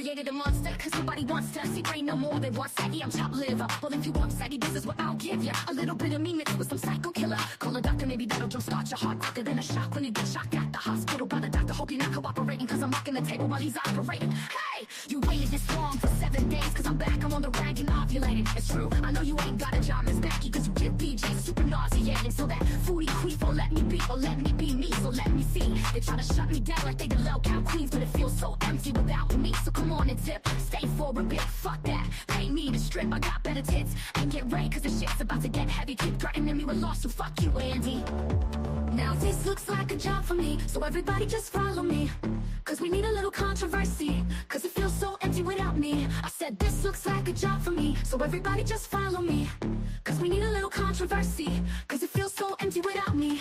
created a monster, cause nobody wants to see brain no more. They want saggy, I'm chopped liver. Well, if you want saggy, this is what I'll give you. A little bit of me mixed with some psycho killer. Call a doctor, maybe that'll jumpstart your heart quicker than a shock when you get shocked at the hospital by the doctor. Hope you're not cooperating, cause I'm rocking the table while he's operating. Hey, you waited this long for 7 days, cause I'm back, I'm on the rag and ovulating. It's true, I know you ain't got a job, Miss Becky, cause you give BJ super nauseating. So that foodie creep won't let me be, or let me be me, so let me see. They try to shut me down like they the Lolcow queens, but it feels so empty without me. So come on and tip, stay for a bit, fuck that. Pay me to strip, I got better tits. And get ready, cause the shit's about to get heavy. Keep threatening me with loss, so fuck you, Andy. Now this looks like a job for me, so everybody just follow me. Cause we need a little controversy, cause it feels so empty without me. I said this looks like a job for me, so everybody just follow me. Cause we need a little controversy, cause it feels so empty without me.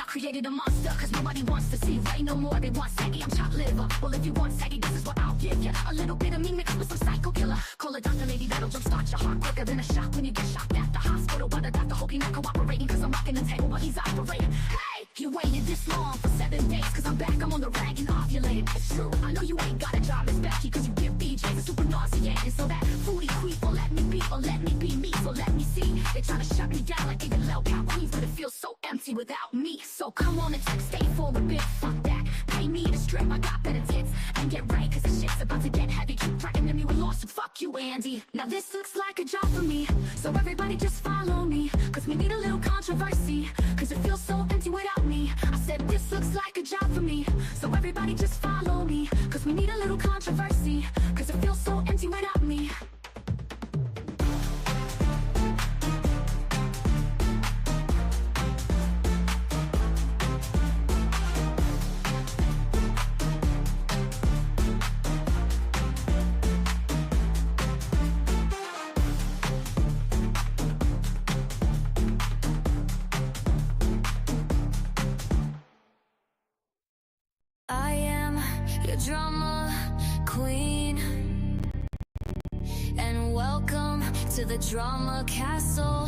Created a monster, cause nobody wants to see Ray no more. They want saggy, I'm chopped liver. Well, if you want saggy, this is what I'll give you. A little bit of me mixed with some psycho killer. Call a doctor, maybe that'll jumpstart your heart quicker than a shock when you get shocked at the hospital by the doctor. Hope you're not cooperating, cause I'm rocking the table while he's operating. Hey, you waited this long for 7 days, cause I'm back, I'm on the rag and ovulating. It's true, I know you ain't got a job, Miss Becky, cause you give BJ's a super nauseating. So that foodie creep will let me be, or let me be me, so let me see. They try to shut me down like they the Lolcow queens, but it feels so empty without me. So come on and stay for a bit, fuck that. Pay me to strip, I got better tits. And get right, cause the shit's about to get heavy. Keep threatening me with loss, so fuck you, Andy. Now this looks like a job for me, so everybody just follow me. Cause we need a little controversy, cause it feels so empty without me. I said this looks like a job for me, so everybody just follow me. Cause we need a little controversy, cause it feels so empty without me. Drama queen, and welcome to the drama castle.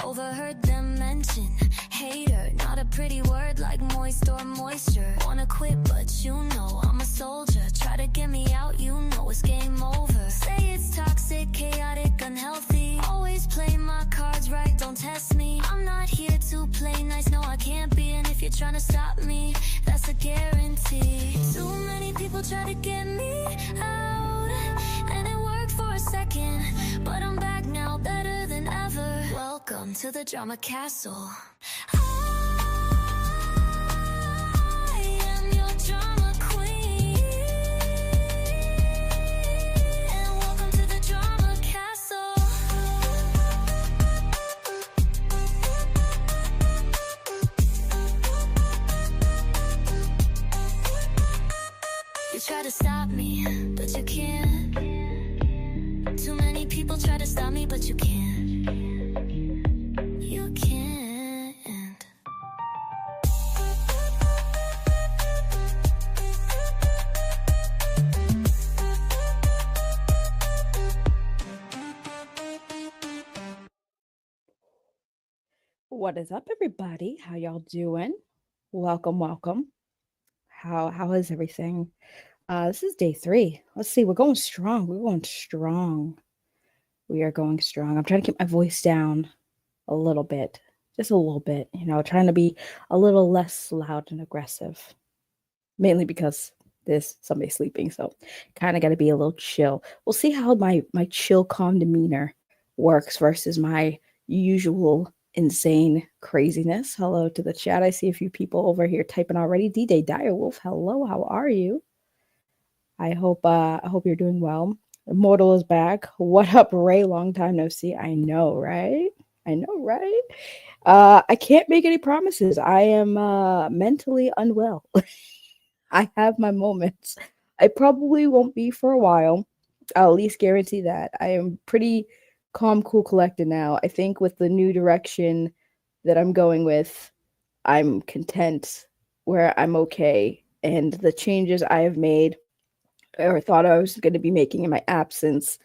Overheard them mention hater, not a pretty word like moist or moisture. Wanna quit, but you know I'm a soldier. Try to get me out, you know it's game over. Say it's toxic, chaotic, unhealthy. Always play my cards right, don't test me. I'm not here to play nice, no I can't be. And if you're trying to stop me, that's a guarantee. Too many people try to get me out, and it worked for a second, but I'm back now, better than ever. Welcome to the drama castle. I am your drama queen, and welcome to the drama castle. You try to stop me, but you can't. Too many people try to stop me, but you can't. You can't. What is up, everybody? How y'all doing? Welcome. How is everything? This is day 3. Let's see. We're going strong. We are going strong. I'm trying to keep my voice down a little bit, just a little bit. You know, trying to be a little less loud and aggressive. Mainly because there's somebody sleeping, so kind of got to be a little chill. We'll see how my chill, calm demeanor works versus my usual insane craziness. Hello to the chat. I see a few people over here typing already. D-Day Direwolf, hello, how are you? I hope you're doing well. Immortal is back. What up, Ray? Long time no see. I know, right? I can't make any promises. I am mentally unwell. I have my moments. I probably won't be for a while. I'll at least guarantee that. I am pretty calm, cool, collected now. I think with the new direction that I'm going with, I'm content, where I'm okay. And the changes I have made or thought I was going to be making in my absence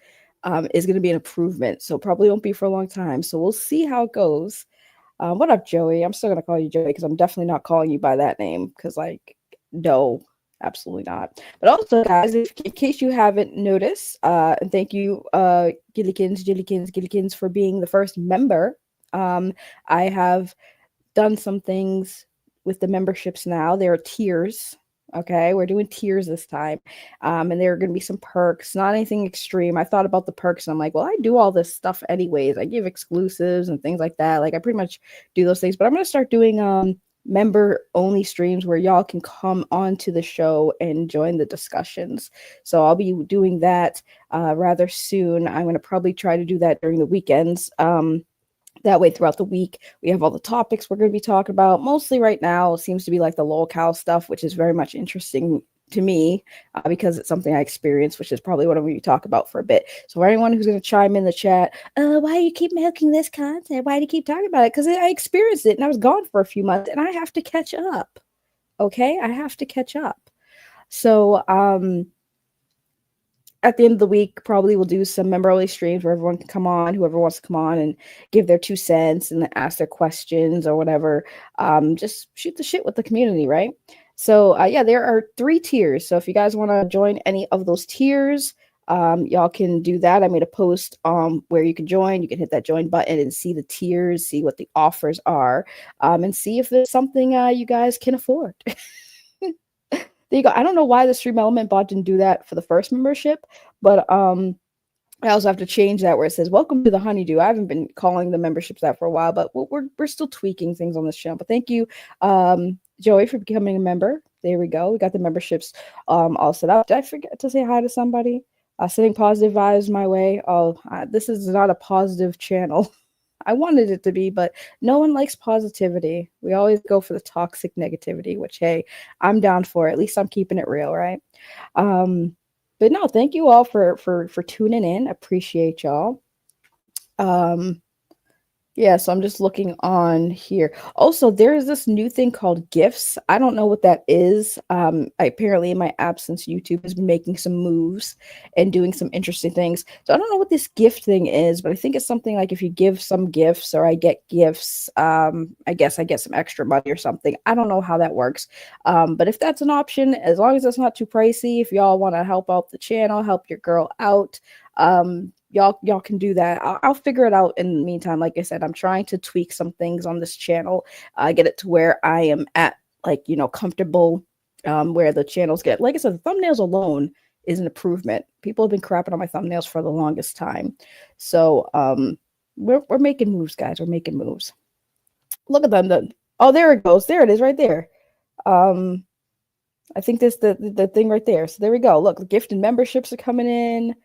is going to be an improvement. So probably won't be for a long time. So we'll see how it goes. What up, Joey? I'm still going to call you Joey because I'm definitely not calling you by that name because, like, no, absolutely not. But also, guys, in case you haven't noticed, and thank you, Gillykins, for being the first member. I have done some things with the memberships now. There are tiers. Okay, we're doing tiers this time. And there are going to be some perks, not anything extreme. I thought about the perks and I'm like, well, I do all this stuff anyways. I give exclusives and things like that. Like, I pretty much do those things, but I'm going to start doing member only streams where y'all can come onto the show and join the discussions. So I'll be doing that rather soon. I'm going to probably try to do that during the weekends. That way, throughout the week, we have all the topics we're going to be talking about. Mostly right now seems to be like the Lolcow stuff, which is very much interesting to me because it's something I experienced, which is probably what I'm going to talk about for a bit. So for anyone who's going to chime in the chat, why do you keep milking this content? Why do you keep talking about it? Because I experienced it and I was gone for a few months and I have to catch up. Okay, I have to catch up. So at the end of the week, probably we'll do some member only streams where everyone can come on, whoever wants to come on and give their 2 cents and ask their questions or whatever. Just shoot the shit with the community, right? So yeah, there are 3 tiers. So if you guys want to join any of those tiers, y'all can do that. I made a post where you can join. You can hit that join button and see the tiers, see what the offers are, and see if there's something you guys can afford. There you go. I don't know why the Stream Element bot didn't do that for the first membership, but I also have to change that where it says "Welcome to the Honeydew." I haven't been calling the memberships that for a while, but we're still tweaking things on this channel. But thank you, Joey, for becoming a member. There we go. We got the memberships all set up. Did I forget to say hi to somebody? Sending positive vibes my way. Oh, this is not a positive channel. I wanted it to be, but no one likes positivity. We always go for the toxic negativity, which, hey, I'm down for. At least I'm keeping it real, right? But no, thank you all for tuning in. Appreciate y'all. Yeah, so I'm just looking on here. Also, there is this new thing called GIFs. I don't know what that is. Apparently, in my absence, YouTube has been making some moves and doing some interesting things. So I don't know what this gift thing is, but I think it's something like if you give some gifts or I get gifts, I guess I get some extra money or something. I don't know how that works. But if that's an option, as long as it's not too pricey, if y'all want to help out the channel, help your girl out, y'all can do that. I'll figure it out in the meantime. Like I said, I'm trying to tweak some things on this channel, get it to where I am at, like, comfortable, where the channels get, like I said, the thumbnails alone is an improvement. People have been crapping on my thumbnails for the longest time. So we're making moves, guys. We're making moves. Look at them. Oh, there it goes. There it is right there. I think this the thing right there. So there we go. Look, the gift and memberships are coming in.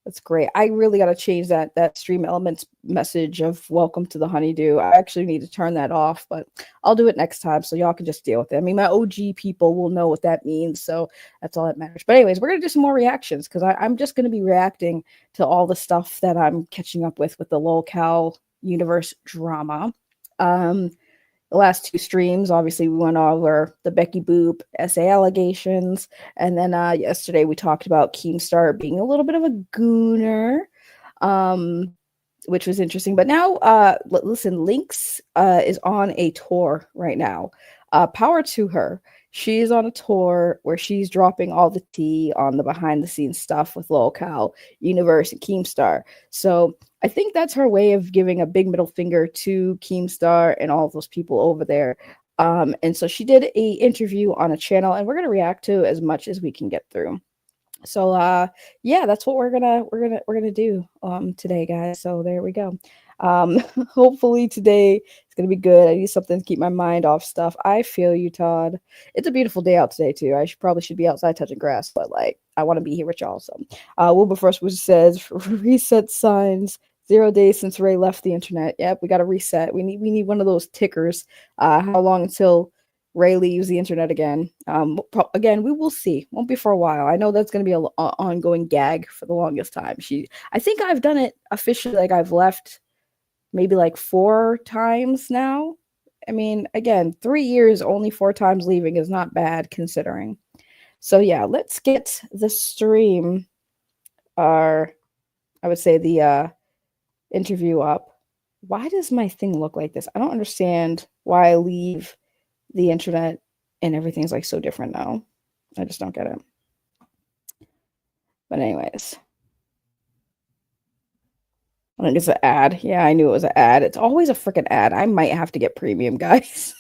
That's great. I really got to change that Stream Elements message of welcome to the Honeydew. I actually need to turn that off, but I'll do it next time so y'all can just deal with it. I mean, my OG people will know what that means, so that's all that matters. But anyways, we're going to do some more reactions because I'm just going to be reacting to all the stuff that I'm catching up with the Lolcow universe drama. The last 2 streams, obviously, we went over the Becky Boop SA allegations. And then yesterday we talked about Keemstar being a little bit of a gooner, which was interesting. But now, listen, Linx is on a tour right now. Power to her. She's on a tour where she's dropping all the tea on the behind-the-scenes stuff with Lolcow, Universe, and Keemstar. So I think that's her way of giving a big middle finger to Keemstar and all of those people over there. And so she did a interview on a channel, and we're gonna react to as much as we can get through. So yeah, that's what we're gonna do today, guys. So there we go. Hopefully today it's gonna be good. I need something to keep my mind off stuff. I feel you, Todd. It's a beautiful day out today too. I probably should be outside touching grass, but like I want to be here with y'all. So Wilberforce, which says reset signs. 0 days since Ray left the internet. Yep, we got to reset. We need one of those tickers. How long until Ray leaves the internet again? Again, we will see. Won't be for a while. I know that's going to be an ongoing gag for the longest time. I think I've done it officially. Like I've left maybe like 4 times now. I mean, again, 3 years, only 4 times leaving is not bad considering. So yeah, let's get the stream, or I would say the interview up. Why does my thing look like this? I don't understand why I leave the internet and everything's like so different now. I just don't get it. But anyways. I think it's an ad. Yeah, I knew it was an ad. It's always a freaking ad. I might have to get premium, guys.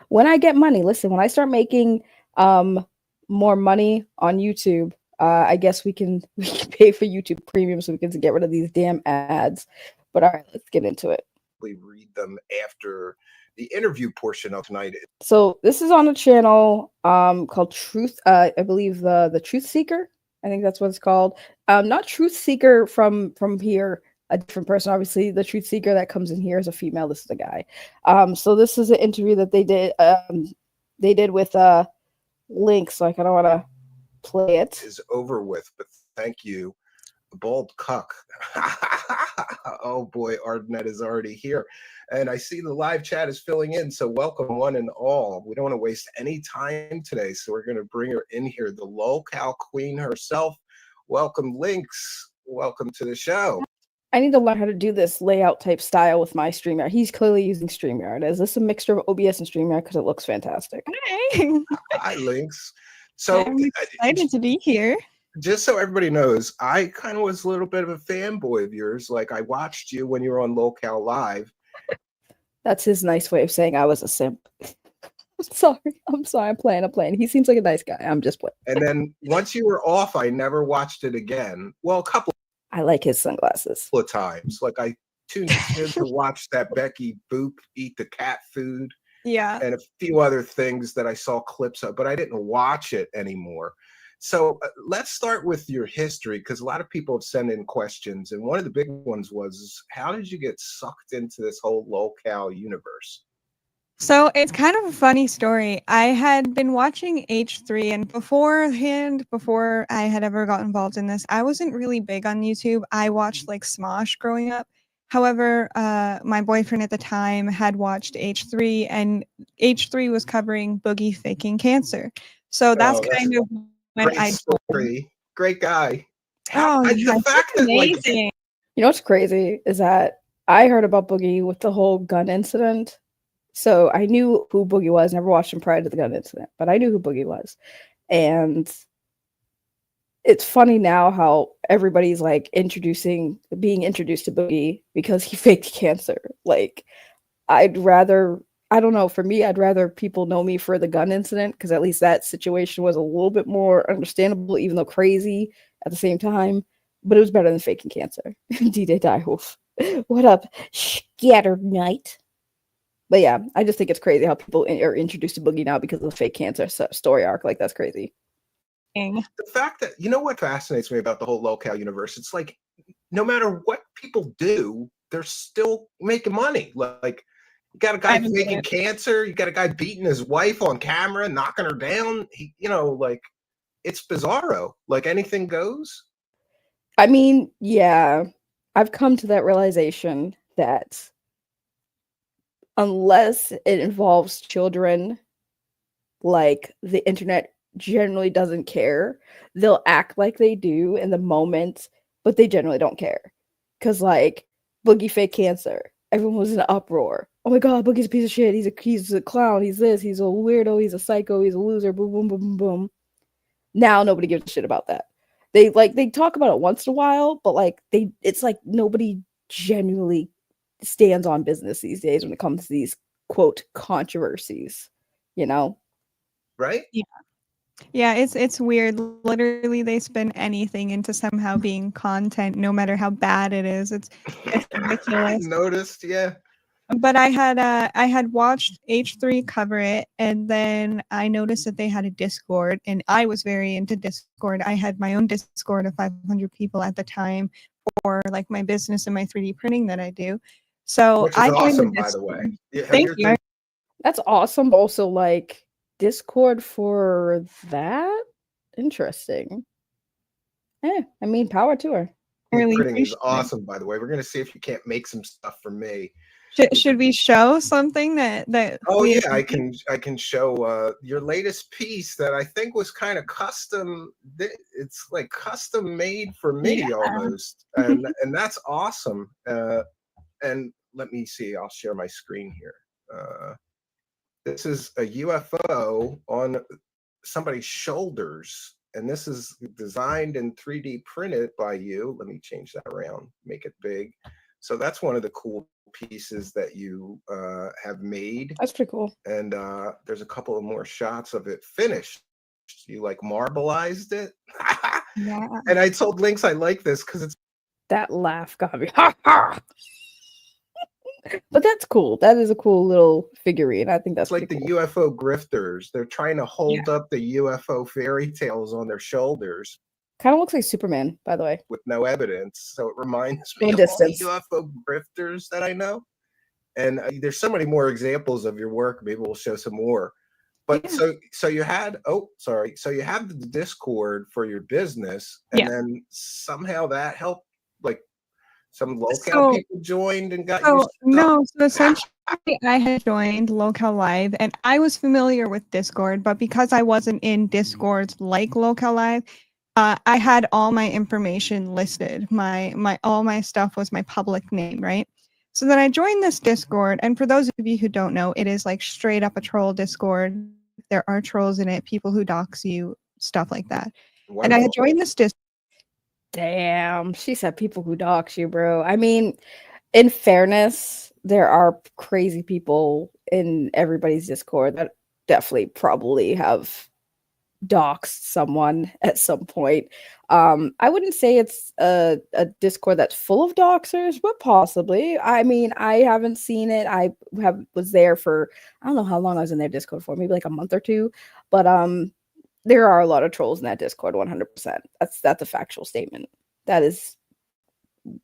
When I get money, listen, when I start making more money on YouTube, I guess we can pay for YouTube premium so we can get rid of these damn ads. But all right, let's get into it. We read them after the interview portion of tonight. So this is on a channel called Truth. I believe the Truth Seeker. I think that's what it's called. Not Truth Seeker from here. A different person. Obviously, the Truth Seeker that comes in here is a female. This is a guy. So this is an interview that they did with Linx. So I kind of want to play it. Is over with, but thank you, Bald Cuck. Oh boy, Ardenette is already here, and I see the live chat is filling in. So welcome one and all. We don't want to waste any time today, so we're going to bring her in here, the Lolcow queen herself. Welcome, Linx. Welcome to the show. I need to learn how to do this layout type style with my StreamYard. He's clearly using StreamYard. Is this a mixture of OBS and StreamYard? Because it looks fantastic. Hi. Hi, Linx. So I'm excited to be here. Just so everybody knows, I kind of was a little bit of a fanboy of yours. Like, I watched you when you were on Lolcow Live. That's his nice way of saying I was a simp. I'm sorry. I'm playing. He seems like a nice guy. I'm just playing. And then once you were off, I never watched it again. Well, a couple I like his sunglasses. of times. Like, I tuned in to watch that Becky Boop eat the cat food. Yeah. And a few other things that I saw clips of, but I didn't watch it anymore. So let's start with your history, because a lot of people have sent in questions. And one of the big ones was, how did you get sucked into this whole Lolcow universe? So it's kind of a funny story. I had been watching H3, and before I had ever got involved in this, I wasn't really big on YouTube. I watched like Smosh growing up. However, my boyfriend at the time had watched H3, and H3 was covering Boogie faking cancer. So that's kind of when Great I story. Great guy. the fact that amazing. You know what's crazy is that I heard about Boogie with the whole gun incident. So I knew who Boogie was. Never watched him prior to the gun incident, but I knew who Boogie was. And it's funny now how everybody's like being introduced to Boogie because he faked cancer. Like, I don't know, for me, I'd rather people know me for the gun incident, because at least that situation was a little bit more understandable, even though crazy at the same time. But it was better than faking cancer. D-Day Diehoof. What up, Scattered Knight? But yeah, I just think it's crazy how people are introduced to Boogie now because of the fake cancer story arc. Like, that's crazy. The fact that, you know what fascinates me about the whole Lolcow universe? It's like, no matter what people do, they're still making money. Like, you got a guy faking cancer, you got a guy beating his wife on camera, knocking her down. Like, it's bizarro. Like, anything goes. I mean, yeah, I've come to that realization that unless it involves children, like, the internet generally doesn't care. They'll act like they do in the moment, but they generally don't care. Because, like, Boogie fake cancer, everyone was in an uproar. Oh my god, Boogie's a piece of shit. He's a clown. He's this. He's a weirdo. He's a psycho. He's a loser. Boom, boom, boom, boom, boom. Now nobody gives a shit about that. They talk about it once in a while, but like it's like nobody genuinely stands on business these days when it comes to these quote controversies. Right? Yeah, it's weird. Literally, they spin anything into somehow being content, no matter how bad it is. It's ridiculous. I noticed, yeah. But I had watched H3 cover it, and then I noticed that they had a Discord, and I was very into Discord. I had my own Discord of 500 people at the time for like my business and my 3D printing that I do. So which is I awesome, by the way. Yeah, thank you. That's awesome. Also, like, Discord for that? Interesting. I mean, power to her. really printing is appreciate it. awesome, by the way. We're gonna see if you can't make some stuff for me. Should we show something that Oh we yeah, I can show your latest piece that I think was kind of custom. It's like custom made for me Yeah. almost, and that's awesome. And let me see. I'll share my screen here. This is a UFO on somebody's shoulders, and this is designed and 3D printed by you. Let me change that around, make it big. So that's one of the cool pieces that you have made. That's pretty cool. And there's a couple of more shots of it finished. You like marbleized it. Yeah. And I told Linx I like this because it's That laugh got me. Ha ha! But that's cool. That is a cool little figurine. I think that's like the cool. UFO grifters. They're trying to hold up the UFO fairy tales on their shoulders Kind of looks like Superman, by the way. with no evidence. So it reminds me From of a all the distance. UFO grifters that I know. And there's so many more examples of your work. Maybe we'll show some more. But Yeah. so you had so you have the Discord for your business, and Yeah. then somehow that helped, like some Lolcow So- people joined and got you So stuff. no, so essentially I had joined Lolcow Live and I was familiar with Discord, but because I wasn't in Discords like Lolcow Live, I had all my information listed. My all my stuff was my public name, right? So then I joined this Discord, and for those of you who don't know, it is like straight up a troll Discord. There are trolls in it, people who dox you, stuff like that. And I had Wonderful. joined this Discord. Damn. She said people who dox you, bro. I mean, in fairness, there are crazy people in everybody's Discord that definitely probably have doxed someone at some point. I wouldn't say it's a Discord that's full of doxers, but possibly. I mean, I haven't seen it. I was there for, I don't know how long I was in their Discord for, maybe like a month or two. But there are a lot of trolls in that Discord, 100%. That's a factual statement. That is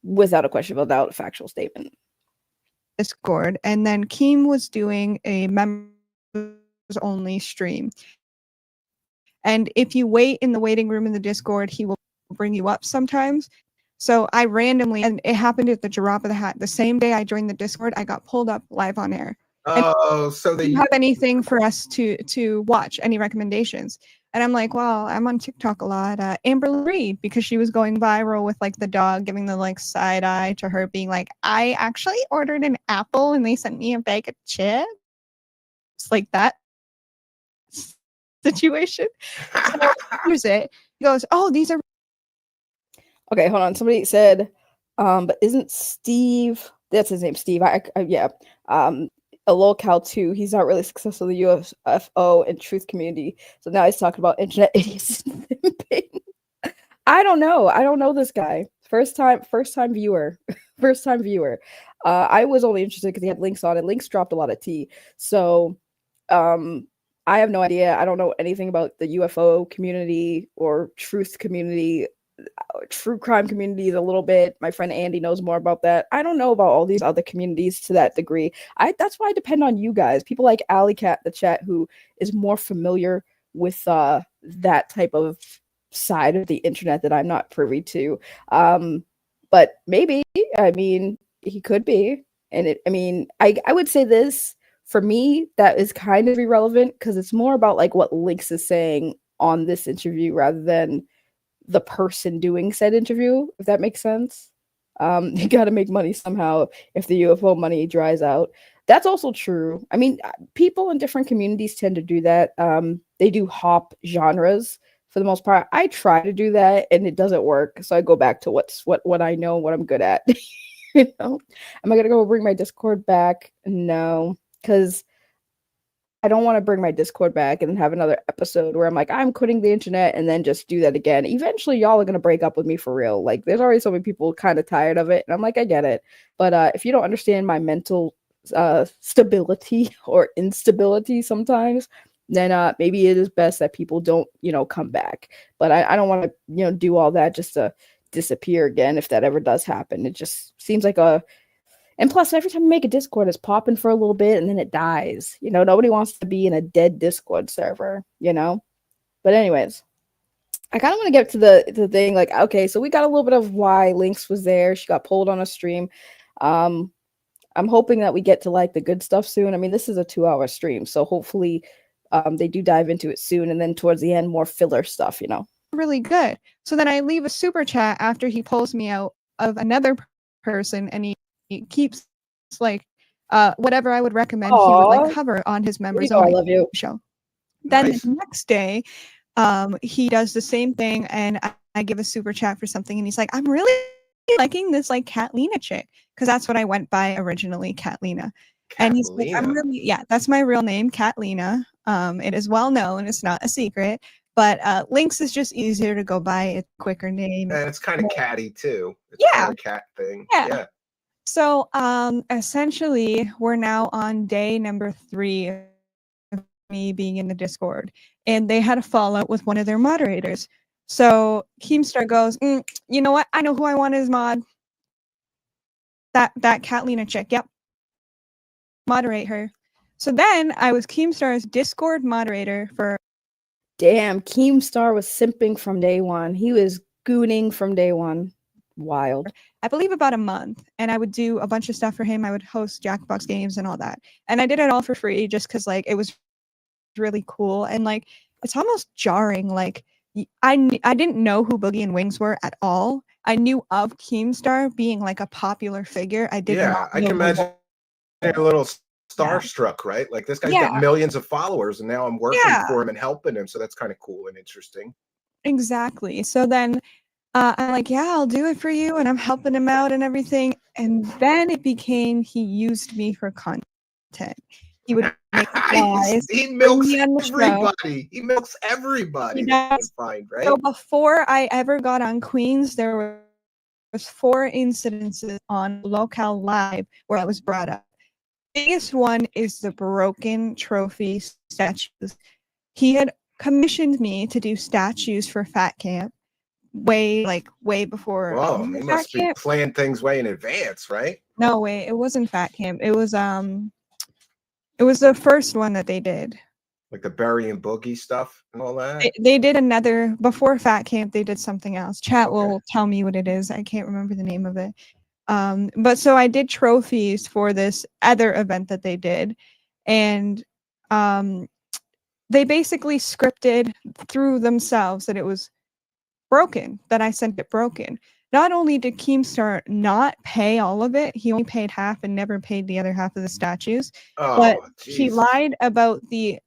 without a question, without a factual statement. Discord, and then Keem was doing a members only stream. And if you wait in the waiting room in the Discord, he will bring you up sometimes. So I randomly, and it happened at the drop of the hat. The same day I joined the Discord, I got pulled up live on air. Oh, so Do you have anything for us to watch? Any recommendations? And I'm like, well, I'm on TikTok a lot. Amber Reed, because she was going viral with like the dog giving the like side eye to her, being like, I actually ordered an apple and they sent me a bag of chips. It's like that situation. So here's it. He goes, oh, these are Okay, hold on. Somebody said, but isn't Steve? That's his name, Steve. Yeah. A Lolcow too. He's not really successful in the UFO and truth community. So now he's talking about internet idiots. I don't know. I don't know this guy. First time viewer. First time viewer. I was only interested because he had Linx on it. Linx dropped a lot of tea. So I have no idea. I don't know anything about the UFO community or truth community. True crime communities a little bit. My friend Andy knows more about that. I don't know about all these other communities to that degree. That's why I depend on you guys. People like Alley Cat, the chat, who is more familiar with that type of side of the internet that I'm not privy to. But maybe, I mean, he could be. And I would say this, for me, that is kind of irrelevant because it's more about like what Linx is saying on this interview rather than the person doing said interview, if that makes sense. You got to make money somehow if the UFO money dries out. That's also true. I mean, people in different communities tend to do that. They do hop genres for the most part. I try to do that and it doesn't work. So I go back to what I know, what I'm good at. You know, am I gonna go bring my Discord back? No, because I don't want to bring my Discord back and then have another episode where I'm like, I'm quitting the internet and then just do that again. Eventually, y'all are going to break up with me for real. Like, there's already so many people kind of tired of it. And I'm like, I get it. But if you don't understand my mental stability or instability sometimes, then maybe it is best that people don't, come back. But I don't want to, do all that just to disappear again if that ever does happen. It just seems like and plus, every time you make a Discord, it's popping for a little bit and then it dies. Nobody wants to be in a dead Discord server, But anyways, I kind of want to get to the thing, like, okay, so we got a little bit of why Linx was there. She got pulled on a stream. I'm hoping that we get to like the good stuff soon. I mean, this is a 2-hour stream, so hopefully they do dive into it soon, and then towards the end, more filler stuff, you know. Really good. So then I leave a super chat after he pulls me out of another person, and he keeps like whatever I would recommend he would like cover on his members I only love you. show. Then Nice. the next day, he does the same thing, and I give a super chat for something, and he's like, I'm really liking this like Catlina chick, because that's what I went by originally, Catlina. And he's like, I'm Catalina. really, yeah, that's my real name, Catlina. It is well known, it's not a secret, but Linx is just easier to go by. It's a quicker name. And it's kind of catty too. It's Yeah. kind of cat thing. Yeah. Yeah. So essentially we're now on day number 3 of me being in the Discord, and they had a fallout with one of their moderators. So Keemstar goes, you know what? I know who I want as mod. That Catlina chick. Yep. Moderate her. So then I was Keemstar's Discord moderator for. Damn, Keemstar was simping from day one. He was gooning from day one. Wild. I believe about a month, and I would do a bunch of stuff for him. I would host Jackbox games and all that, and I did it all for free just because like it was really cool, and like it's almost jarring. Like I didn't know who Boogie and Wings were at all. I knew of Keemstar being like a popular figure. I did not I know can who imagine you're a little starstruck, right? Like this guy's got millions of followers, and now I'm working for him and helping him. So that's kind of cool and interesting. Exactly. So then I'm like, yeah, I'll do it for you, and I'm helping him out and everything. And then it became he used me for content. He would make lies. He milks me on the everybody. He milks everybody. He That does. you find, right? So before I ever got on Queens, there was 4 incidences on Lolcow Live where I was brought up. The biggest one is the broken trophy statues. He had commissioned me to do statues for Fat Camp way before. Whoa, he must be playing things way in advance, right? No way, it wasn't Fat Camp. It was the first one that they did. Like the Berry and Boogie stuff and all that? They did another, before Fat Camp, they did something else. Chat will tell me what it is. I can't remember the name of it. But so I did trophies for this other event that they did. And they basically scripted through themselves that it was broken, that I sent it broken. Not only did Keemstar not pay all of it, he only paid half and never paid the other half of the statues. But he lied about the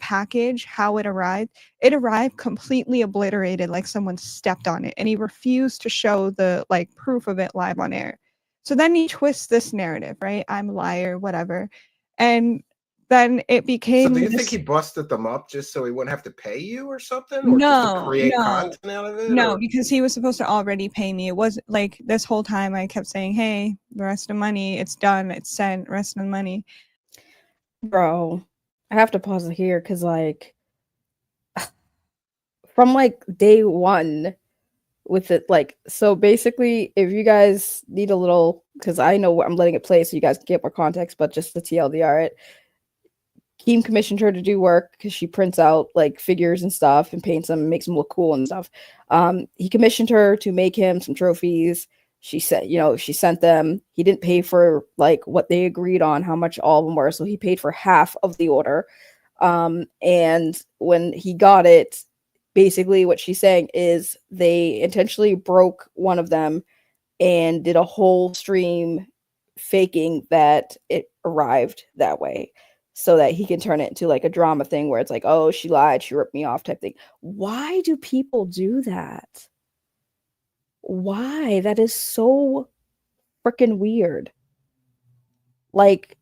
package, how it arrived. It arrived completely obliterated, like someone stepped on it, and he refused to show the like proof of it live on air. So then he twists this narrative, right? I'm a liar, whatever. And then it became. So do you think he busted them up just so he wouldn't have to pay you or something? Or just to create content out of it? No, because he was supposed to already pay me. It was like this whole time I kept saying, hey, the rest of the money, it's done, it's sent, rest of the money. Bro, I have to pause it here because like from like day one with it, like, so basically if you guys need a little, because I know I'm letting it play so you guys can get more context, but just the TLDR it, Keem commissioned her to do work because she prints out like figures and stuff and paints them and makes them look cool and stuff. He commissioned her to make him some trophies. She said, she sent them. He didn't pay for like what they agreed on, how much all of them were. So he paid for half of the order. And when he got it, basically what she's saying is they intentionally broke one of them and did a whole stream faking that it arrived that way, so that he can turn it into like a drama thing where it's like, oh, she lied, she ripped me off type thing. Why do people do that? Why? That is so freaking weird. Like,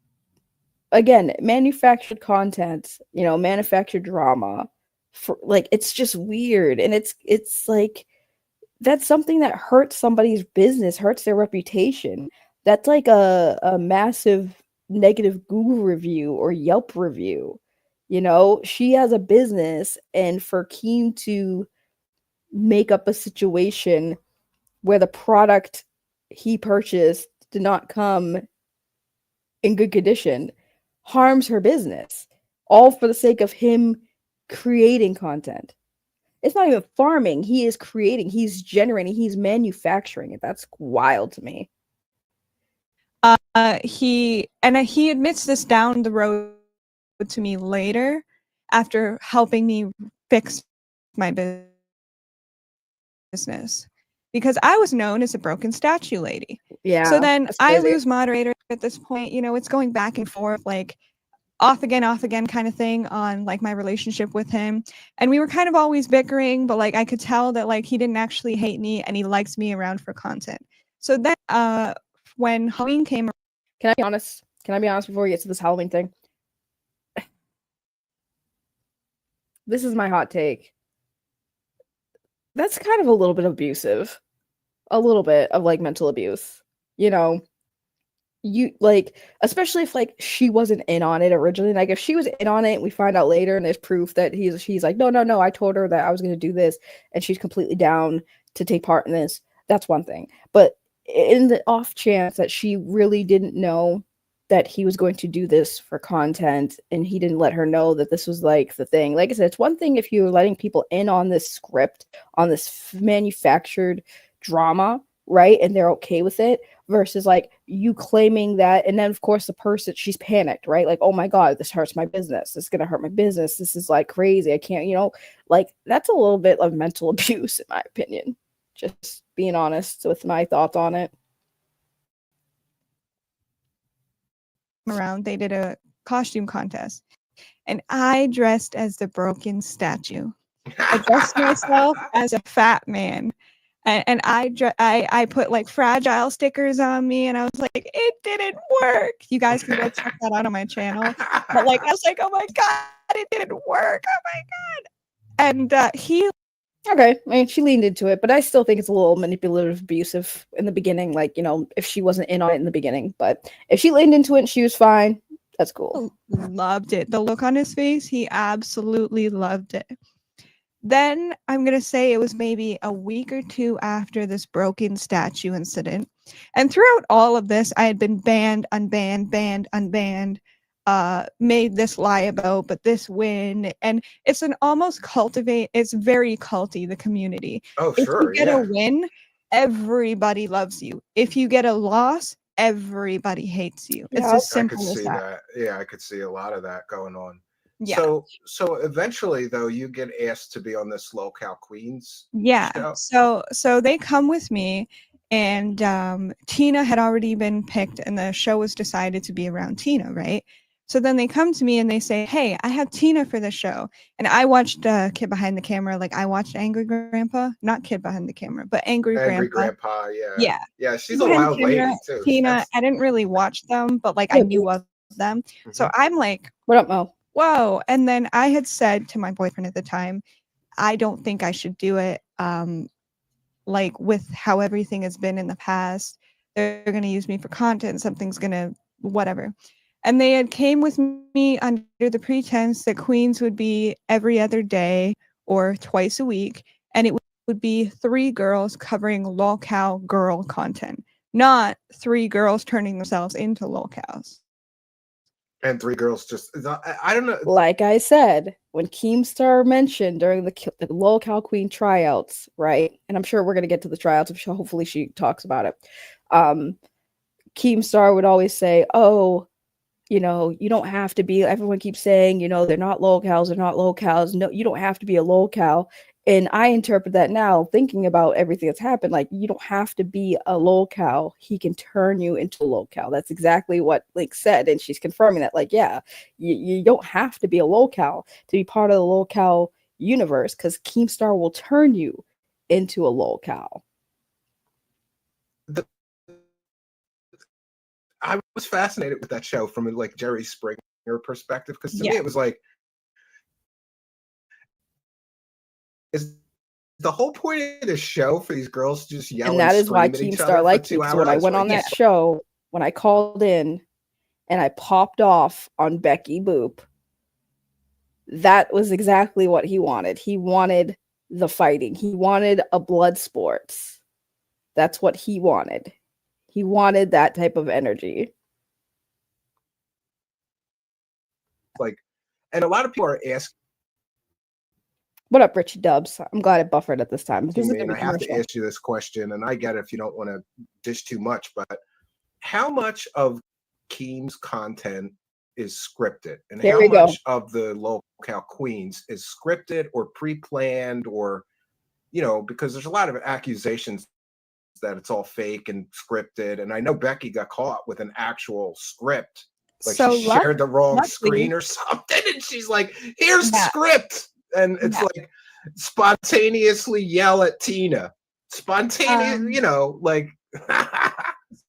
again, manufactured content, manufactured drama, for like, it's just weird. And it's like, that's something that hurts somebody's business, hurts their reputation. That's like a massive negative Google review or Yelp review. She has a business, and for Keem to make up a situation where the product he purchased did not come in good condition harms her business, all for the sake of him creating content. It's not even farming. He is creating, he's generating, he's manufacturing it. That's wild to me. He admits this down the road to me later after helping me fix my business, because I was known as a broken statue lady. Yeah. So then that's I crazy. lose moderator at this point. You know, it's going back and forth, like off again kind of thing on like my relationship with him. And we were kind of always bickering, but like I could tell that like he didn't actually hate me and he likes me around for content. So then when Halloween came, Can I be honest? Can I be honest before we get to this Halloween thing? This is my hot take. That's kind of a little bit abusive. A little bit of like mental abuse. You know, you like, especially if like she wasn't in on it originally. Like if she was in on it, we find out later and there's proof that she's like, no, I told her that I was gonna do this, and she's completely down to take part in this. That's one thing. But in the off chance that she really didn't know that he was going to do this for content and he didn't let her know that this was like the thing. Like I said, it's one thing if you're letting people in on this script, on this manufactured drama, right? And they're okay with it, versus like you claiming that. And then of course the person, she's panicked, right? Like, oh my God, this hurts my business. This is going to hurt my business. This is like crazy. I can't, like that's a little bit of mental abuse in my opinion. Just being honest with my thoughts on it. around, they did a costume contest and I dressed as the broken statue. I dressed myself as a fat man. And I put like fragile stickers on me, and I was like, it didn't work. You guys can go check that out on my channel. But like, I was like, oh my God, it didn't work. Oh my God. And he. Okay, I mean, she leaned into it, but I still think it's a little manipulative, abusive in the beginning. Like, if she wasn't in on it in the beginning, but if she leaned into it and she was fine, that's cool. Loved it. The look on his face, he absolutely loved it. Then I'm going to say it was maybe a week or two after this broken statue incident. And throughout all of this, I had been banned, unbanned, made this lie about, but this win. And it's an almost it's very culty, the community. Oh, If sure. you get Yeah. a win, everybody loves you. If you get a loss, everybody hates you. It's Yeah, as I could simple as see that. that. Yeah, I could see a lot of that going on. Yeah. So eventually, though, you get asked to be on this Lolcow Queens Yeah. show. So they come with me, and Tina had already been picked, and the show was decided to be around Tina, right? So then they come to me and they say, "Hey, I have Tina for the show." And I watched Kid Behind the Camera, like I watched Angry Grandpa, not Kid Behind the Camera, but Angry Grandpa. Yeah. Yeah. She's Kid a Behind the wild Camera, lady too. Tina, I didn't really watch them, but like I knew of them. So I'm like, what up, Mo? whoa. And then I had said to my boyfriend at the time, I don't think I should do it. Like with how everything has been in the past, they're going to use me for content. Something's going to whatever. And they had came with me under the pretense that Queens would be every other day or twice a week. And it would be 3 girls covering Lolcow girl content, not 3 girls turning themselves into Lolcows. And 3 girls just, I don't know. Like I said, when Keemstar mentioned during the Lolcow Queen tryouts, right? And I'm sure we're going to get to the tryouts. Hopefully she talks about it. Keemstar would always say, oh, you don't have to be, everyone keeps saying, they're not Lolcows, they're not Lolcows. No, you don't have to be a Lolcow. And I interpret that now, thinking about everything that's happened, like you don't have to be a Lolcow. He can turn you into a Lolcow. That's exactly what Linx said. And she's confirming that, like, yeah, you don't have to be a Lolcow to be part of the Lolcow universe, because Keemstar will turn you into a Lolcow. I was fascinated with that show from like Jerry Springer perspective, because to me it was like, is the whole point of the show for these girls to just yell and that and is why scream at each Keemstar other liked for me, 2 because hours? when I went on that show, when I called in and I popped off on Becky Boop, that was exactly what he wanted. He wanted the fighting. He wanted a blood sports. That's what he wanted. He wanted that type of energy. Like, and a lot of people are asking, What up, Richie Dubs? I'm glad I buffered at this time. This is a I good have to commercial. ask you this question, and I get it if you don't want to dish too much, but how much of Keem's content is scripted, and Here how we go. much of the Lolcow Queens is scripted or pre-planned, or because there's a lot of accusations that it's all fake and scripted, and I know Becky got caught with an actual script, like So she shared the wrong luckily, screen or something, and she's like, "Here's the Yeah. script," and it's Yeah. like spontaneously yell at Tina, spontaneous, like.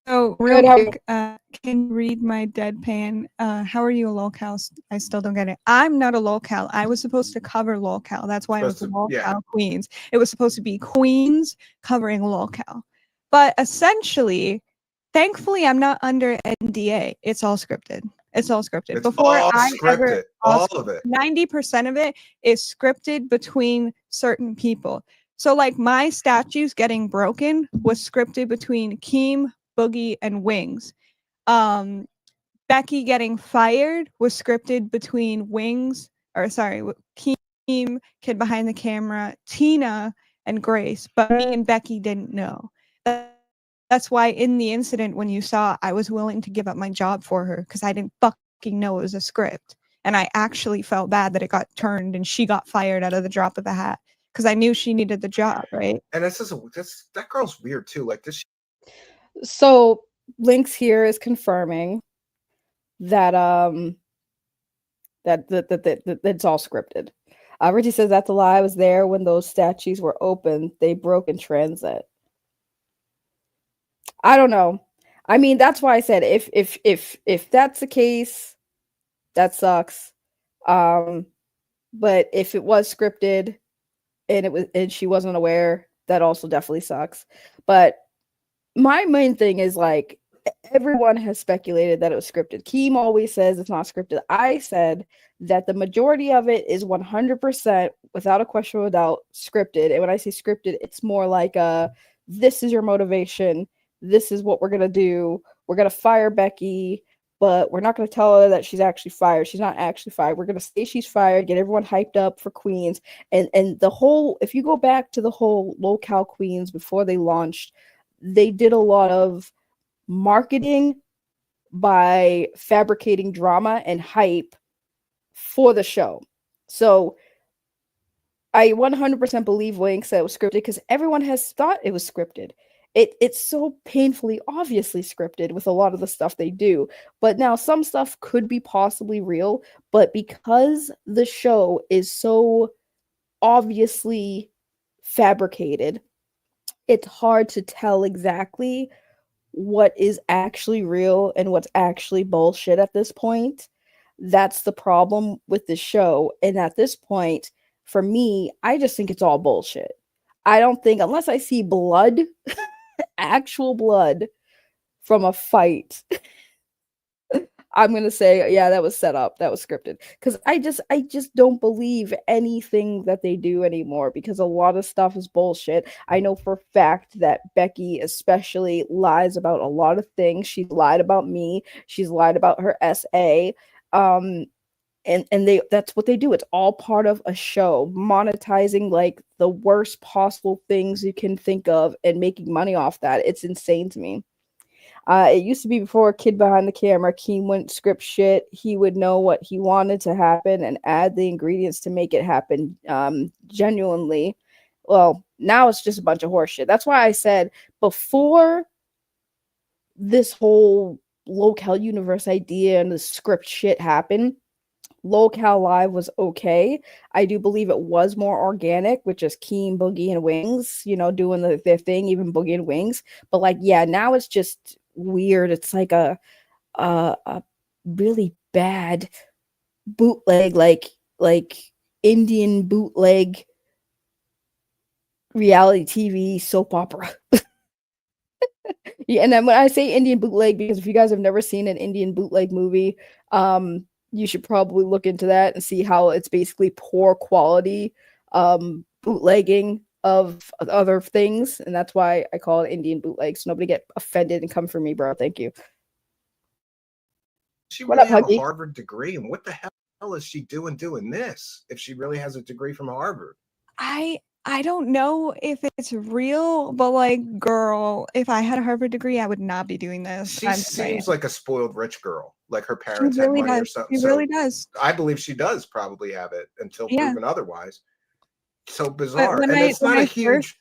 So real quick, can you read my deadpan? How are you a lolcow? I still don't get it. I'm not a lolcow. I was supposed to cover lolcow. That's why it was lolcow queens. It was supposed to be queens covering lolcow. But essentially, thankfully, I'm not under NDA. It's all scripted. It's all scripted. It's Before all I scripted. ever, all of it. 90% of it is scripted between certain people. So like my statues getting broken was scripted between Keem, Boogie, and Wings. Becky getting fired was scripted between Keem, Kid Behind the Camera, Tina, and Grace. But me and Becky didn't know. That's why in the incident when you saw, I was willing to give up my job for her because I didn't fucking know it was a script. And I actually felt bad that it got turned and she got fired out of the drop of a hat because I knew she needed the job, right? And that girl's weird too. Like this. So Linx here is confirming that that it's all scripted. Richie says that's a lie. I was there when those statues were open. They broke in transit. I don't know. I mean, that's why I said if that's the case, that sucks. But if it was scripted and she wasn't aware, that also definitely sucks. But my main thing is like everyone has speculated that it was scripted. Keem always says it's not scripted. I said that the majority of it is 100% without a question of a doubt scripted. And when I say scripted, it's more like this is your motivation. This is what we're gonna do. We're gonna fire Becky, but we're not gonna tell her that she's actually fired. She's not actually fired. We're gonna say she's fired, get everyone hyped up for Queens. And the whole, if you go back to the whole Lolcow Queens before they launched, they did a lot of marketing by fabricating drama and hype for the show. So I 100% believe Linx said it was scripted because everyone has thought it was scripted. It's so painfully obviously scripted with a lot of the stuff they do. But now some stuff could be possibly real, but because the show is so obviously fabricated, it's hard to tell exactly what is actually real and what's actually bullshit at this point. That's the problem with the show. And at this point, for me, I just think it's all bullshit. I don't think, unless I see blood, actual blood from a fight, I'm gonna say, yeah, that was set up, that was scripted. Because I just don't believe anything that they do anymore because a lot of stuff is bullshit. I know for a fact that Becky especially lies about a lot of things. She's lied about me. She's lied about her SA. And that's what they do. It's all part of a show, monetizing like the worst possible things you can think of and making money off that. It's insane to me. It used to be before a Kid Behind the Camera, Keem wouldn't script shit. He would know what he wanted to happen and add the ingredients to make it happen genuinely. Well, now it's just a bunch of horseshit. That's why I said before this whole Lolcow universe idea and the script shit happened, Lolcow Live was okay. I do believe it was more organic, which is Keem, Boogie, and Wings, doing their thing, even Boogie and Wings. But like, yeah, now it's just weird. It's like a really bad bootleg, like Indian bootleg reality TV soap opera. Yeah, and then when I say Indian bootleg, because if you guys have never seen an Indian bootleg movie, you should probably look into that and see how it's basically poor quality bootlegging of other things, and that's why I call it Indian bootleg. So nobody get offended and come for me, bro. Thank you. She really have a Harvard degree, and what the hell is she doing this if she really has a degree from Harvard? I don't know if it's real, but like, girl, if I had a Harvard degree, I would not be doing this. She I'm saying. seems like a spoiled rich girl, like her She parents had really money or does. something. She So really does. I believe she does probably have it until Yeah. proven otherwise. So But bizarre. And it's not a huge,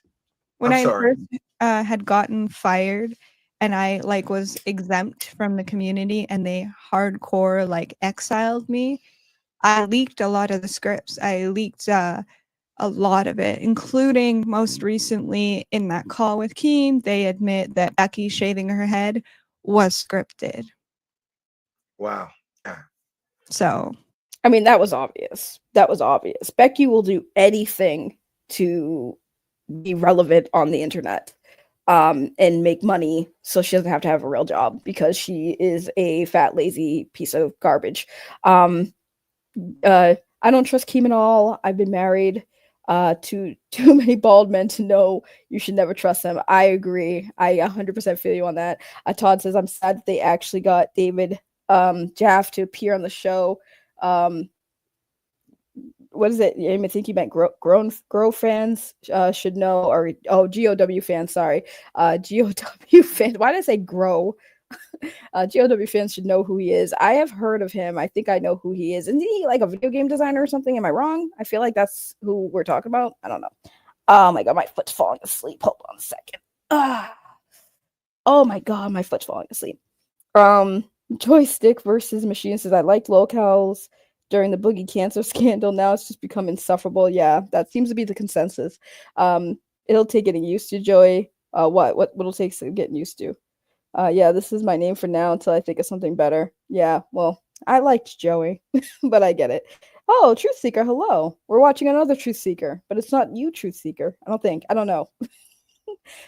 when I'm I sorry. first had gotten fired and I like was exempt from the community and they hardcore like exiled me, I leaked a lot of the scripts. I leaked a lot of it, including most recently in that call with Keem, they admit that Becky shaving her head was scripted. Wow. Yeah. So, I mean, that was obvious. That was obvious. Becky will do anything to be relevant on the internet, and make money so she doesn't have to have a real job because she is a fat, lazy piece of garbage. Um, I don't trust Keem at all. I've been married to too many bald men to know you should never trust them. I agree. I 100% feel you on that. Todd says, I'm sad that they actually got David Jaff to appear on the show. What is it? I think you meant grow fans should know, or GOW fans. Sorry, GOW fans. Why did I say grow? GOW fans should know who he is. I have heard of him. I think I know who he is. Isn't he like a video game designer or something? Am I wrong? I feel like that's who we're talking about. I don't know. Oh my god, my foot's falling asleep. Hold on a second. Ah. Oh my god, my foot's falling asleep. Joystick versus machine says, I liked Lolcows during the Boogie Cancer scandal. Now it's just become insufferable. Yeah, that seems to be the consensus. It'll take getting used to, Joy. What'll take getting used to? Yeah, this is my name for now until I think of something better. Yeah, well, I liked Joey, but I get it. Oh, Truth Seeker, hello. We're watching another Truth Seeker, but it's not you, Truth Seeker. I don't think. I don't know.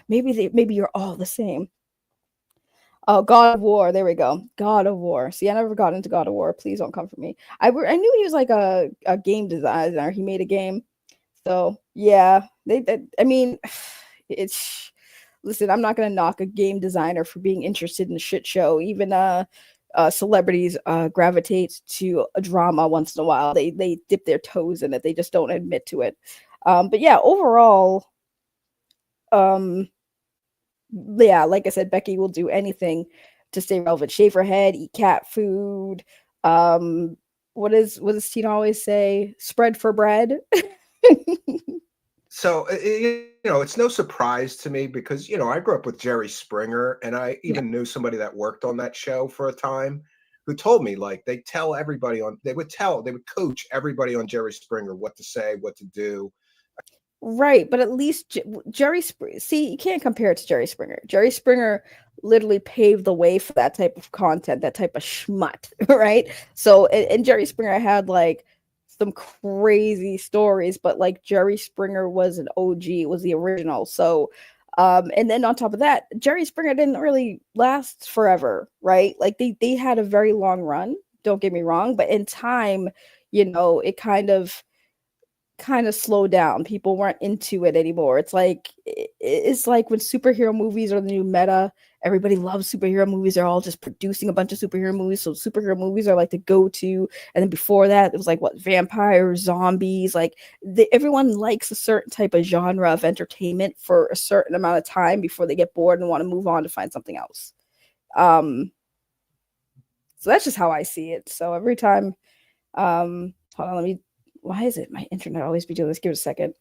Maybe you're all the same. Oh, God of War. There we go. God of War. See, I never got into God of War. Please don't come for me. I knew he was like a game designer. He made a game. So yeah, I mean, it's. Listen, I'm not gonna knock a game designer for being interested in a shit show. Even celebrities gravitate to a drama once in a while. They dip their toes in it. They just don't admit to it. But yeah, overall, yeah, like I said, Becky will do anything to stay relevant. Shave her head, eat cat food. What does Tina always say? Spread for bread. So, it's no surprise to me because, I grew up with Jerry Springer, and I even knew somebody that worked on that show for a time who told me, like, they would coach everybody on Jerry Springer what to say, what to do. Right, but at least Jerry Springer. See, you can't compare it to Jerry Springer. Jerry Springer literally paved the way for that type of content, that type of schmutt, right? So, and Jerry Springer had like some crazy stories, but like Jerry Springer was an OG, was the original. So, and then on top of that, Jerry Springer didn't really last forever, right? Like they had a very long run. Don't get me wrong, but in time, it kind of slowed down. People weren't into it anymore. It's like when superhero movies are the new meta. Everybody loves superhero movies. They're all just producing a bunch of superhero movies. So superhero movies are like the go-to. And then before that, it was like vampires, zombies. Like everyone likes a certain type of genre of entertainment for a certain amount of time before they get bored and want to move on to find something else. So that's just how I see it. So every time, hold on, why is it my internet always be doing this? Give it a second.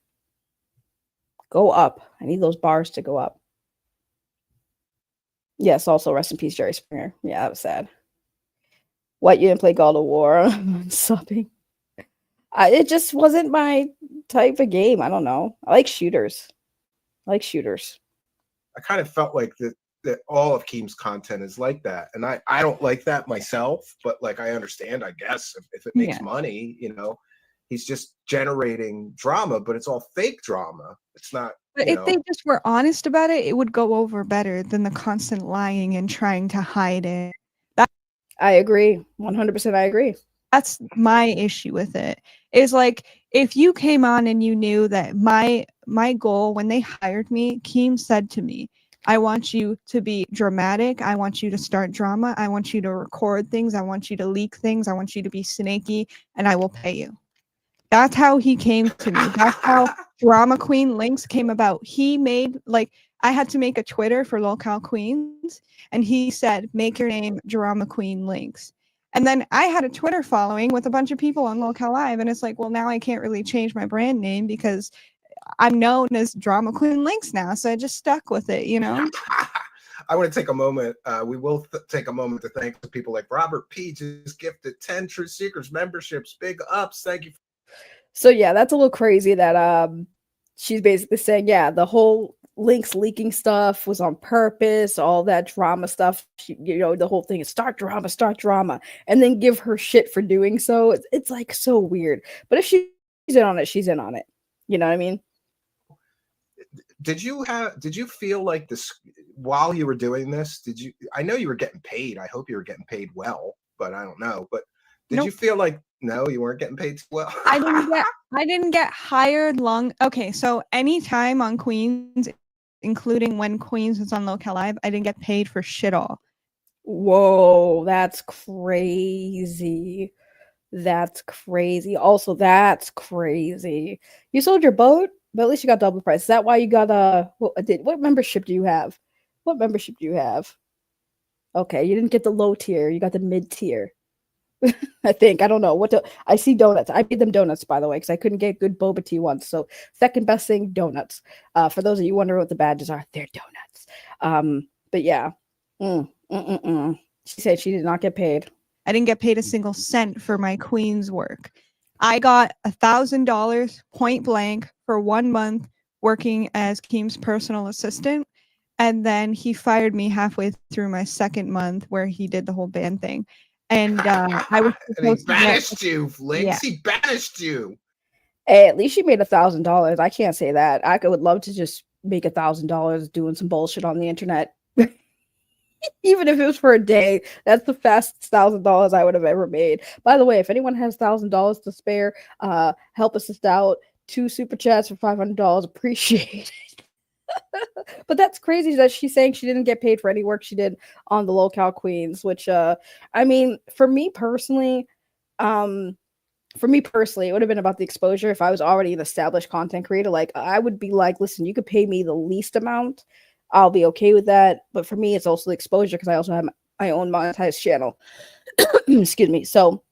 Go up. I need those bars to go up. Yes, also rest in peace, Jerry Springer. Yeah, that was sad. What, you didn't play God of War? I'm subbing. It just wasn't my type of game. I don't know. I like shooters. I kind of felt like that all of Keem's content is like that. And I don't like that myself, but like I understand, I guess, if it makes money, he's just generating drama, but it's all fake drama. It's not. But if they just were honest about it, it would go over better than the constant lying and trying to hide it. I agree. 100% I agree. That's my issue with it. Is like, if you came on and you knew that my goal when they hired me, Keem said to me, I want you to be dramatic. I want you to start drama. I want you to record things. I want you to leak things. I want you to be snaky, and I will pay you. That's how he came to me. That's how Drama Queen Linx came about. He made, like, I had to make a Twitter for Lolcow Queens, and he said, make your name Drama Queen Linx. And then I had a Twitter following with a bunch of people on Lolcow Live, and it's like, well, now I can't really change my brand name because I'm known as Drama Queen Linx now, so I just stuck with it, you know? I want to take a moment. We will take a moment to thank the people like Robert P. just gifted 10 True Seekers memberships. Big ups. Thank you. So yeah, that's a little crazy that she's basically saying, yeah, the whole Linx leaking stuff was on purpose, all that drama stuff, the whole thing is start drama, and then give her shit for doing so. It's like so weird. But if she's in on it, she's in on it. You know what I mean? Did you feel like this while you were doing this? I know you were getting paid. I hope you were getting paid well, but I don't know. But did you feel like, no, you weren't getting paid well? I didn't get hired long. Okay, so anytime on Queens, including when Queens was on Lolcow Live, I didn't get paid for shit all. Whoa, that's crazy. That's crazy. Also, that's crazy. You sold your boat, but at least you got double the price. Is that why you got what membership do you have? What membership do you have? Okay, you didn't get the low tier. You got the mid tier. I think. I don't know. I see donuts. I made them donuts, by the way, because I couldn't get good boba tea once. So second best thing, donuts. For those of you wondering what the badges are, they're donuts. But yeah. She said she did not get paid. I didn't get paid a single cent for my Queen's work. I got $1,000 point blank for 1 month working as Keem's personal assistant. And then he fired me halfway through my second month where he did the whole band thing. And I was and he banished you, Linx. Yeah. He banished you. Hey, at least you made $1,000. I can't say that. I would love to just make $1,000 doing some bullshit on the internet. Even if it was for a day, that's the fastest $1,000 I would have ever made. By the way, if anyone has $1,000 to spare, help us out. 2 super chats for $500. Appreciate it. But that's crazy that she's saying she didn't get paid for any work she did on the Lolcow Queens, which I mean, for me personally, it would have been about the exposure. If I was already an established content creator, like I would be like, listen, you could pay me the least amount, I'll be okay with that. But for me, it's also the exposure because I also have my own monetized channel. Excuse me. So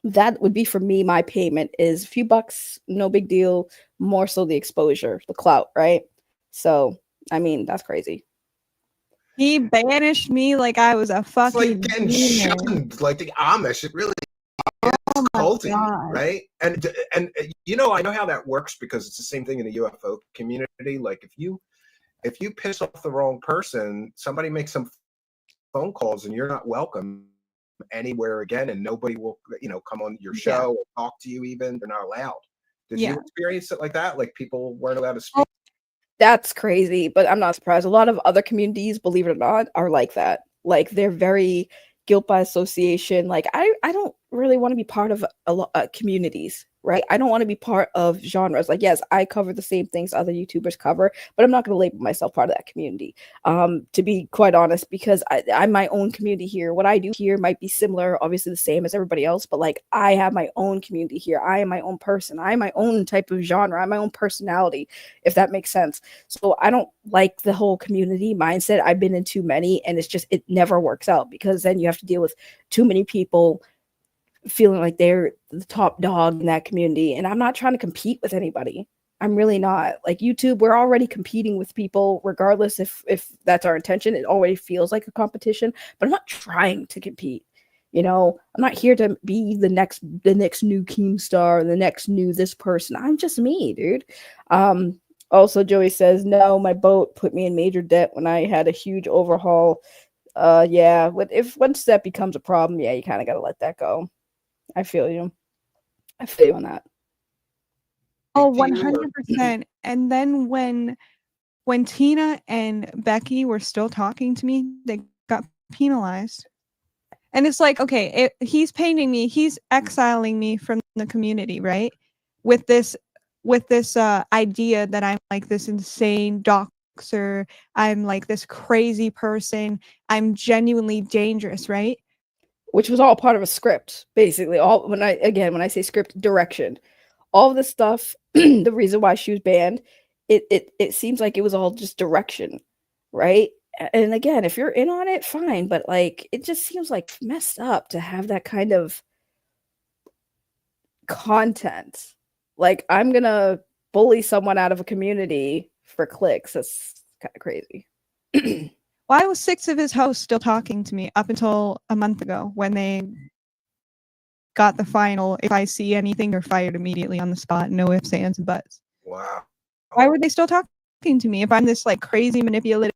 that would be for me. My payment is a few bucks, no big deal. More so the exposure, the clout, right? So, I mean, that's crazy. He banished me like I was a fucking. It's like getting shunned, like the Amish. It really is culty, right? And I know how that works because it's the same thing in the UFO community. Like if you piss off the wrong person, somebody makes some phone calls and you're not welcome anywhere again, and nobody will come on your show or talk to you. Even they're not allowed. Did you experience it like that? Like people weren't allowed to speak? That's crazy, but I'm not surprised. A lot of other communities, believe it or not, are like that. Like they're very guilt by association. Like I don't really want to be part of communities, right? I don't want to be part of genres. Like, yes, I cover the same things other YouTubers cover, but I'm not going to label myself part of that community. To be quite honest, because I'm my own community here. What I do here might be similar, obviously the same as everybody else, but like I have my own community here. I am my own person. I am my own type of genre. I'm my own personality, if that makes sense. So I don't like the whole community mindset. I've been in too many, and it never works out because then you have to deal with too many people feeling like they're the top dog in that community. And I'm not trying to compete with anybody. I'm really not. Like YouTube, we're already competing with people, regardless if that's our intention. It already feels like a competition, but I'm not trying to compete. I'm not here to be the next new Keemstar, the next new this person. I'm just me, dude. Also, Joey says, no, my boat put me in major debt when I had a huge overhaul. Once that becomes a problem, you kind of got to let that go. I feel you on that. Oh, 100%. And then when Tina and Becky were still talking to me, they got penalized. And it's like, okay, he's painting me, he's exiling me from the community, right? With this idea that I'm like this insane doxer, I'm like this crazy person, I'm genuinely dangerous, right? Which was all part of a script, basically. When I say script, direction. all of this stuff, the reason why she was banned, it seems like it was all just direction, right? And again, if you're in on it, fine, but like it just seems like messed up to have that kind of content. Like I'm gonna bully someone out of a community for clicks. That's kind of crazy. Why was 6 of his hosts still talking to me up until a month ago when they got the final, if I see anything, you're fired immediately on the spot, no ifs, ands, and buts? Wow. Why were they still talking to me if I'm this like crazy manipulative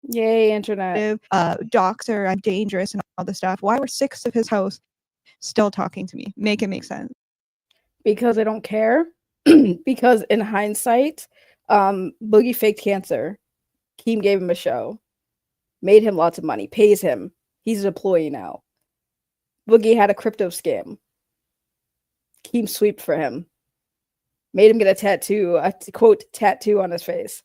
Yay, internet. doxer, I'm dangerous and all this stuff? Why were 6 of his hosts still talking to me? Make it make sense. Because I don't care. Because in hindsight, Boogie faked cancer. Keem gave him a show, made him lots of money, pays him. He's an employee now. Boogie had a crypto scam. Keem sweeped for him. Made him get a tattoo, a quote tattoo on his face.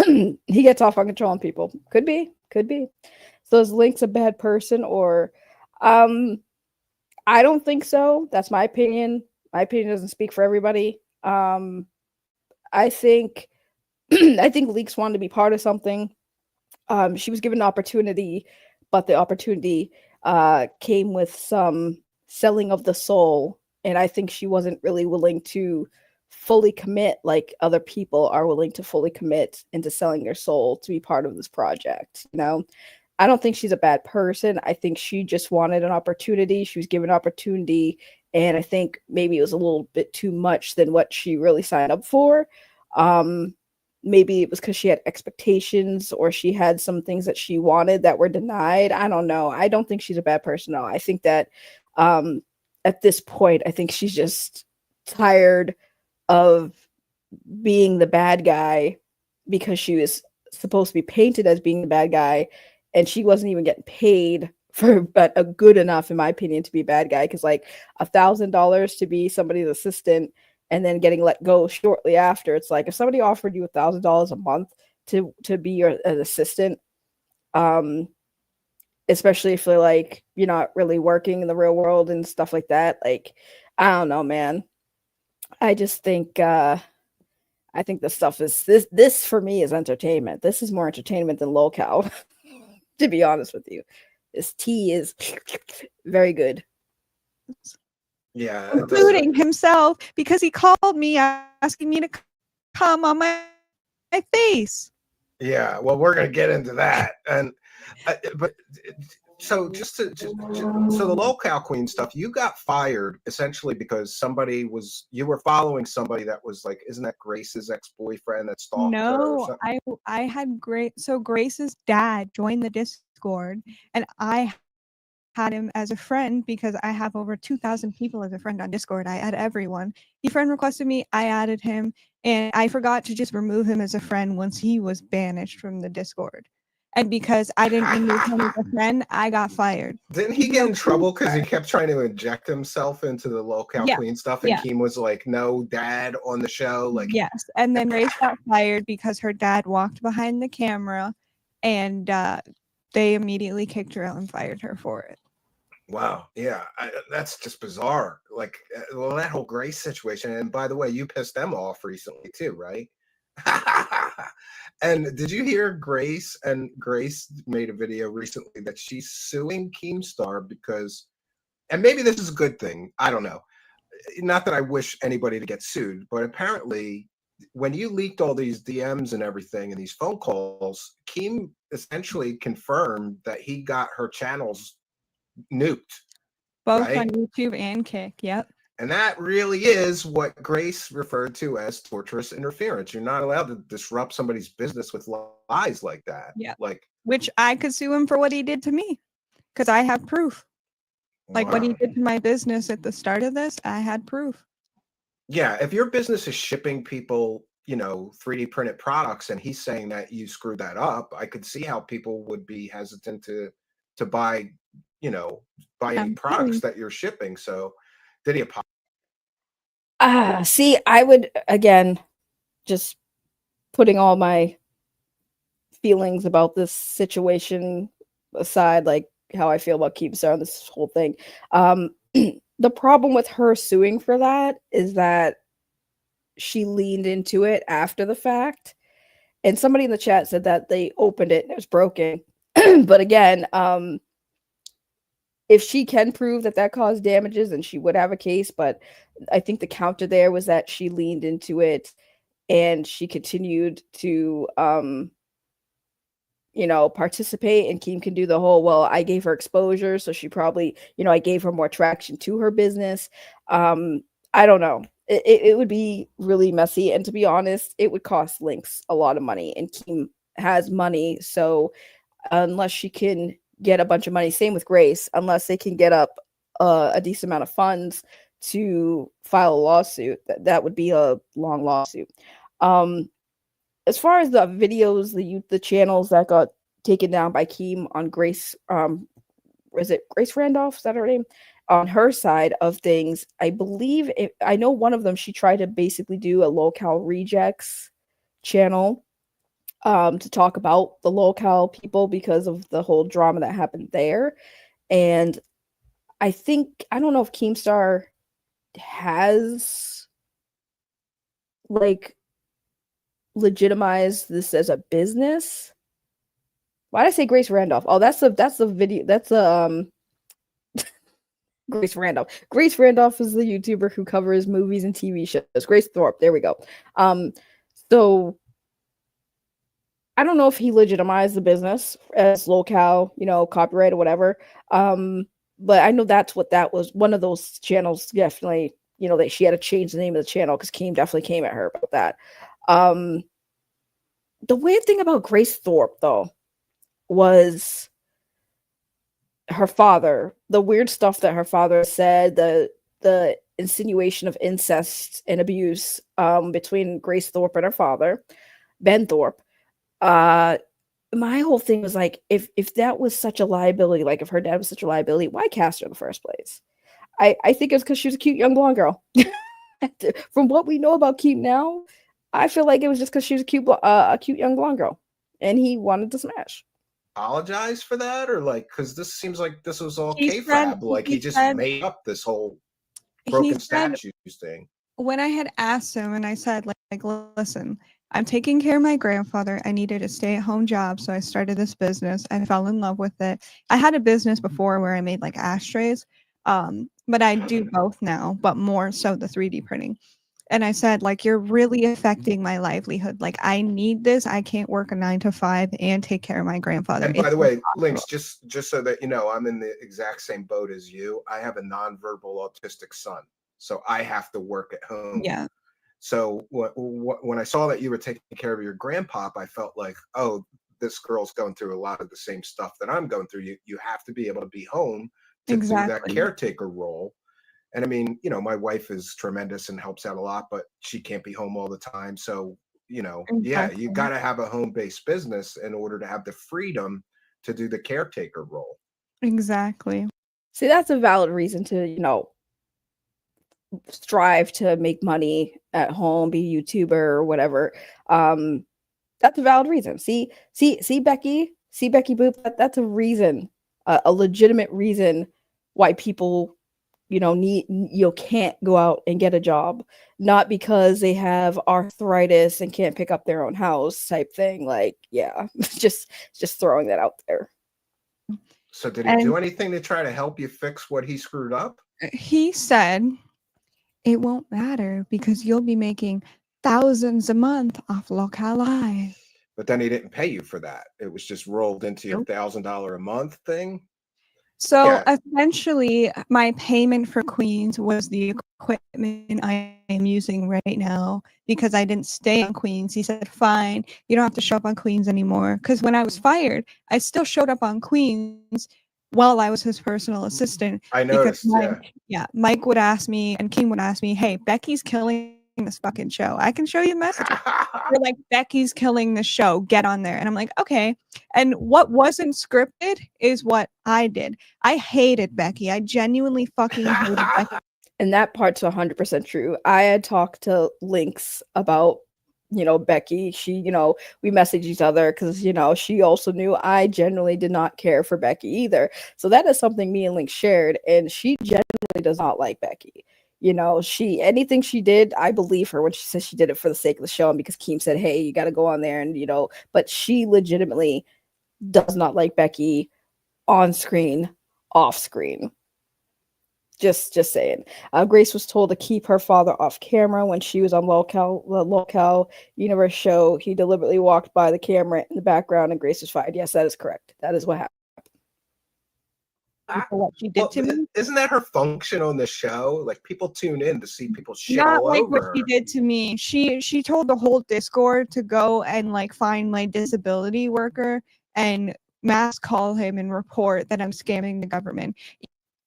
He gets off on controlling people. Could be. So is Linx a bad person or I don't think so. That's my opinion. My opinion doesn't speak for everybody. I think Linx wanted to be part of something. She was given an opportunity, but the opportunity came with some selling of the soul, and I think she wasn't really willing to fully commit like other people are willing to fully commit into selling their soul to be part of this project. I don't think she's a bad person. I think she just wanted an opportunity. She was given an opportunity, and I think maybe it was a little bit too much than what she really signed up for. Maybe it was because she had expectations or she had some things that she wanted that were denied. I don't know. I don't think she's a bad person. No, I think that at this point, I think she's just tired of being the bad guy because she was supposed to be painted as being the bad guy, and she wasn't even getting paid for but a good enough, in my opinion, to be a bad guy. Because like $1,000 to be somebody's assistant and then getting let go shortly after, it's like if somebody offered you $1,000 a month to be an assistant, especially if they're like you're not really working in the real world and stuff like that, like I don't know, man. I just think I think this stuff is this for me is entertainment. This is more entertainment than Lolcow, to be honest with you. This tea is very good. Yeah, Including himself, because he called me asking me to come on my face. Yeah, well, we're gonna get into that, and but so just so the Lolcow Queen stuff, you got fired essentially because you were following somebody that was like, isn't that Grace's ex-boyfriend that stalked her or No, something? I had Grace's dad joined the Discord, and I had him as a friend because I have over 2,000 people as a friend on Discord. I add everyone. He friend requested me, I added him, and I forgot to just remove him as a friend once he was banished from the Discord. And because I didn't remove him as a friend, I got fired. Didn't he get in trouble because he kept trying to inject himself into the Lolcow Queen stuff, and Keem was like, "No, Dad on the show." Like, yes, and then Grace got fired because her dad walked behind the camera, and they immediately kicked her out and fired her for it. Wow, yeah, that's just bizarre. Like, well, that whole Grace situation. And by the way, you pissed them off recently too, right? And did you hear Grace? And Grace made a video recently that she's suing Keemstar because, and maybe this is a good thing, I don't know. Not that I wish anybody to get sued, but apparently when you leaked all these DMs and everything and these phone calls, Keem essentially confirmed that he got her channels nuked. Both right? on YouTube and Kick, yep. And that really is what Grace referred to as torturous interference. You're not allowed to disrupt somebody's business with lies like that. Yeah. Like, which I could sue him for what he did to me because I have proof. Like what he did to my business at the start of this, I had proof. Yeah, if your business is shipping people, 3D printed products and he's saying that you screwed that up, I could see how people would be hesitant to buy, buy any products that you're shipping. So did he apologize? See, I would, again, just putting all my feelings about this situation aside, like how I feel about Keemstar on this whole thing. the problem with her suing for that is that she leaned into it after the fact. And somebody in the chat said that they opened it and it was broken. But again, if she can prove that that caused damages, then she would have a case. But I think the counter there was that she leaned into it and she continued to, participate. And Keem can do the whole, well, I gave her exposure, so she probably, I gave her more traction to her business. I don't know. It would be really messy. And to be honest, it would cost Linx a lot of money. And Keem has money. So unless she can get a bunch of money, same with Grace, unless they can get up a decent amount of funds to file a lawsuit, that would be a long lawsuit. As far as the videos, the channels that got taken down by Keem on Grace, is it Grace Randolph? Is that her name? On her side of things, I believe I know one of them, she tried to basically do a Lolcow rejects channel to talk about the Lolcow people because of the whole drama that happened there. And I don't know if Keemstar has like legitimized this as a business. Why did I say Grace Randolph? Oh, that's the video. That's Grace Randolph. Grace Randolph is the YouTuber who covers movies and TV shows. Grace Thorpe. There we go. So I don't know if he legitimized the business as Lolcow, copyright or whatever. But I know that's what that was. One of those channels definitely, that she had to change the name of the channel because Keem definitely came at her about that. The weird thing about Grace Thorpe, though, was her father. The weird stuff that her father said, the insinuation of incest and abuse between Grace Thorpe and her father, Ben Thorpe. My whole thing was like, if that was such a liability, like if her dad was such a liability, why cast her in the first place? I think it's because she was a cute young blonde girl. From what we know about Keem now, I feel like it was just because she was a cute young blonde girl, and he wanted to smash. Apologize for that, or like, because this seems like this was all K-Fab, like he just made up this whole broken statues thing. When I had asked him, and I said, like, listen, I'm taking care of my grandfather. I needed a stay-at-home job, so I started this business. I fell in love with it. I had a business before where I made like ashtrays, but I do both now, but more so the 3D printing. And I said, like, you're really affecting my livelihood. Like, I need this. I can't work a 9 to 5 and take care of my grandfather. And by the way, Linx, just so that you know, I'm in the exact same boat as you. I have a nonverbal autistic son, so I have to work at home. Yeah. So when I saw that you were taking care of your grandpop, I felt like, oh, this girl's going through a lot of the same stuff that I'm going through. You have to be able to be home to do that caretaker role. And I mean, my wife is tremendous and helps out a lot, but she can't be home all the time. So, yeah, you got to have a home-based business in order to have the freedom to do the caretaker role. Exactly. See, that's a valid reason to, strive to make money at home, be a YouTuber or whatever. That's a valid reason. See Becky Boop. That's a reason, a legitimate reason why people can't go out and get a job, not because they have arthritis and can't pick up their own house type thing. Like, yeah, just throwing that out there. So did he do anything to try to help you fix what he screwed up? He said it won't matter because you'll be making thousands a month off Lolcow Live. But then he didn't pay you for that. It was just rolled into your $1,000 a month thing. So essentially, my payment for Queens was the equipment I am using right now because I didn't stay on Queens. He said, fine, you don't have to show up on Queens anymore. Because when I was fired, I still showed up on Queens while I was his personal assistant. I noticed, Mike would ask me and Keem would ask me, hey, Becky's killing this fucking show. I can show you messages. They're like, Becky's killing the show. Get on there. And I'm like, okay. And what wasn't scripted is what I did. I hated Becky. I genuinely fucking hated Becky. And that part's 100% true. I had talked to Linx about Becky, she, we messaged each other because, she also knew I genuinely did not care for Becky either. So that is something me and Link shared, and she genuinely does not like Becky. Anything she did, I believe her when she says she did it for the sake of the show and because Keem said, hey, you got to go on there, and, but she legitimately does not like Becky on screen, off screen. Just saying. Grace was told to keep her father off camera when she was on Lolcow Universe show. He deliberately walked by the camera in the background, and Grace was fired. Yes, that is correct. That is what happened. For what she did to me. Isn't that her function on the show? Like, people tune in to see people shit Not all like over what she did to me. She told the whole Discord to go and like find my disability worker and mass call him and report that I'm scamming the government.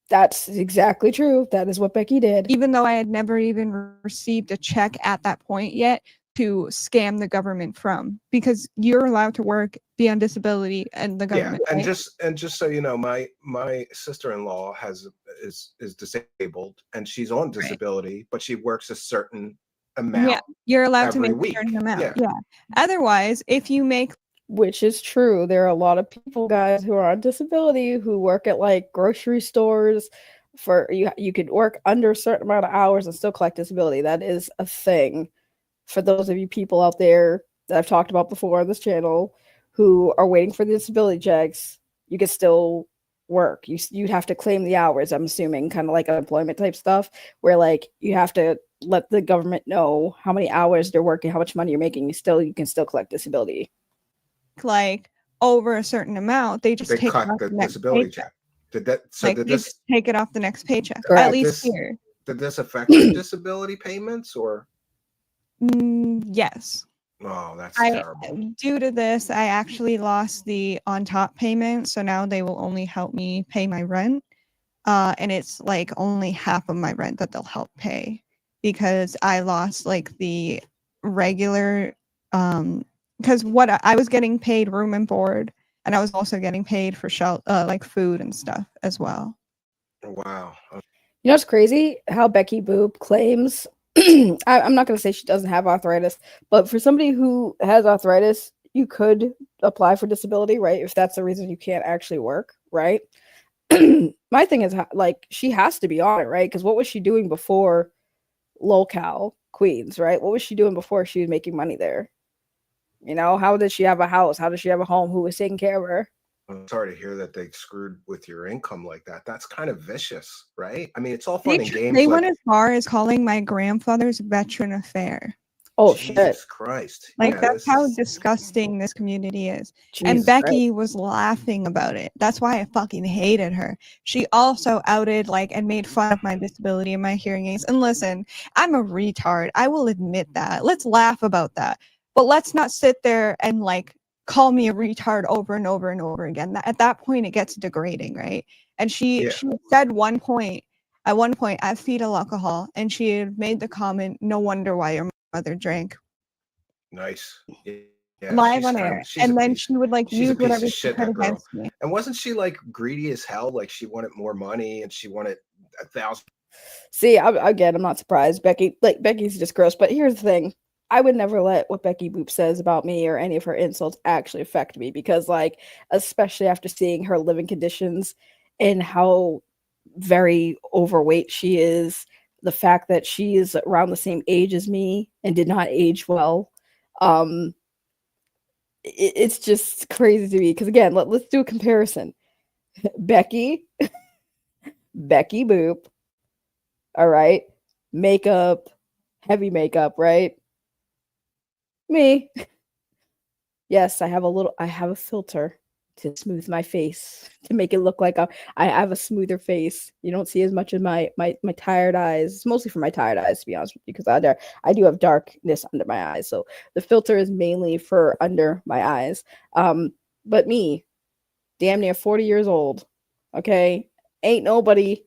That's exactly true. That is what Becky did. Even though I had never even received a check at that point yet to scam the government from, because you're allowed to work, be on disability, and the government. Yeah, and right? just so you know, my sister-in-law is disabled, and she's on disability, but she works a certain amount. Yeah, you're allowed to every make week. a certain amount. Yeah. Yeah. Otherwise, if you make, which is true, there are a lot of people, guys, who are on disability who work at like grocery stores. For you could work under a certain amount of hours and still collect disability. That is a thing. For those of you people out there that I've talked about before on this channel who are waiting for the disability checks, you can still work. You'd have to claim the hours, I'm assuming, kind of like unemployment type stuff, where like you have to let the government know how many hours they're working, how much money you're making. You can still collect disability. Like over a certain amount, they just take cut the disability check. Did this take it off the next paycheck? Correct. At least here. Did this affect your disability payments or? Yes. Oh, that's terrible. Due to this, I actually lost the on top payment, so now they will only help me pay my rent. And it's like only half of my rent that they'll help pay because I lost like the regular because what I was getting paid room and board, and I was also getting paid for like food and stuff as well. Wow. It's crazy how Becky Boop claims. I'm not going to say she doesn't have arthritis, but for somebody who has arthritis, you could apply for disability, right? If that's the reason you can't actually work, right? My thing is, like, she has to be on it, right? Because what was she doing before Lolcow Queens, right? What was she doing before she was making money there? How did she have a house? How did she have a home? Who was taking care of her? I'm sorry to hear that they screwed with your income like that. That's kind of vicious, right? I mean, it's all fun and games. They went as far as calling my grandfather's veteran affair. Oh, Jesus shit. Christ. Like, that's how disgusting this community is. Jesus and Becky Christ. was laughing about it. That's why I fucking hated her. She also outed, and made fun of my disability and my hearing aids. And listen, I'm a retard. I will admit that. Let's laugh about that. But let's not sit there and, call me a retard over and over and over again. At that point, it gets degrading, right? And she said at one point, I fetal alcohol, and she had made the comment, "No wonder why your mother drank." Nice. Yeah, live on air, and then she would use whatever she could against me. And wasn't she greedy as hell? Like, she wanted more money and she wanted 1,000. See, I'm not surprised. Becky's just gross. But here's the thing: I would never let what Becky Boop says about me or any of her insults actually affect me, because, especially after seeing her living conditions and how very overweight she is, the fact that she is around the same age as me and did not age well, it's just crazy to me. Because again, let's do a comparison. Becky Boop, all right, makeup, heavy makeup, right? Me, yes, I have a filter to smooth my face, to make it look like I have a smoother face. You don't see as much of my tired eyes. It's mostly for my tired eyes, to be honest with you, because I do have darkness under my eyes. So the filter is mainly for under my eyes. But me, damn near 40 years old, okay? Ain't nobody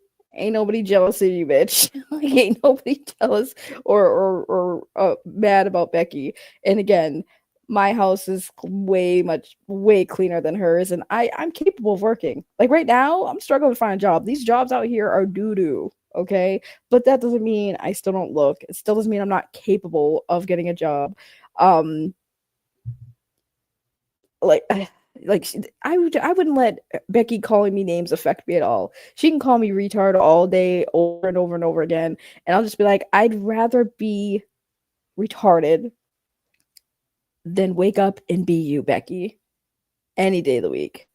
jealous of you, bitch. Ain't nobody jealous or mad about Becky. And again, my house is way cleaner than hers, and I'm capable of working. Like right now, I'm struggling to find a job. These jobs out here are doo-doo, okay? But that doesn't mean I still don't look. It still doesn't mean I'm not capable of getting a job. Um, like I wouldn't let Becky calling me names affect me at all. She can call me retard all day over and over and over again, and I'll just be like, I'd rather be retarded than wake up and be you, Becky, any day of the week.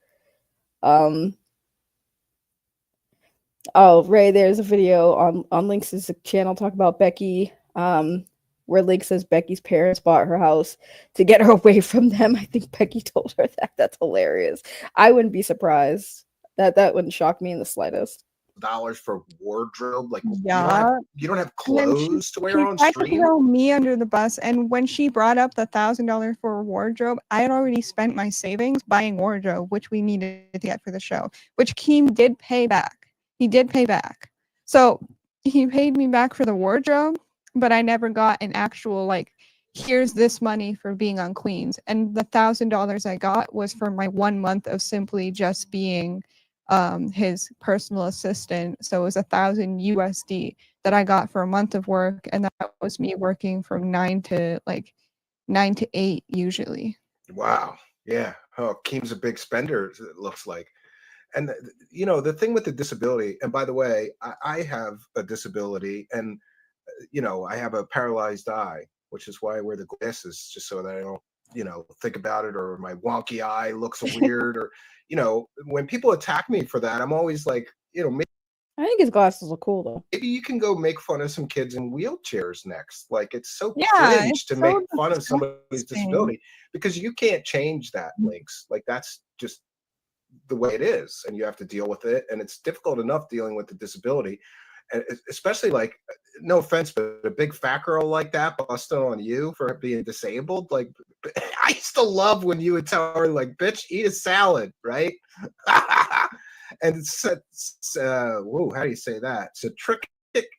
Oh, Ray, there's a video on Linx's channel talk about Becky, where Link says Becky's parents bought her house to get her away from them. I think Becky told her that. That's hilarious. I wouldn't be surprised. That wouldn't shock me in the slightest. Dollars for wardrobe, like Yeah. you don't have And then clothes to wear she on tried to stream. throw me under the bus, and when she brought up the $1,000 for a wardrobe, I had already spent my savings buying wardrobe, which we needed to get for the show, which Keem did pay back. He did pay back. So he paid me back for the wardrobe, but I never got an actual, like, here's this money for being on Queens. And the $1,000 I got was for my 1 month of simply just being his personal assistant. So it was 1,000 USD that I got for a month of work, and that was me working from 9 to 8 usually. Wow. Yeah. Oh, Keem's a big spender, it looks like. And the thing with the disability, and by the way, I have a disability, and I have a paralyzed eye, which is why I wear the glasses, just so that I don't think about it, or my wonky eye looks weird, or when people attack me for that, I'm always like, maybe I think his glasses look cool though. you can go make fun of some kids in wheelchairs next. Like, it's so Yeah, cringe it's to so make fun of somebody's disgusting. disability, because you can't change that, Links. Like, that's just the way it is, and you have to deal with it, and it's difficult enough dealing with the disability, and especially, like, no offense, but a big fat girl like that busting on you for being disabled. Like, I used to love when you would tell her, like, bitch, eat a salad, right? And it's whoa, how do you say that? So Trick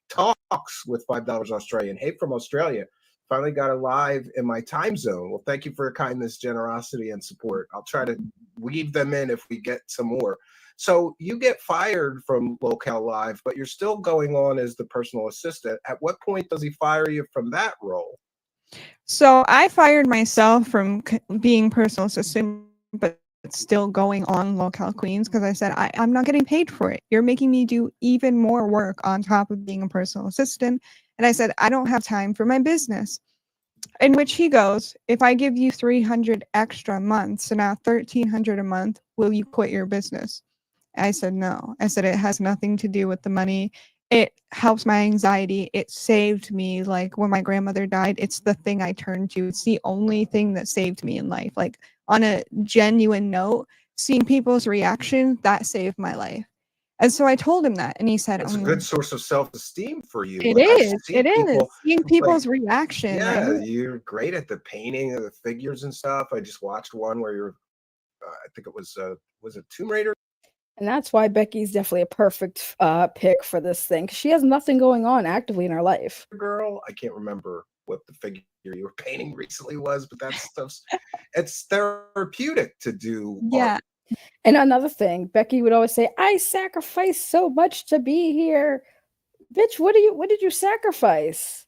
Talks with $5 Australian. Hey, from Australia. Finally got a live in my time zone. Well, thank you for your kindness, generosity, and support. I'll try to weave them in if we get some more. So you get fired from Lolcow Live, but you're still going on as the personal assistant. At what point does he fire you from that role? So I fired myself from being personal assistant, but still going on Lolcow Queens, because I said, I'm not getting paid for it. You're making me do even more work on top of being a personal assistant. And I said, I don't have time for my business. In which he goes, if I give you 300 extra a month, so now 1,300 a month, will you quit your business? I said, no. I said, it has nothing to do with the money. It helps my anxiety. It saved me. Like, when my grandmother died, it's the thing I turned to. It's the only thing that saved me in life. Like, on a genuine note, seeing people's reaction, that saved my life. And so I told him that, and he said, it's a good source of self-esteem for you. It Like, I've is. seen It is. people, Seeing people's like, reaction. yeah, you're great at the painting of the figures and stuff. I just watched one where you're, I think it was it Tomb Raider? And that's why Becky's definitely a perfect pick for this thing, because she has nothing going on actively in her life. Girl, I can't remember what the figure you were painting recently was, but that stuff's it's therapeutic to do. Yeah. Art. And another thing, Becky would always say, I sacrificed so much to be here. Bitch, what did you sacrifice?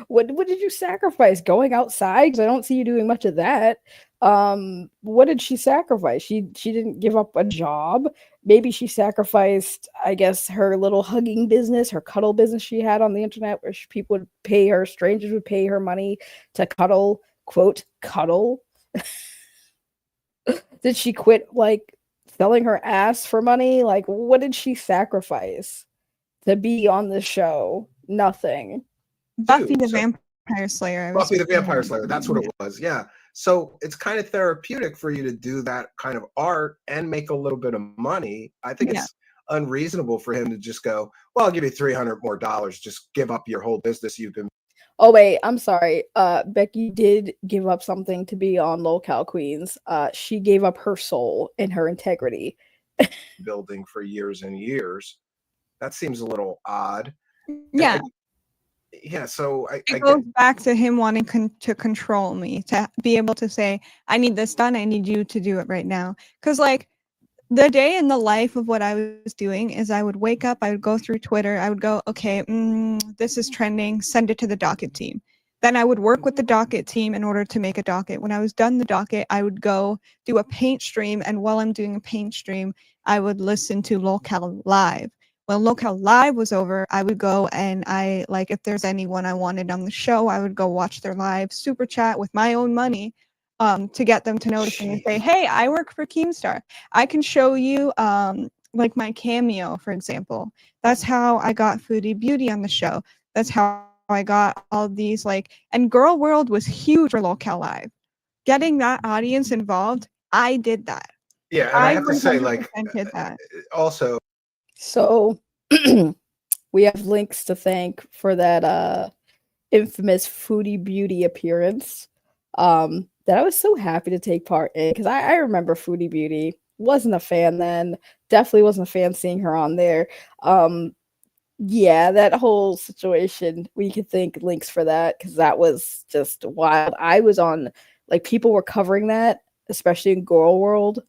what did you sacrifice? Going outside? Because I don't see you doing much of that. What did she sacrifice? She didn't give up a job. Maybe she sacrificed, I guess, her little hugging business, her cuddle business she had on the internet, where people would pay her, strangers would pay her money to cuddle, quote, cuddle. Did she quit, like, selling her ass for money? Like, what did she sacrifice to be on the show? Nothing. Buffy the Vampire Slayer. Buffy the Vampire Slayer. That's what it was. Yeah. So it's kind of therapeutic for you to do that kind of art and make a little bit of money. I think it's unreasonable for him to just go, well, I'll give you $300 more. Just give up your whole business you've been. Oh wait, I'm sorry. Becky did give up something to be on Lolcow Queens. She gave up her soul and her integrity. Building for years and years. That seems a little odd. Yeah. Yeah, so it goes back to him wanting to control me, to be able to say, I need this done, I need you to do it right now. Because, like, the day in the life of what I was doing is I would wake up, I would go through Twitter, I would go, okay, this is trending, send it to the docket team. Then I would work with the docket team in order to make a docket. When I was done the docket, I would go do a paint stream. And while I'm doing a paint stream, I would listen to Lolcow live. When Lolcow live was over, I would go and if there's anyone I wanted on the show, I would go watch their live super chat with my own money to get them to notice me and say, hey, I work for Keemstar. I can show you like my cameo, for example. That's how I got Foodie Beauty on the show. That's how I got all these and Girl World was huge for Lolcow Live. Getting that audience involved, I did that. Yeah, and I have to say, 100% did that. also, So we have Linx to thank for that infamous Foodie Beauty appearance that I was so happy to take part in, because I remember Foodie Beauty. Wasn't a fan then, definitely wasn't a fan seeing her on there. Yeah, that whole situation, we could thank Linx for that, because that was just wild. I was on, people were covering that, especially in Girl World.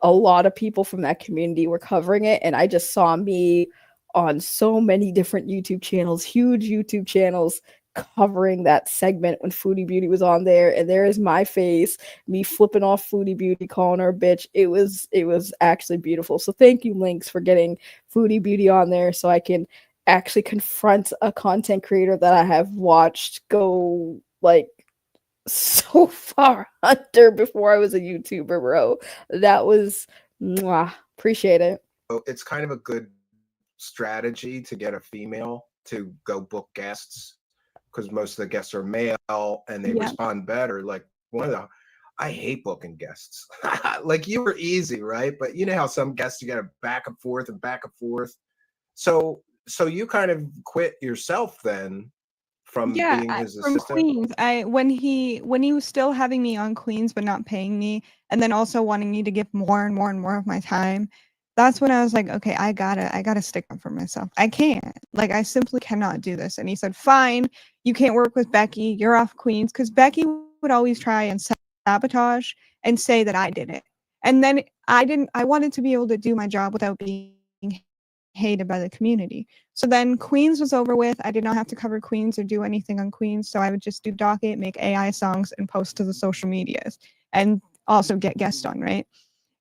A lot of people from that community were covering it, and I just saw me on so many different YouTube channels, huge YouTube channels, covering that segment when Foodie Beauty was on there, and there is my face, me flipping off Foodie Beauty, calling her a bitch. It was actually beautiful. So thank you, Links, for getting Foodie Beauty on there so I can actually confront a content creator that I have watched go so far under before I was a YouTuber, bro. That was appreciate it. It's kind of a good strategy to get a female to go book guests, because most of the guests are male and they respond better. I hate booking guests. You were easy, right? But you know how some guests you got to back and forth. So you kind of quit yourself then from being his assistant? From Queens. When he was still having me on Queens but not paying me, and then also wanting me to give more and more and more of my time, that's when I was like, okay, I gotta stick up for myself. I can't. I simply cannot do this. And he said, fine, you can't work with Becky. You're off Queens, because Becky would always try and sabotage and say that I did it. And then I wanted to be able to do my job without being hated by the community. So then Queens was over with. I did not have to cover Queens or do anything on Queens. So I would just do docket, make AI songs, and post to the social medias, and also get guests on, right?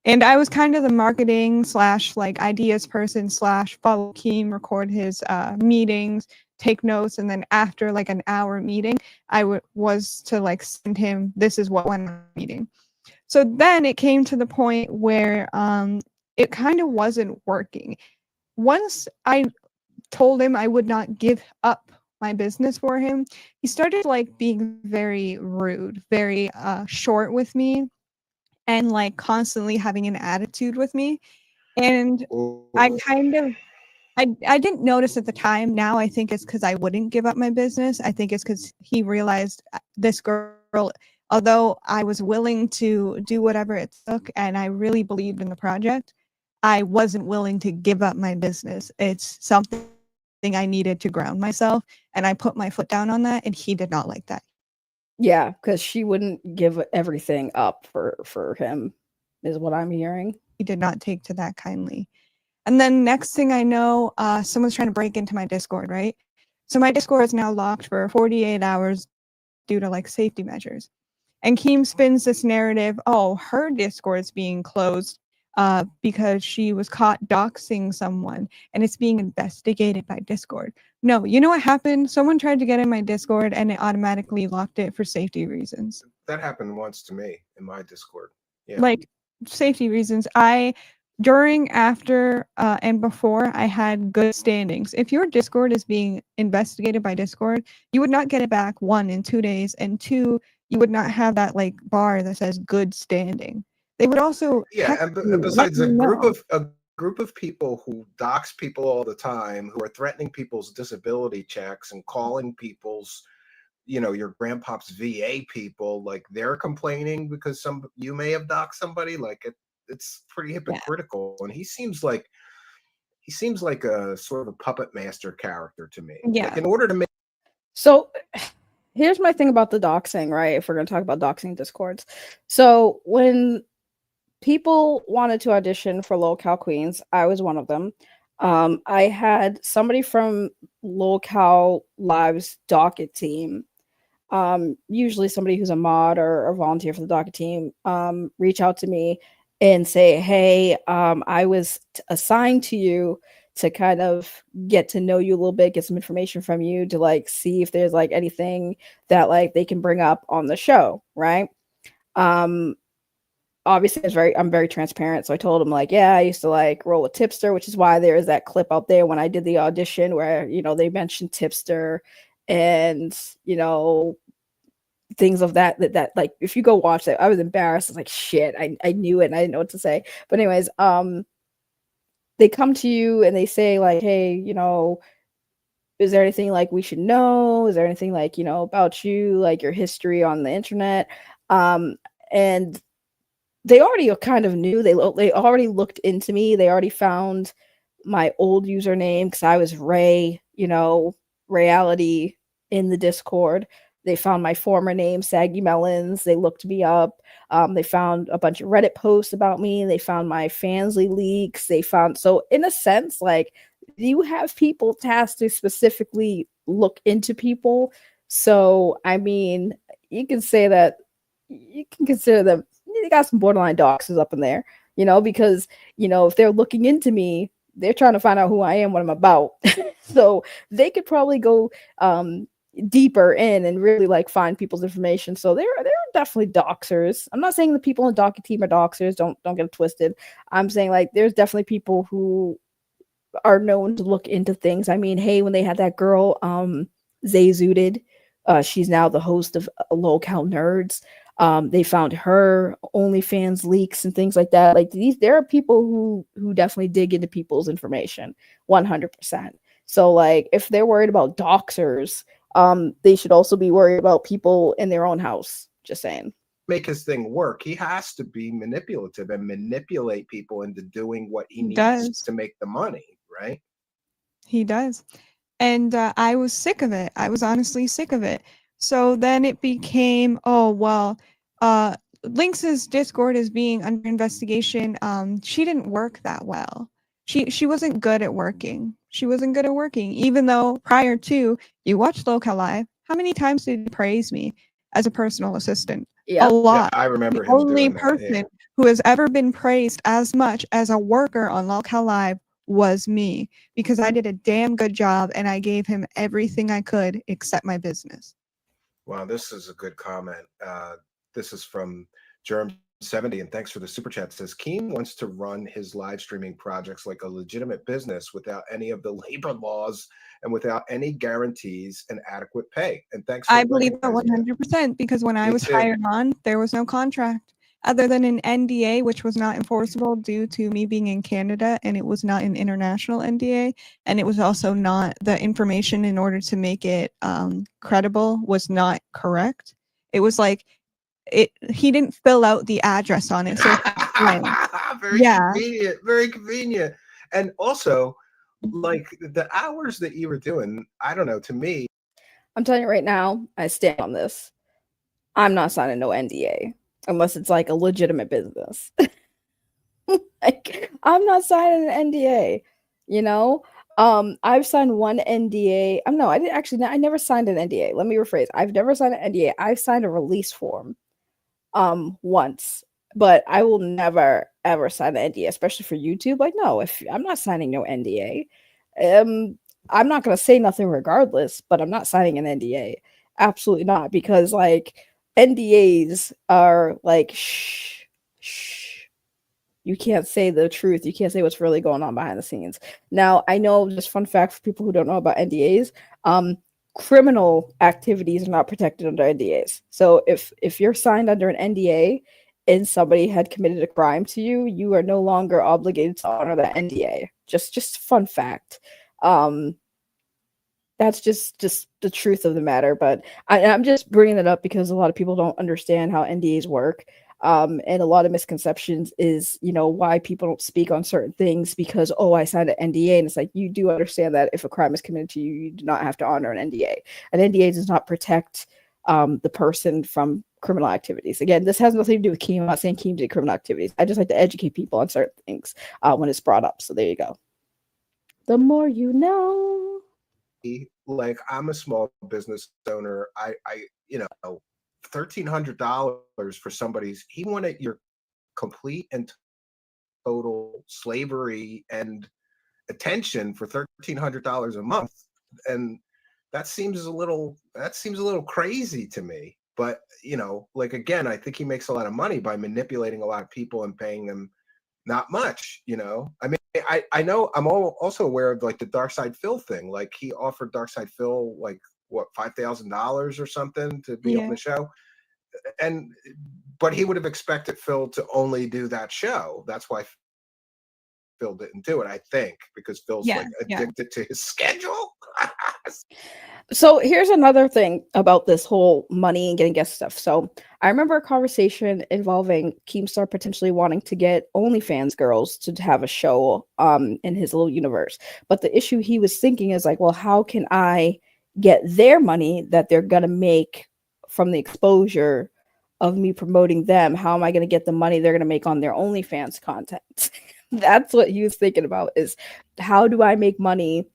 And I was kind of the marketing / ideas person / follow Keem, record his meetings, take notes, and then after an hour meeting, I was to send him, this is what went on the meeting. So then it came to the point where it kind of wasn't working. Once I told him I would not give up my business for him, he started being very rude, very short with me, and constantly having an attitude with me. And I didn't notice at the time. Now I think it's because I wouldn't give up my business. I think it's because he realized this girl, although I was willing to do whatever it took and I really believed in the project, I wasn't willing to give up my business. It's something I needed to ground myself, and I put my foot down on that, and he did not like that. Yeah, because she wouldn't give everything up for him, is what I'm hearing. He did not take to that kindly. And then next thing I know, someone's trying to break into my Discord, right? So my Discord is now locked for 48 hours due to safety measures. And Keem spins this narrative, oh, her Discord is being closed because she was caught doxing someone and it's being investigated by Discord. No, you know what happened? Someone tried to get in my Discord and it automatically locked it for safety reasons. That happened once to me in my Discord. Yeah. Safety reasons. During, after, and before, I had good standings. If your Discord is being investigated by Discord, you would not get it back, 1, in 2 days, and 2, you would not have that bar that says good standing. They would also and besides a group of people who dox people all the time, who are threatening people's disability checks and calling people's, your grandpa's VA people, they're complaining because you may have doxed somebody. It's pretty hypocritical. And he seems like a sort of a puppet master character to me. Yeah. In order to make. So here's my thing about the doxing, right? If we're going to talk about doxing Discords. So when people wanted to audition for Lolcow Queens, I was one of them. I had somebody from Lolcow Live's docket team, usually somebody who's a mod or volunteer for the docket team, reach out to me and say, "Hey, I was assigned to you to kind of get to know you a little bit, get some information from you to like see if there's like anything that like they can bring up on the show, right?" Um, Obviously I'm very transparent. So I told him like, yeah, I used to like roll with Tipster, which is why there is that clip out there when I did the audition where, they mentioned Tipster and, things of that like if you go watch that, I was embarrassed. I was like, shit, I knew it and I didn't know what to say. But anyways, they come to you and they say like, hey, is there anything like we should know? Is there anything like, about you, like your history on the internet? And they already kind of knew. They already looked into me. They already found my old username because I was Ray, Reality in the Discord. They found my former name, Saggy Melons. They looked me up. They found a bunch of Reddit posts about me. They found my Fansly leaks. So in a sense, like you have people tasked to specifically look into people. So I mean, you can say that you can consider them. They got some borderline doxers up in there, because if they're looking into me, they're trying to find out who I am, what I'm about. So they could probably go deeper in and really like find people's information. So there are definitely doxers. I'm not saying the people in the docket team are doxers. Don't get it twisted. I'm saying like there's definitely people who are known to look into things. I mean, hey, when they had that girl, Zay Zooted, she's now the host of Lolcow Nerds. They found her OnlyFans leaks and things like that. Like there are people who definitely dig into people's information, 100%. So like, if they're worried about doxers, they should also be worried about people in their own house. Just saying. Make his thing work. He has to be manipulative and manipulate people into doing what he needs to make the money, right? He does. And I was sick of it. I was honestly sick of it. So then it became, oh, well, Linx's Discord is being under investigation. She didn't work that well. She wasn't good at working. She wasn't good at working, even though prior to, you watched Lolcow Live. How many times did he praise me as a personal assistant? Yeah. A lot. Yeah, I remember the him only doing person that, yeah. who has ever been praised as much as a worker on Lolcow Live was me, because I did a damn good job and I gave him everything I could except my business. Wow, this is a good comment. This is from Germ70, and thanks for the super chat. It says Keem wants to run his live streaming projects like a legitimate business without any of the labor laws and without any guarantees and adequate pay. And thanks for I believe that 100%, because when I was hired on, there was no contract other than an NDA, which was not enforceable due to me being in Canada, and it was not an international NDA, and it was also not, the information in order to make it credible was not correct. It was like, he didn't fill out the address on it. So very convenient, very convenient. And also, like the hours that you were doing, I don't know, to me, I'm telling you right now, I stand on this. I'm not signing no NDA unless it's like a legitimate business. Like, I'm not signing an NDA, I've signed one NDA. No, I didn't actually. I never signed an NDA. Let me rephrase. I've never signed an NDA. I've signed a release form, once, but I will never ever sign an NDA, especially for YouTube. Like, no, if I'm not signing no NDA, I'm not gonna say nothing regardless. But I'm not signing an NDA. Absolutely not, because like NDAs are like shh. You can't say the truth. You can't say what's really going on behind the scenes. Now, I know, just fun fact for people who don't know about NDAs, criminal activities are not protected under NDAs. So if you're signed under an NDA and somebody had committed a crime to you, you are no longer obligated to honor that NDA. Just fun fact. That's just the truth of the matter. But I'm just bringing it up because a lot of people don't understand how NDAs work. And a lot of misconceptions is, why people don't speak on certain things because, oh, I signed an NDA. And it's like, you do understand that if a crime is committed to you, you do not have to honor an NDA. An NDA does not protect the person from criminal activities. Again, this has nothing to do with Keem. I'm not saying Keem did criminal activities. I just like to educate people on certain things when it's brought up. So there you go. The more you know. Like, I'm a small business owner. I you know, $1,300 for somebody's. He wanted your complete and total slavery and attention for $1,300 a month, and that seems a little crazy to me. But like, again, I think he makes a lot of money by manipulating a lot of people and paying them not much. I mean, I know, I'm also aware of, like, the Dark Side Phil thing. Like, he offered Dark Side Phil, like, what, $5,000 or something to be on Yeah. the show, and but he would have expected Phil to only do that show. That's why Phil didn't do it, I think, because Phil's, Yeah. like, Yeah. addicted to his schedule. So here's another thing about this whole money and getting guest stuff. So I remember a conversation involving Keemstar potentially wanting to get OnlyFans girls to have a show in his little universe. But the issue he was thinking is like, well, how can I get their money that they're gonna make from the exposure of me promoting them? How am I gonna get the money they're gonna make on their OnlyFans content? That's what he was thinking about, is how do I make money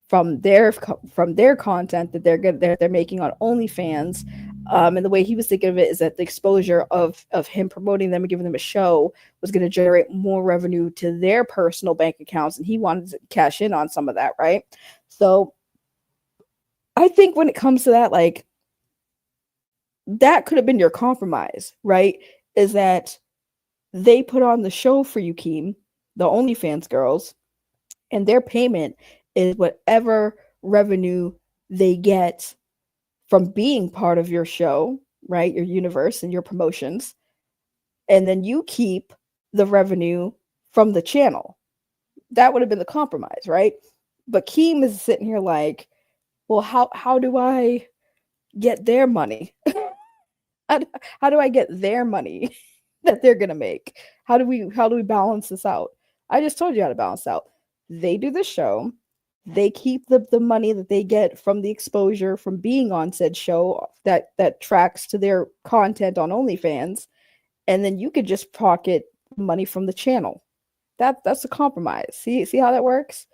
from their content that they're making on OnlyFans. And the way he was thinking of it is that the exposure of him promoting them and giving them a show was going to generate more revenue to their personal bank accounts, and he wanted to cash in on some of that, right? So I think when it comes to that, like, that could have been your compromise, right? Is that they put on the show for you, Keem, the OnlyFans girls, and their payment is whatever revenue they get from being part of your show, right? Your universe and your promotions. And then you keep the revenue from the channel. That would have been the compromise, right? But Keem is sitting here like, well, how do I get their money? how do I get their money that they're gonna make? How do we balance this out? I just told you how to balance out. They do the show, they keep the money that they get from the exposure from being on said show that tracks to their content on OnlyFans, and then you could just pocket money from the channel. That's a compromise. See how that works?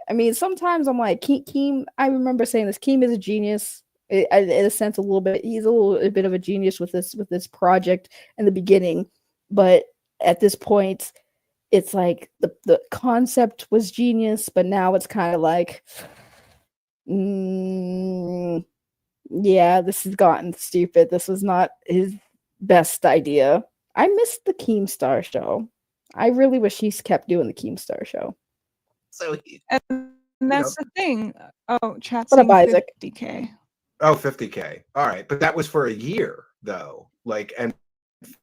I mean, sometimes I'm like, Keem, I remember saying this, Keem is a genius. In a sense, a little bit. He's a bit of a genius with this project in the beginning, but at this point, it's like the concept was genius, but now it's kind of like, yeah, this has gotten stupid. This was not his best idea. I missed the Keemstar show. I really wish he's kept doing the Keemstar show. So And that's the thing. Oh, chat What up, saying Isaac? 50K. Oh, 50K. All right. But that was for a year, though. Like, and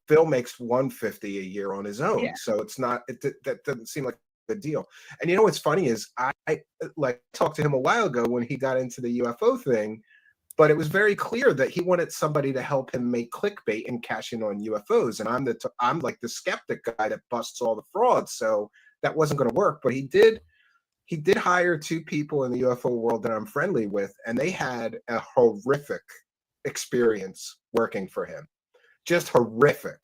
Phil makes 150 a year on his own. Yeah. So it's not, that doesn't seem like a deal. And what's funny is I like talked to him a while ago when he got into the UFO thing, but it was very clear that he wanted somebody to help him make clickbait and cash in on UFOs. And I'm like the skeptic guy that busts all the frauds. So that wasn't going to work, but he did hire two people in the UFO world that I'm friendly with, and they had a horrific experience working for him. Just horrific,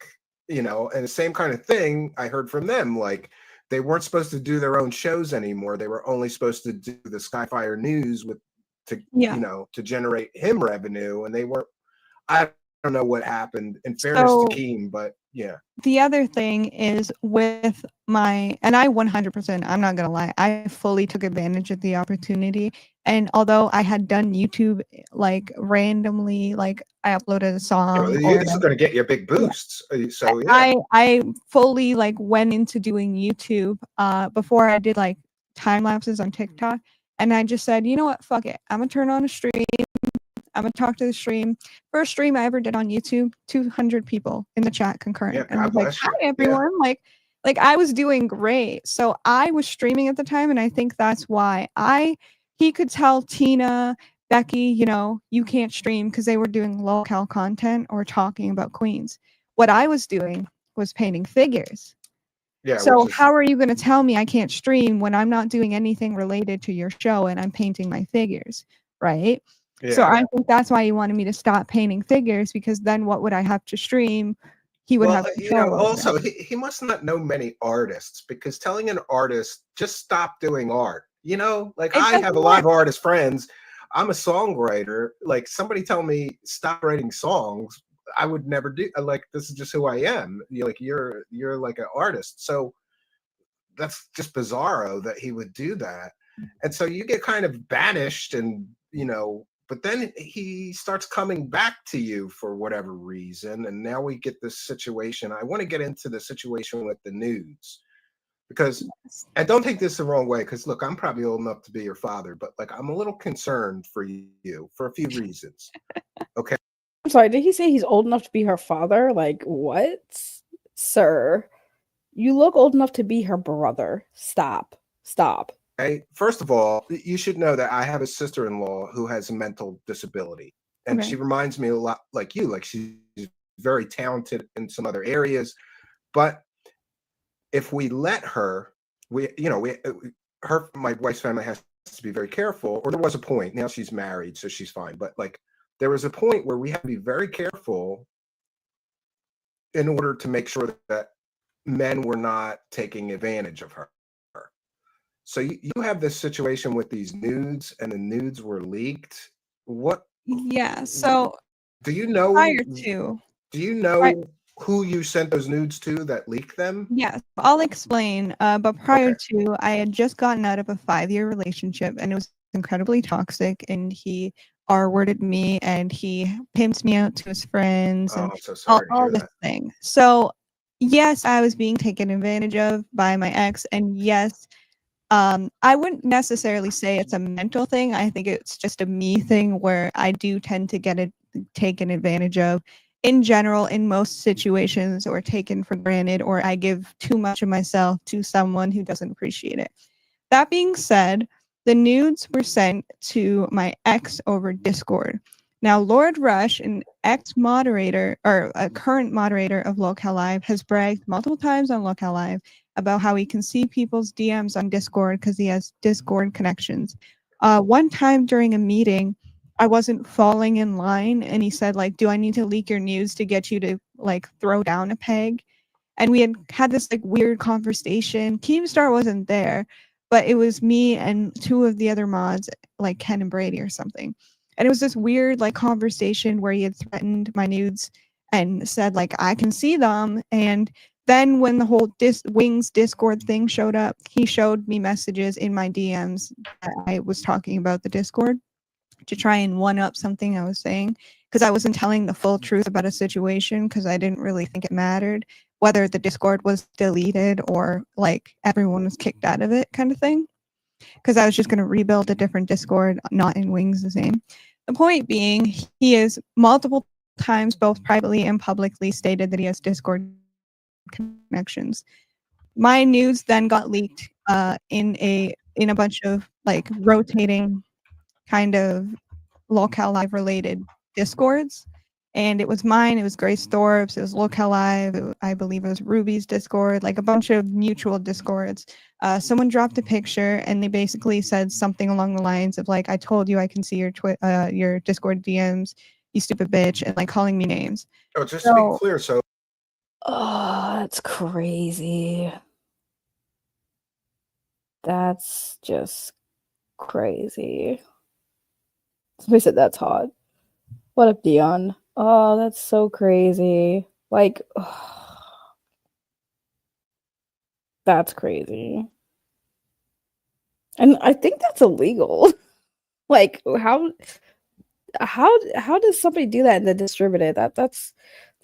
and the same kind of thing I heard from them. Like, they weren't supposed to do their own shows anymore. They were only supposed to do the Skyfire News to generate him revenue. And they weren't, I don't know what happened, in fairness to Keem, but yeah. The other thing is with and I 100%, I'm not going to lie, I fully took advantage of the opportunity. And although I had done YouTube, like, randomly, like, I uploaded a song. This is going to get you big boosts. Yeah. So yeah. I fully, like, went into doing YouTube before I did, like, time lapses on TikTok. And I just said, you know what, fuck it. I'm going to turn on a stream. I'm going to talk to the stream. First stream I ever did on YouTube, 200 people in the chat concurrent. Yeah, and I was like, hi, everyone. Yeah. Like I was doing great. So I was streaming at the time. And I think that's why he could tell Tina, Becky, you can't stream, because they were doing Lolcow content or talking about queens. What I was doing was painting figures. Yeah. So how are you going to tell me I can't stream when I'm not doing anything related to your show and I'm painting my figures, right? Yeah. So I think that's why he wanted me to stop painting figures, because then what would I have to stream? He would have control over also, he must not know many artists, because telling an artist just stop doing art, You know, like It I have a doesn't lot work. of artist friends. I'm a songwriter. Like somebody tell me stop writing songs, I would never do. Like this is just who I am. You're like an artist. So that's just bizarro that he would do that. And so you get kind of banished and, but then he starts coming back to you for whatever reason. And now we get this situation. I want to get into the situation with the nudes because, and don't take this the wrong way, because look, I'm probably old enough to be your father, but like I'm a little concerned for you for a few reasons. Okay. I'm sorry, did he say he's old enough to be her father? Like, what? Sir, you look old enough to be her brother. Stop. Stop. Okay. First of all, you should know that I have a sister-in-law who has a mental disability, and Okay. she reminds me a lot like you. Like she's very talented in some other areas, but if we let her, my wife's family has to be very careful. Or there was a point. Now she's married, so she's fine. But like there was a point where we had to be very careful in order to make sure that men were not taking advantage of her. So you have this situation with these nudes, and the nudes were leaked. What Yeah. So do you know? prior to, Do you pri- know who you sent those nudes to that leaked them? yes, I'll explain. But prior Okay. to, I had just gotten out of a 5-year relationship, and it was incredibly toxic. And he R-worded me, and he pimped me out to his friends, Oh, and I'm so all, sorry to all hear this that. thing. So yes, I was being taken advantage of by my ex, and yes, I wouldn't necessarily say it's a mental thing. I think it's just a me thing where I do tend to get it taken advantage of in general in most situations, or taken for granted, or I give too much of myself to someone who doesn't appreciate it. That being said, the nudes were sent to my ex over Discord. Now, Lord Rush, an ex moderator or a current moderator of Lolcow Live, has bragged multiple times on Lolcow Live about how he can see people's DMs on Discord because he has Discord connections. One time during a meeting, I wasn't falling in line, and he said, like, do I need to leak your news to get you to like throw down a peg? And we had this like weird conversation. Keemstar wasn't there, but it was me and two of the other mods, like Ken and Brady or something. And it was this weird like conversation where he had threatened my nudes and said like I can see them. And then when the whole Wings Discord thing showed up, he showed me messages in my DMs that I was talking about the Discord to try and one up something I was saying, because I wasn't telling the full truth about a situation because I didn't really think it mattered whether the Discord was deleted or like everyone was kicked out of it kind of thing, because I was just going to rebuild a different Discord, not in Wings the same. The point being, he is multiple times, both privately and publicly, stated that he has Discord connections. My news then got leaked in a bunch of like rotating kind of Lolcow Live related Discords. And it was mine, it was Grace Thorpe's, it was Lolcow Live, I believe it was Ruby's Discord, like a bunch of mutual Discords. Someone dropped a picture and they basically said something along the lines of like, I told you I can see your Discord DMs, you stupid bitch, and like calling me names. Oh, just to be So clear, so Oh, that's crazy. That's just crazy. Somebody said that's hot. What up, Dion? Oh, that's so crazy. Like, that's crazy. And I think that's illegal. Like, how does somebody do that and then distribute it?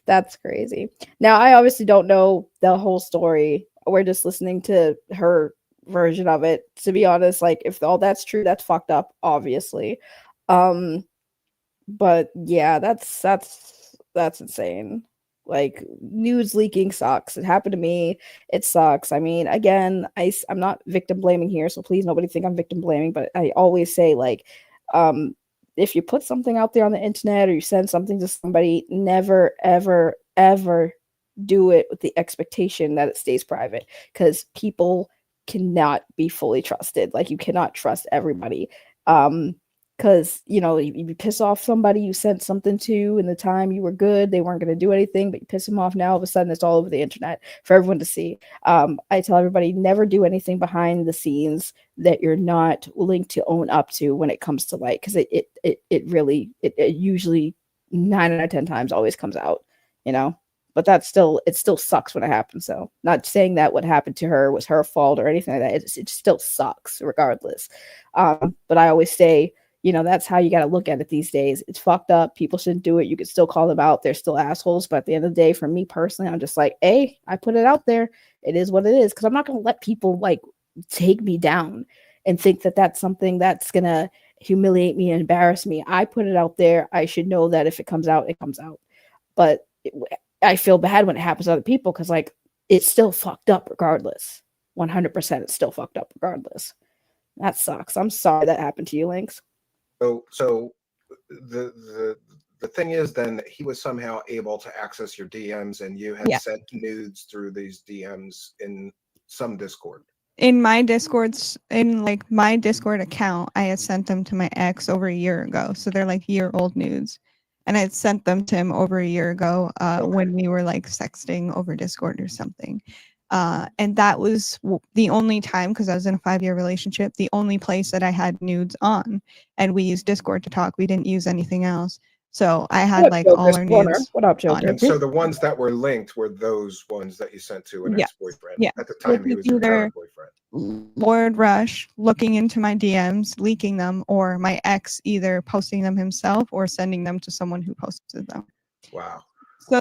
That's crazy. Now, I obviously don't know the whole story. We're just listening to her version of it. To be honest, like if all that's true, that's fucked up, obviously. But yeah, that's insane. Like news leaking sucks. It happened to me. It sucks. I mean, again, I'm not victim blaming here, so please nobody think I'm victim blaming, but I always say like if you put something out there on the internet or you send something to somebody, never ever ever do it with the expectation that it stays private, because people cannot be fully trusted. Like you cannot trust everybody. because you piss off somebody you sent something to in the time you were good, they weren't going to do anything, but you piss them off, now all of a sudden it's all over the internet for everyone to see. I tell everybody, never do anything behind the scenes that you're not willing to own up to when it comes to light, because it really usually 9 out of 10 times always comes out, but it still sucks when it happens. So not saying that what happened to her was her fault or anything like that. It still sucks regardless. But I always say, that's how you got to look at it these days. It's fucked up. People shouldn't do it. You could still call them out. They're still assholes. But at the end of the day, for me personally, I'm just like, hey, I put it out there. It is what it is. Because I'm not going to let people like take me down and think that that's something that's going to humiliate me and embarrass me. I put it out there. I should know that if it comes out, it comes out. But I feel bad when it happens to other people because, like, it's still fucked up regardless. 100% it's still fucked up regardless. That sucks. I'm sorry that happened to you, Linx. So the thing is then that he was somehow able to access your DMs, and you had sent nudes through these DMs in some Discord. In my Discords, in like my Discord account, I had sent them to my ex over a year ago. So they're like year-old nudes. And I had sent them to him over a year ago when we were like sexting over Discord or something. And that was the only time, because I was in a 5-year relationship, the only place that I had nudes on. And we used Discord to talk. We didn't use anything else. So I had like all our nudes. What up, Joker? And so the ones that were linked were those ones that you sent to an ex-boyfriend. Yeah. At the time, he was your current boyfriend. Lord Rush looking into my DMs, leaking them, or my ex either posting them himself or sending them to someone who posted them. Wow. So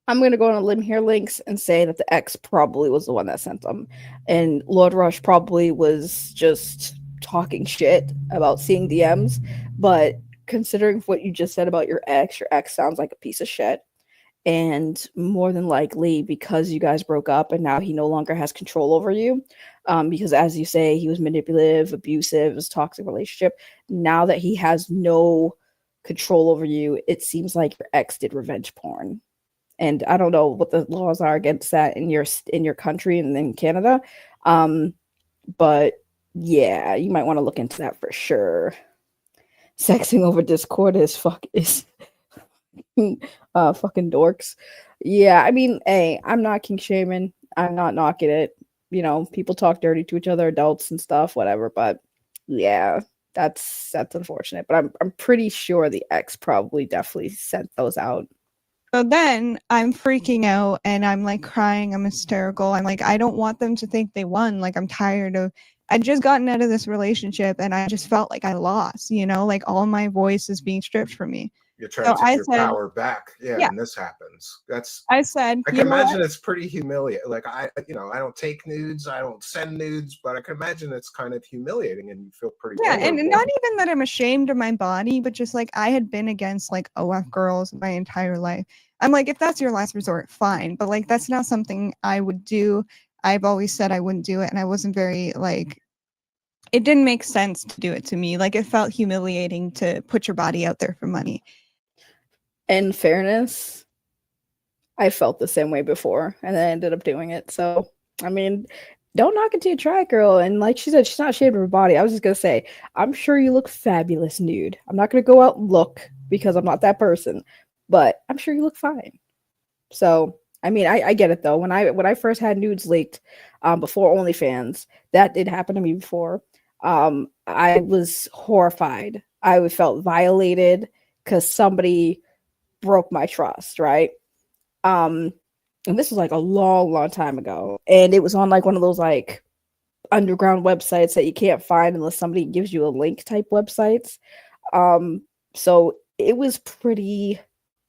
I'm going to go on a limb here, Linx, and say that the ex probably was the one that sent them. And Lord Rush probably was just talking shit about seeing DMs. But considering what you just said about your ex sounds like a piece of shit. And more than likely, because you guys broke up and now he no longer has control over you, because as you say, he was manipulative, abusive, it was a toxic relationship. Now that he has no control over you, it seems like your ex did revenge porn. And I don't know what the laws are against that in your country and in Canada. But yeah, you might want to look into that for sure. Sexing over Discord is fucking dorks. Yeah, I mean, hey, I'm not king shaming. I'm not knocking it. People talk dirty to each other, adults and stuff, whatever. But yeah, that's unfortunate. But I'm pretty sure the ex probably definitely sent those out. So then I'm freaking out and I'm like crying. I'm hysterical. I'm like, I don't want them to think they won. Like, I'm tired of. I'd just gotten out of this relationship and I just felt like I lost. Like all my voice is being stripped from me. You're trying to take your power back. Yeah, and this happens. I can imagine it's pretty humiliating. Like I don't take nudes, I don't send nudes, but I can imagine it's kind of humiliating and you feel pretty vulnerable. And not even that I'm ashamed of my body, but just like I had been against like OF girls my entire life. I'm like, if that's your last resort, fine. But like that's not something I would do. I've always said I wouldn't do it, and I wasn't very like it didn't make sense to do it to me. Like it felt humiliating to put your body out there for money. In fairness, I felt the same way before, and then I ended up doing it. So, I mean, don't knock it till you try it, girl. And like she said, she's not ashamed of her body. I was just going to say, I'm sure you look fabulous nude. I'm not going to go out and look because I'm not that person, but I'm sure you look fine. So, I mean, I get it, though. When I first had nudes leaked before OnlyFans, that did happen to me before. I was horrified. I felt violated because somebody broke my trust, right? And this was like a long time ago, and it was on like one of those like underground websites that you can't find unless somebody gives you a link type websites. So it was pretty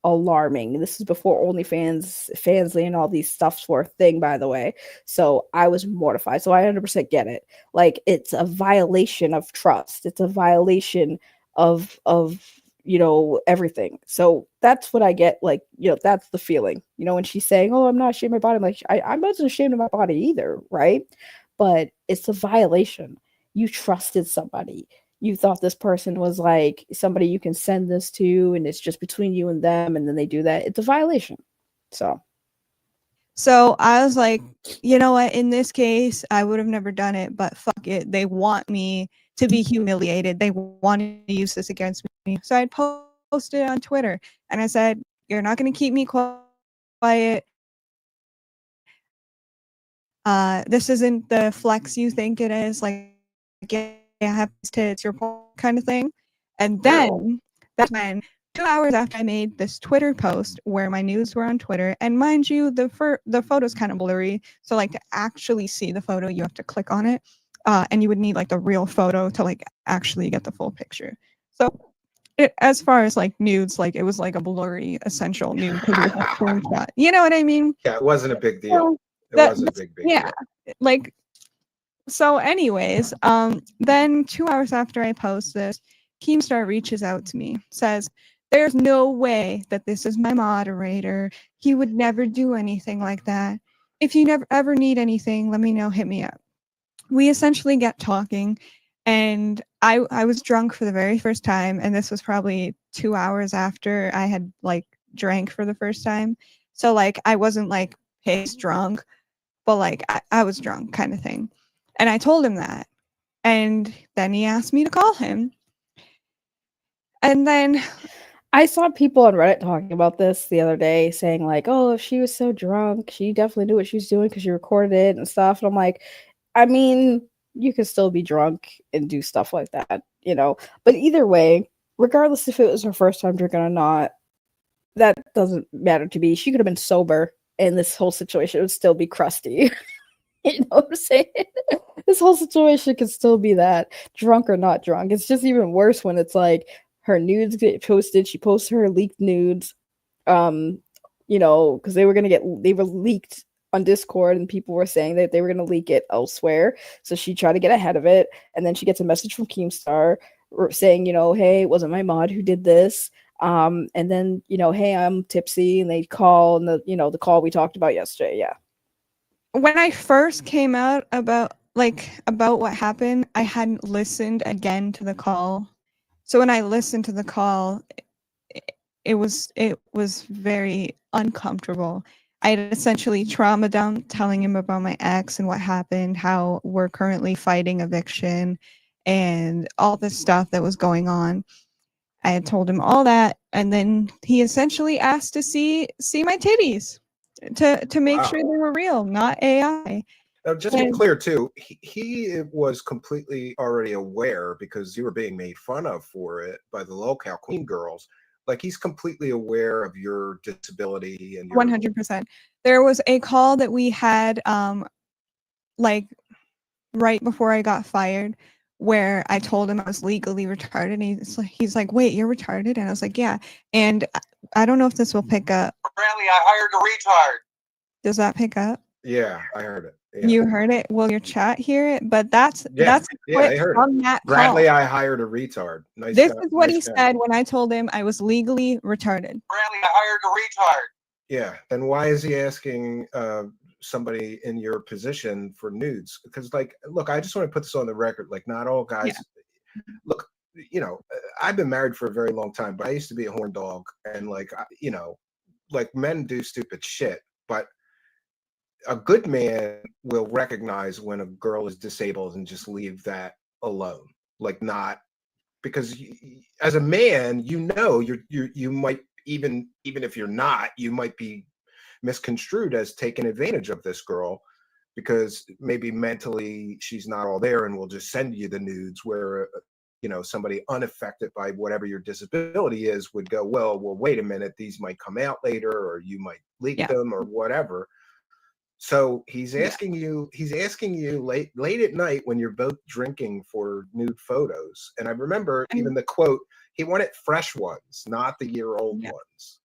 alarming. This is before OnlyFans, Fansly, and all these stuffs were a thing, by the way. So I was mortified. So I 100% get it. Like, it's a violation of trust. It's a violation of everything. So that's what I get. Like, that's the feeling. When she's saying, "Oh, I'm not ashamed of my body," I'm like, I wasn't ashamed of my body either, right? But it's a violation. You trusted somebody. You thought this person was like somebody you can send this to, and it's just between you and them, and then they do that. It's a violation. So I was like, you know what? In this case, I would have never done it, but fuck it. They want me to be humiliated. They wanted to use this against me. So I posted it on Twitter and I said, "You're not going to keep me quiet. This isn't the flex you think it is. Like, yeah, happens to it's your point kind of thing." And then that's when 2 hours after I made this Twitter post where my nudes were on Twitter, and mind you, the photo's kind of blurry. So like to actually see the photo, you have to click on it. And you would need like the real photo to like actually get the full picture. So as far as like nudes, like it was like a blurry essential nude because it was a screenshot. You know what I mean? Yeah, it wasn't a big deal. So It wasn't a big yeah, deal. like so anyways, then 2 hours after I post this, Keemstar reaches out to me, says, "There's no way that this is my moderator. He would never do anything like that. If you never ever need anything, let me know, hit me up." We essentially get talking, and I was drunk for the very first time, and this was probably 2 hours after I had like drank for the first time. So like I wasn't like pissed drunk, but like I was drunk kind of thing. And I told him that. And then he asked me to call him. And then I saw people on Reddit talking about this the other day, saying like, "Oh, if she was so drunk, she definitely knew what she was doing because she recorded it and stuff." And I'm like, I mean, you could still be drunk and do stuff like that, you know. But either way, regardless if it was her first time drinking or not, that doesn't matter to me. She could have been sober, and this whole situation would still be crusty. You know what I'm saying? This whole situation could still be that, drunk or not drunk. It's just even worse when it's like her nudes get posted. She posts her leaked nudes, um, you know, because they were leaked on Discord, and people were saying that they were gonna leak it elsewhere. So she tried to get ahead of it, and then she gets a message from Keemstar saying, you know, "Hey, it wasn't my mod who did this." And then, you know, "Hey, I'm tipsy," and they call, and the call we talked about yesterday. Yeah. when I first came out about what happened, I hadn't listened again to the call. So when I listened to the call, it was very uncomfortable. I had essentially trauma dumped, telling him about my ex and what happened, how we're currently fighting eviction, and all this stuff that was going on. I had told him all that, and then he essentially asked to see my titties to make sure they were real, not AI. Now, just to be clear, too, he was completely already aware because you were being made fun of for it by the Lolcow Queen girls. Like, he's completely aware of your disability and your 100%. There was a call that we had, like right before I got fired, where I told him I was legally retarded. And he's like, "Wait, you're retarded?" And I was like, "Yeah." And I don't know if this will pick up. Apparently, I hired a retard. Does that pick up? Yeah, I heard it. Yeah. You heard it? Will your chat hear it? But that's a I clip heard from it. that Bradley, call. I hired a retard. Nice. This is what he guy. said when I told him I was legally retarded. Apparently, I hired a retard. Yeah, then why is he asking somebody in your position for nudes? Because, like, look, I just want to put this on the record. Like, not all guys. Yeah. Look, you know, I've been married for a very long time, but I used to be a horn dog, and like, you know, like men do stupid shit, but a good man will recognize when a girl is disabled and just leave that alone. Like, not because as a man, you know, you might even if you're not, you might be misconstrued as taking advantage of this girl because maybe mentally she's not all there and will just send you the nudes, where you know, somebody unaffected by whatever your disability is would go, well, wait a minute, these might come out later, or you might leak them or whatever. So he's asking you late at night when you're both drinking for nude photos. And I remember even the quote, he wanted fresh ones, not the year-old ones.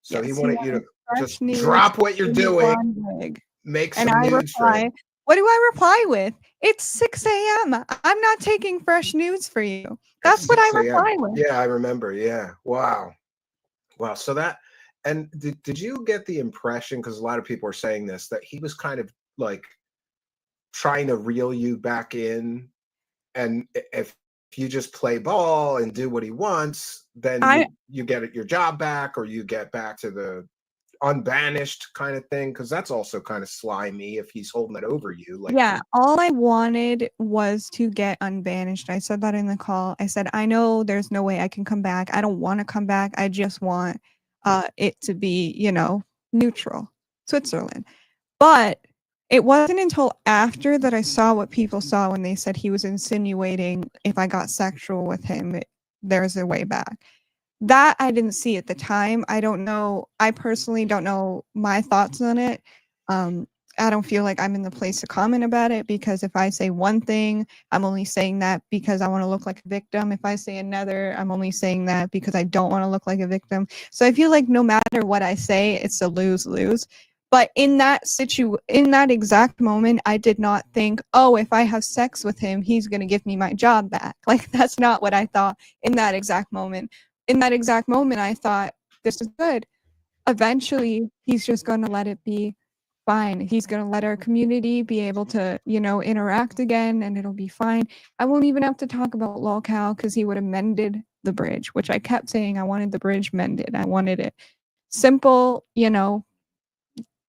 So he wanted you to just drop what you're doing, make some nudes for him. What do I reply with? It's 6 a.m. I'm not taking fresh nudes for you. That's what I reply with. Yeah, I remember. Yeah. Wow. So that, and did you get the impression, because a lot of people are saying this, that he was kind of like trying to reel you back in, and if you just play ball and do what he wants, then you get your job back, or you get back to the unbanished kind of thing? Because that's also kind of slimy if he's holding it over you. Like, Yeah, all I wanted was to get unbanished. I said that in the call. I said, I know there's no way I can come back. I don't want to come back. I just want it to be, neutral, Switzerland. But it wasn't until after that I saw what people saw when they said he was insinuating if I got sexual with him, there's a way back. That I didn't see at the time. I don't know. I personally don't know my thoughts on it. I don't feel like I'm in the place to comment about it, because if I say one thing, I'm only saying that because I want to look like a victim. If I say another, I'm only saying that because I don't want to look like a victim. So I feel like no matter what I say, it's a lose-lose. But in that exact moment, I did not think, oh, if I have sex with him, he's going to give me my job back. Like, that's not what I thought in that exact moment. In that exact moment, I thought, this is good. Eventually, he's just going to let it be fine. He's going to let our community be able to, interact again, and it'll be fine. I won't even have to talk about Lolcow because he would have mended the bridge, which I kept saying I wanted the bridge mended. I wanted it simple,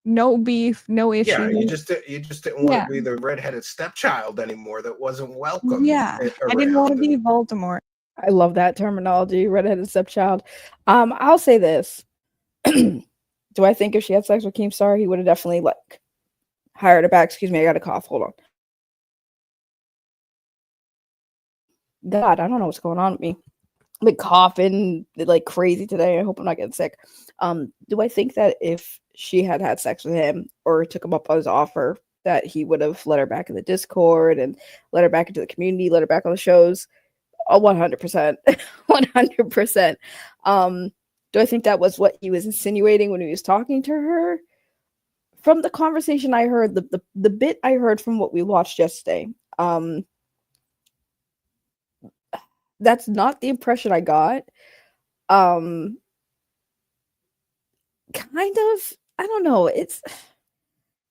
no beef, no issue. yeah, you just didn't want to be the redheaded stepchild anymore that wasn't welcome. Yeah, I didn't want to be Voldemort. I love that terminology, redheaded stepchild. I'll say this. Do I think if she had sex with Keemstar, he would have definitely hired her back? Excuse me, I got a cough. Hold on. God, I don't know what's going on with me. I'm like coughing like crazy today. I hope I'm not getting sick. Do I think that if she had sex with him or took him up on his offer, that he would have let her back in the Discord and let her back into the community, let her back on the shows? Oh, 100%. 100%. Do I think that was what he was insinuating when he was talking to her? From the conversation I heard, the bit I heard from what we watched yesterday, that's not the impression I got. Kind of, I don't know. I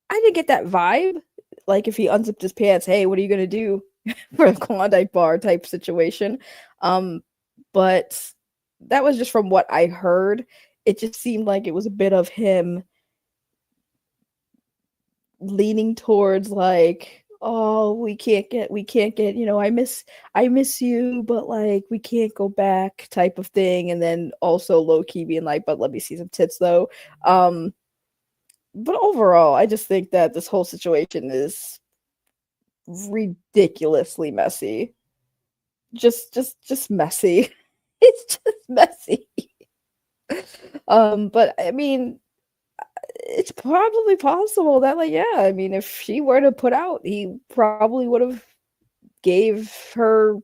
didn't get that vibe. Like if he unzipped his pants, hey, what are you gonna do for a Klondike bar type situation? But that was just from what I heard. It just seemed like it was a bit of him leaning towards like, oh, we can't get, I miss you, but like we can't go back type of thing. And then also low key being like, but let me see some tits though. But overall, I just think that this whole situation is ridiculously messy. Just messy. It's just messy. But I mean, it's probably possible that if she were to put out, he probably would have gave her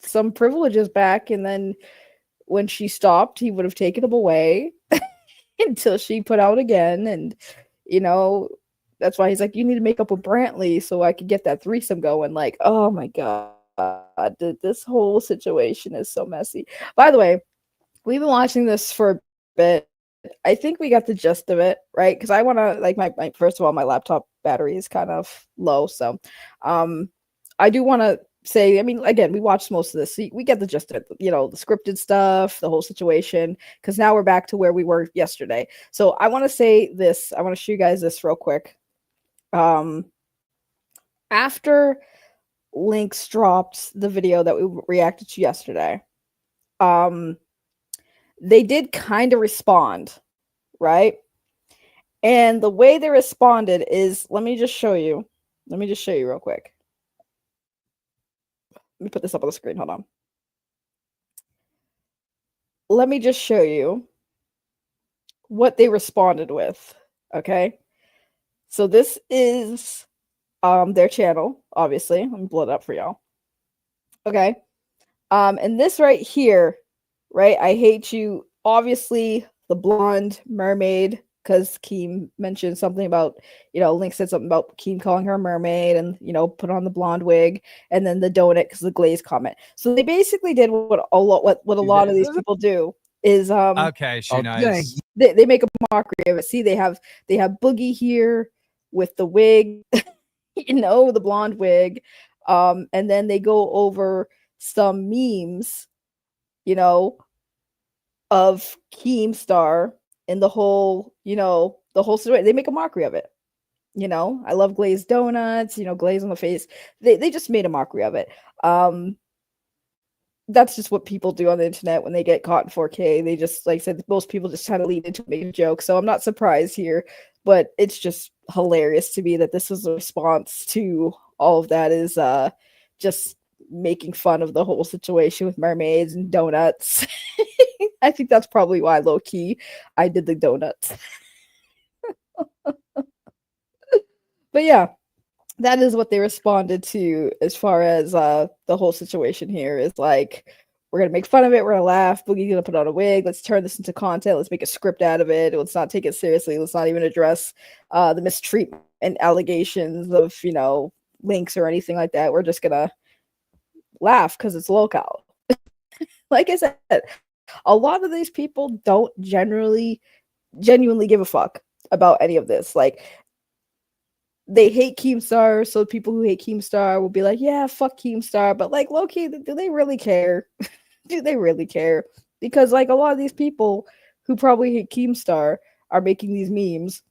some privileges back, and then when she stopped, he would have taken them away until she put out again. And that's why he's like, you need to make up with Brantley so I could get that threesome going. Like, oh my god, this whole situation is so messy. By the way, we've been watching this for a bit. I think we got the gist of it, right? Because I want to, like, my first of all, my laptop battery is kind of low, so I do want to say, I mean, again, we watched most of this, so we get the gist of it, the scripted stuff, the whole situation, because now we're back to where we were yesterday. So I want to say this, I want to show you guys this real quick. After Linx dropped the video that we reacted to yesterday, they did kind of respond, right? And the way they responded is, let me just show you real quick. Let me put this up on the screen. Hold on. Let me just show you what they responded with. Okay. So this is their channel, obviously. Let me blow it up for y'all. Okay. And this right here, right? I hate you. Obviously, the blonde mermaid, because Keem mentioned something about, Linx said something about Keem calling her a mermaid and, put on the blonde wig, and then the donut because the glaze comment. So they basically did what a lot of these people do is okay, she knows. They make a mockery of it. See, they have Boogie here with the wig, the blonde wig, and then they go over some memes, of Keemstar in the whole, the whole situation. They make a mockery of it. I love glazed donuts, glaze on the face. They just made a mockery of it. That's just what people do on the internet when they get caught in 4K. They just, like I said, most people just try to lead into making a joke. So I'm not surprised here, but it's just hilarious to me that this is a response to all of that, is just making fun of the whole situation with mermaids and donuts. I think that's probably why, low key, I did the donuts. But yeah, that is what they responded to as far as the whole situation here is like, we're gonna make fun of it, we're gonna laugh, Boogie's gonna put on a wig, let's turn this into content, let's make a script out of it, let's not take it seriously, let's not even address the mistreatment and allegations of Linx or anything like that. We're just gonna laugh because it's Lolcow. Like I said, a lot of these people don't genuinely give a fuck about any of this. Like, they hate Keemstar, so people who hate Keemstar will be like, yeah, fuck Keemstar. But like, low-key, do they really care? Do they really care? Because like, a lot of these people who probably hate Keemstar are making these memes,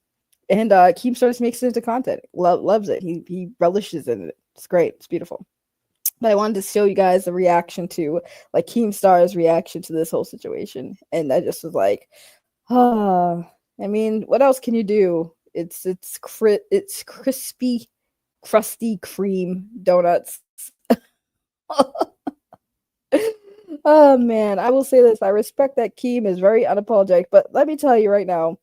and Keemstar just makes it into content. Loves it. He relishes in it. It's great. It's beautiful. But I wanted to show you guys the reaction to, like, Keemstar's reaction to this whole situation, and I just was like, I mean, what else can you do? It's crispy, crusty cream donuts. Oh man, I will say this. I respect that Keem is very unapologetic, but let me tell you right now,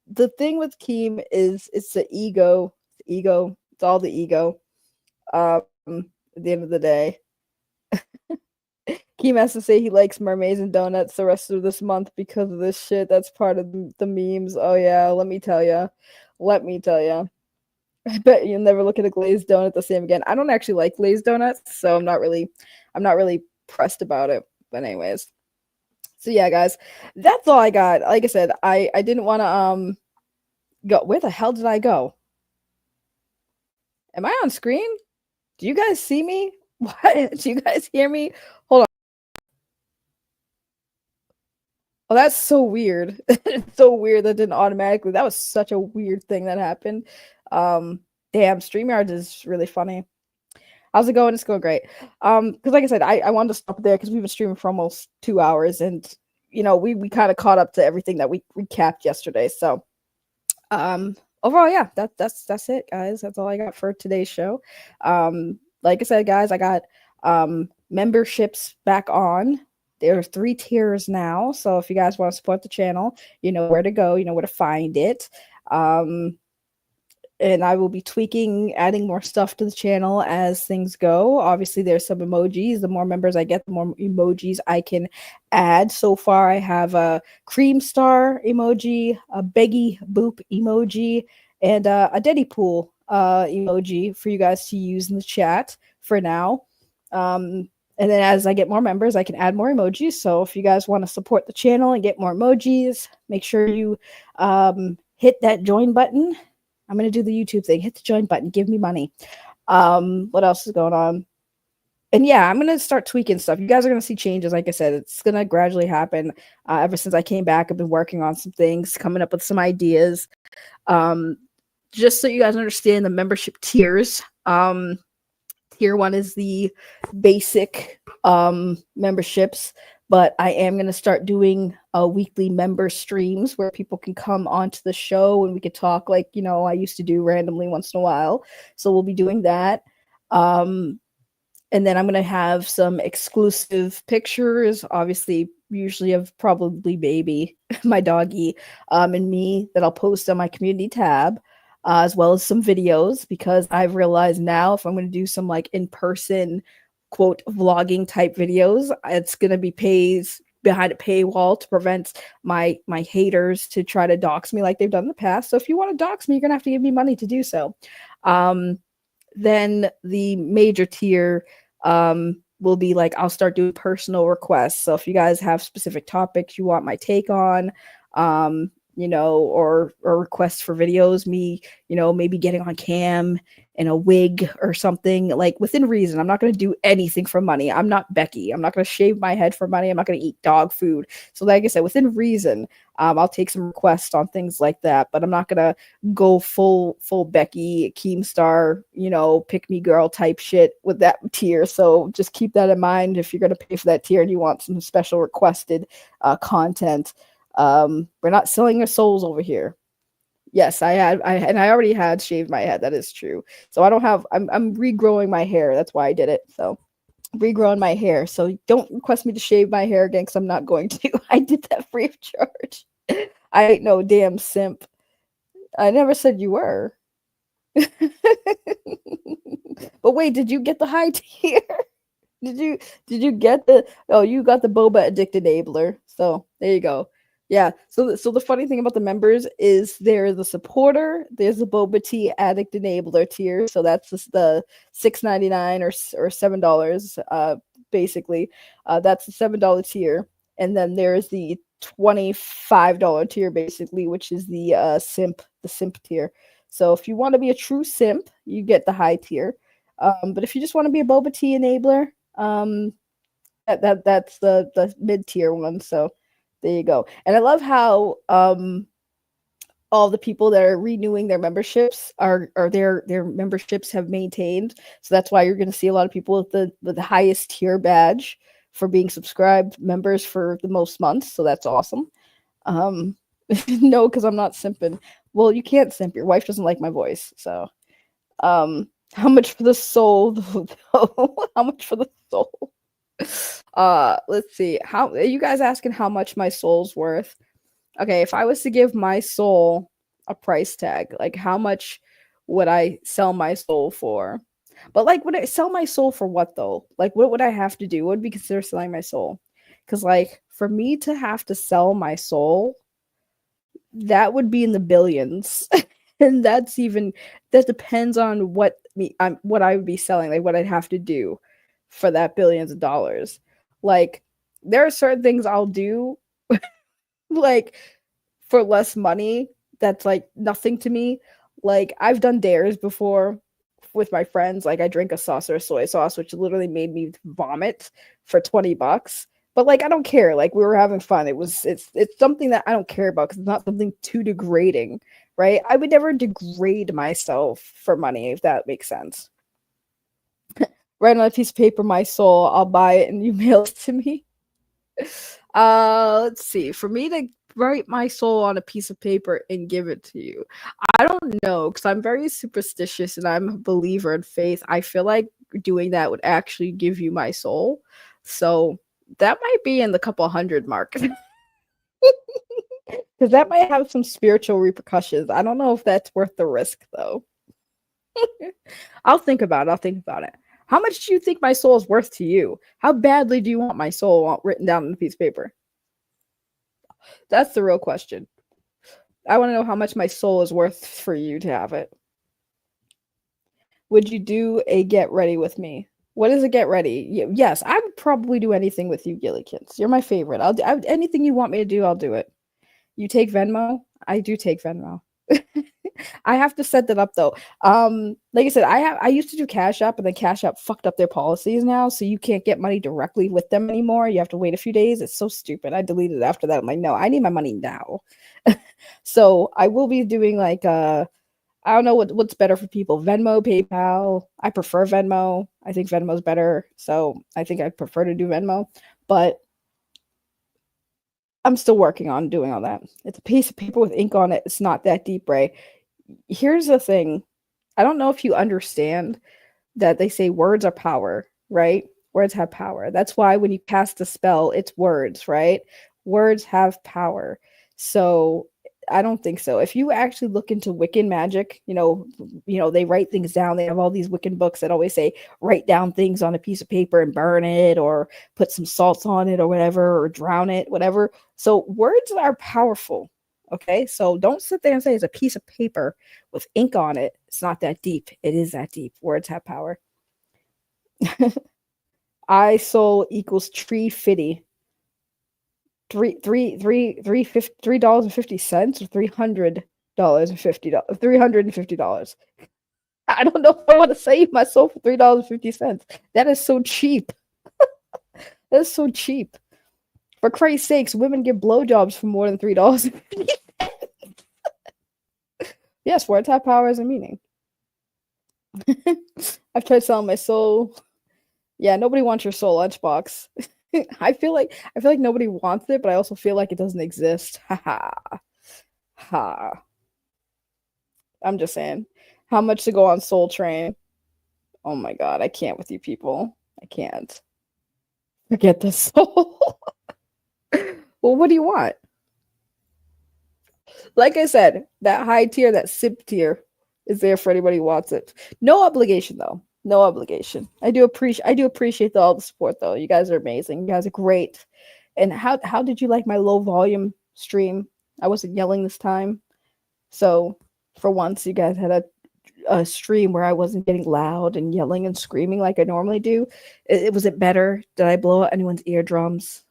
the thing with Keem is it's the ego. It's all the ego. At the end of the day. Keem has to say he likes mermaids and donuts the rest of this month because of this shit. That's part of the memes. Oh yeah, let me tell you. I bet you'll never look at a glazed donut the same again. I don't actually like glazed donuts, so I'm not really pressed about it. But anyways. So yeah, guys, that's all I got. Like I said, I didn't want to go. Where the hell did I go? Am I on screen? Do you guys see me? What? Do you guys hear me? Hold on. Oh, that's so weird. It's so weird that didn't automatically. That was such a weird thing that happened. Damn, StreamYard is really funny. How's it going? It's going great. Because like I said, I wanted to stop there because we've been streaming for almost 2 hours, and we kind of caught up to everything that we recapped yesterday. So overall, yeah, that's it, guys. That's all I got for today's show. Like I said, guys, I got memberships back on. There are 3 tiers now, so if you guys want to support the channel, you know where to go, you know where to find it. And I will be tweaking, adding more stuff to the channel as things go. Obviously, there's some emojis. The more members I get, the more emojis I can add. So far, I have a Keemstar emoji, a Beggy Boop emoji, and a Deadpool emoji for you guys to use in the chat for now. And then as I get more members, I can add more emojis. So if you guys want to support the channel and get more emojis, make sure you hit that join button. I'm going to do the YouTube thing. Hit the join button. Give me money. What else is going on? And yeah, I'm going to start tweaking stuff. You guys are going to see changes. Like I said, it's going to gradually happen. Ever since I came back, I've been working on some things, coming up with some ideas. Just so you guys understand the membership tiers. Tier 1 is the basic memberships, but I am going to start doing weekly member streams where people can come onto the show and we could talk like, I used to do randomly once in a while. So we'll be doing that. And then I'm going to have some exclusive pictures, obviously, usually of probably baby, my doggy, and me that I'll post on my community tab. As well as some videos, because I've realized now if I'm going to do some like in-person quote vlogging type videos, it's going to be behind a paywall to prevent my haters to try to dox me like they've done in the past. So if you want to dox me, you're going to have to give me money to do so. Then the major tier will be like, I'll start doing personal requests. So if you guys have specific topics you want my take on, or requests for videos, me, maybe getting on cam in a wig or something, like within reason. I'm not going to do anything for money. I'm not Becky. I'm not going to shave my head for money. I'm not going to eat dog food. So like I said, within reason, I'll take some requests on things like that, but I'm not going to go full Becky, Keemstar, pick me girl type shit with that tier. So just keep that in mind if you're going to pay for that tier and you want some special requested content. We're not selling our souls over here. Yes, I already had shaved my head. That is true. So I'm regrowing my hair. That's why I did it. So regrowing my hair. So don't request me to shave my hair again, because I'm not going to. I did that free of charge. I ain't no damn simp. I never said you were. But wait, did you get the high tier? Did you get you got the boba addict enabler. So there you go. Yeah. So the funny thing about the members is there's the supporter, there's the boba tea addict enabler tier. So that's the $6.99 or $7 basically. That's the $7 tier. And then there's the $25 tier basically, which is the simp tier. So if you want to be a true simp, you get the high tier. But if you just want to be a boba tea enabler, that's the mid tier one. So there you go. And I love how all the people that are renewing their memberships are their memberships have maintained. So that's why you're going to see a lot of people with the highest tier badge for being subscribed members for the most months. So that's awesome. No, because I'm not simping. Well, you can't simp. Your wife doesn't like my voice. So how much for the soul? How much for the soul? Let's see. How are you guys asking how much my soul's worth? Okay, if I was to give my soul a price tag, like how much would I sell my soul for? But like, would I sell my soul for what though? Like, what would I have to do? What would be considered selling my soul? Because like, for me to have to sell my soul, that would be in the billions. And that depends on what I would be selling, like what I'd have to do for that billions of dollars. Like, there are certain things I'll do like for less money that's like nothing to me. Like, I've done dares before with my friends. Like, I drank a saucer of soy sauce, which literally made me vomit for $20. But like, I don't care. Like, we were having fun. It's something that I don't care about because it's not something too degrading, right? I would never degrade myself for money, if that makes sense. Write on a piece of paper my soul, I'll buy it and you mail it to me. Let's see. For me to write my soul on a piece of paper and give it to you, I don't know, because I'm very superstitious and I'm a believer in faith. I feel like doing that would actually give you my soul. So that might be in the couple hundred mark. Because that might have some spiritual repercussions. I don't know if that's worth the risk, though. I'll think about it. How much do you think my soul is worth to you? How badly do you want my soul written down on a piece of paper? That's the real question. I want to know how much my soul is worth for you to have it. Would you do a get ready with me? What is a get ready? Yes, I would probably do anything with you, Gillykins. You're my favorite. Anything you want me to do, I'll do it. You take Venmo? I do take Venmo. I have to set that up though. Like I said, I used to do Cash App, and then Cash App fucked up their policies now, so you can't get money directly with them anymore. You have to wait a few days. It's so stupid. I deleted it after that. I'm like, no, I need my money now. So I will be doing like I don't know what's better for people. Venmo, PayPal. I prefer Venmo. I think Venmo's better. So I think I prefer to do Venmo. But I'm still working on doing all that. It's a piece of paper with ink on it. It's not that deep, Ray. Here's the thing. I don't know if you understand that they say words are power, right? Words have power. That's why when you cast a spell, it's words, right? Words have power. So I don't think so. If you actually look into Wiccan magic, they write things down. They have all these Wiccan books that always say write down things on a piece of paper and burn it, or put some salts on it, or whatever, or drown it, whatever. So words are powerful. Okay, so don't sit there and say it's a piece of paper with ink on it. It's not that deep. It is that deep. Words have power. I soul equals tree fitty. $3.50 or $350. I don't know if I want to save my soul for $3.50. That is so cheap. That is so cheap. For Christ's sakes, women give blowjobs for more than $3.50. Yes, words have powers and meaning. I've tried selling my soul. Yeah, nobody wants your soul lunchbox. I feel like nobody wants it, but I also feel like it doesn't exist. Ha ha. Ha. I'm just saying. How much to go on Soul Train? Oh my god, I can't with you people. I can't. Forget the soul. Well, what do you want? Like I said, that high tier, that SIP tier is there for anybody who wants it. No obligation though. No obligation. I do appreciate all the support though. You guys are amazing. You guys are great. And how did you like my low volume stream? I wasn't yelling this time. So for once you guys had a stream where I wasn't getting loud and yelling and screaming like I normally do. Was it better? Did I blow out anyone's eardrums?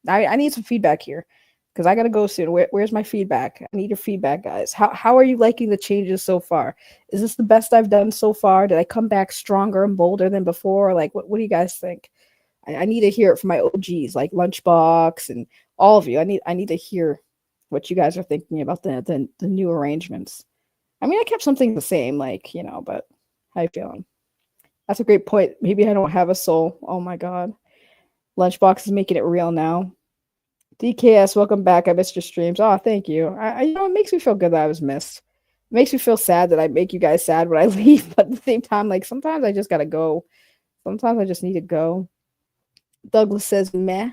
I need some feedback here because I gotta go soon. Where's my feedback? I need your feedback, guys. How are you liking the changes so far? Is this the best I've done so far? Did I come back stronger and bolder than before? Like, what do you guys think? I need to hear it from my OGs like Lunchbox and all of you. I need to hear what you guys are thinking about the new arrangements. I mean, I kept something the same, like, but how you feeling? That's a great point. Maybe I don't have a soul. Oh my god. Lunchbox is making it real now. DKS, welcome back. I missed your streams. Oh, thank you. It makes me feel good that I was missed. It makes me feel sad that I make you guys sad when I leave, but at the same time, like, sometimes I just gotta go. Sometimes I just need to go. Douglas says, meh.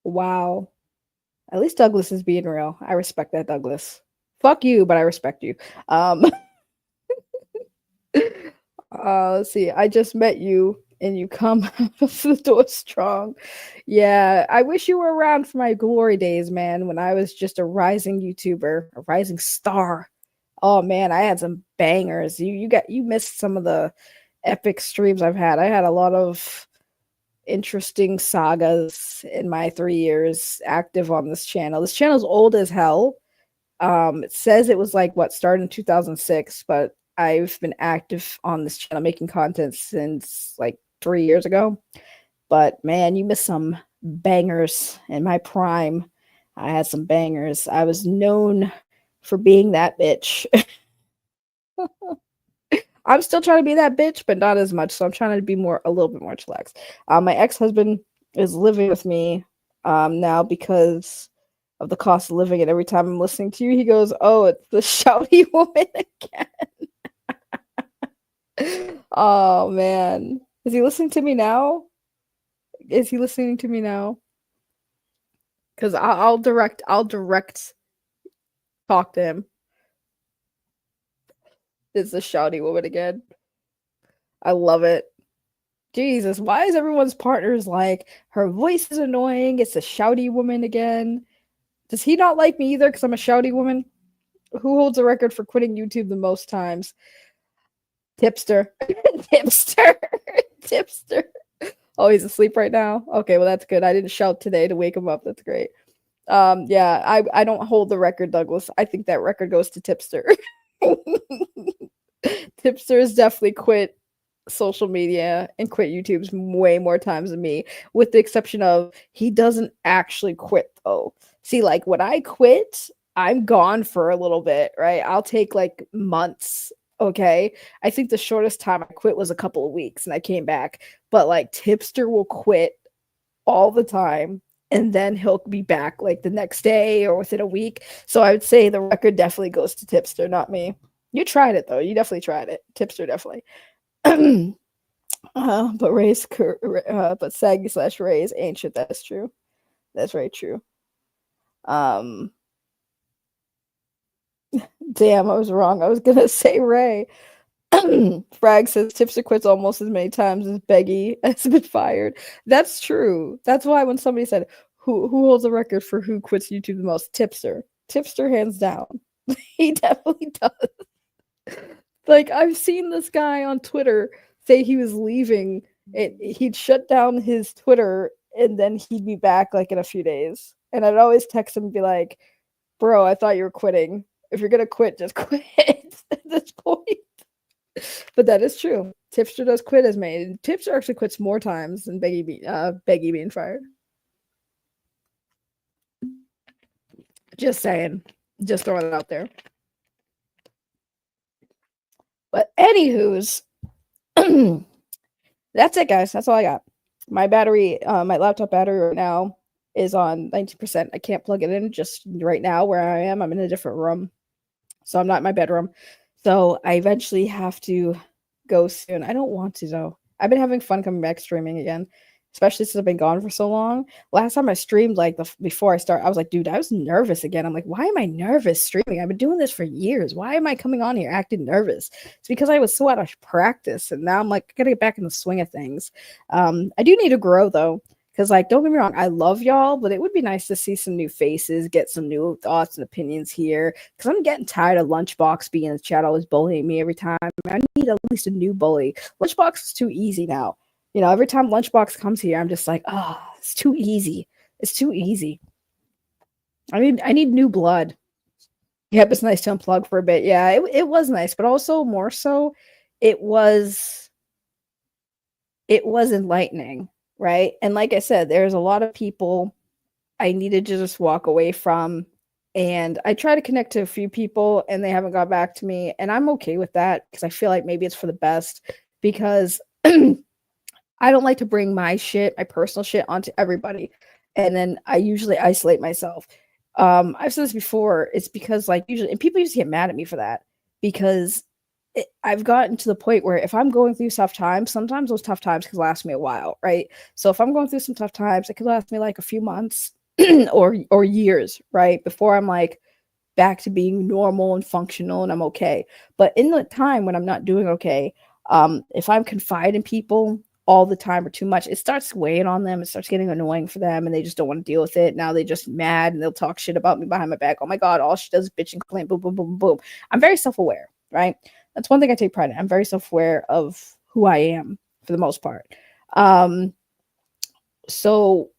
Wow. At least Douglas is being real. I respect that, Douglas. Fuck you, but I respect you. Let's see. I just met you and you come out of the door strong. Yeah, I wish you were around for my glory days, man, when I was just a rising YouTuber, a rising star. Oh man, I had some bangers. You missed some of the epic streams I've had. I had a lot of interesting sagas in my 3 years active on this channel. This channel's old as hell. It says it was like started in 2006, but I've been active on this channel making content since like 3 years ago. But man, you missed some bangers in my prime. I had some bangers. I was known for being that bitch. I'm still trying to be that bitch, but not as much. So I'm trying to be a little bit more chillaxed. My ex-husband is living with me now because of the cost of living. And every time I'm listening to you, he goes, "Oh, it's the shouty woman again." Oh man, is he listening to me now? Because I'll direct talk to him. It's the shouty woman again. I love it. Jesus, why is everyone's partners like, her voice is annoying? It's a shouty woman again. Does he not like me either because I'm a shouty woman? Who holds the record for quitting YouTube the most times? Tipster. Tipster. Oh, he's asleep right now? Okay, well, that's good. I didn't shout today to wake him up. That's great. Yeah, I don't hold the record, Douglas. I think that record goes to Tipster. Tipster has definitely quit social media and quit YouTube's way more times than me, with the exception of he doesn't actually quit though. See, like when I quit, I'm gone for a little bit, right? I'll take like months. Okay. I think the shortest time I quit was a couple of weeks and I came back. But like Tipster will quit all the time and then he'll be back like the next day or within a week. So I would say the record definitely goes to Tipster, not me. You tried it though. You definitely tried it. Tipster definitely. But Saggy/Ray is ancient. That's true. That's very true. Damn, I was wrong. I was gonna say Ray. Frag says Tipster quits almost as many times as Beggy has been fired. That's true. That's why when somebody said who holds the record for who quits YouTube the most, Tipster. Tipster hands down. He definitely does. Like I've seen this guy on Twitter say he was leaving. He'd shut down his Twitter and then he'd be back like in a few days. And I'd always text him and be like, bro, I thought you were quitting. If you're going to quit, just quit at this point. But that is true. Tipster does quit as made. Tipster actually quits more times than Beggy being fired. Just saying. Just throwing it out there. But anywho's, that's it, guys. That's all I got. My battery, my laptop battery right now is on 90%. I can't plug it in just right now where I am. I'm in a different room. So I'm not in my bedroom. So I eventually have to go soon. I don't want to, though. I've been having fun coming back streaming again, especially since I've been gone for so long. Last time I streamed, like before I start, I was like, dude, I was nervous again. I'm like, why am I nervous streaming? I've been doing this for years. Why am I coming on here acting nervous? It's because I was so out of practice, and now I'm like, I gotta get back in the swing of things. I do need to grow though. Because, like, don't get me wrong, I love y'all, but it would be nice to see some new faces, get some new thoughts and opinions here. Because I'm getting tired of Lunchbox being in the chat, always bullying me every time. I need at least a new bully. Lunchbox is too easy now. You know, every time Lunchbox comes here, I'm just like, oh, it's too easy. It's too easy. I need new blood. Yep, it's nice to unplug for a bit. Yeah, it was nice, but also more so, it was enlightening. Right. And like I said, there's a lot of people I needed to just walk away from. And I try to connect to a few people and they haven't got back to me. And I'm okay with that because I feel like maybe it's for the best because I don't like to bring my personal shit onto everybody. And then I usually isolate myself. I've said this before. It's because like usually, and people used to get mad at me for that because I've gotten to the point where if I'm going through tough times, sometimes those tough times could last me a while, right? So if I'm going through some tough times, it could last me like a few months or years, right? Before I'm like back to being normal and functional and I'm okay. But in the time when I'm not doing okay, if I'm confiding in people all the time or too much, it starts weighing on them. It starts getting annoying for them and they just don't want to deal with it. Now they just mad and they'll talk shit about me behind my back. Oh my God, all she does is bitch and complain, boom, boom, boom, boom. I'm very self-aware, right? That's one thing I take pride in. I'm very self-aware of who I am for the most part. So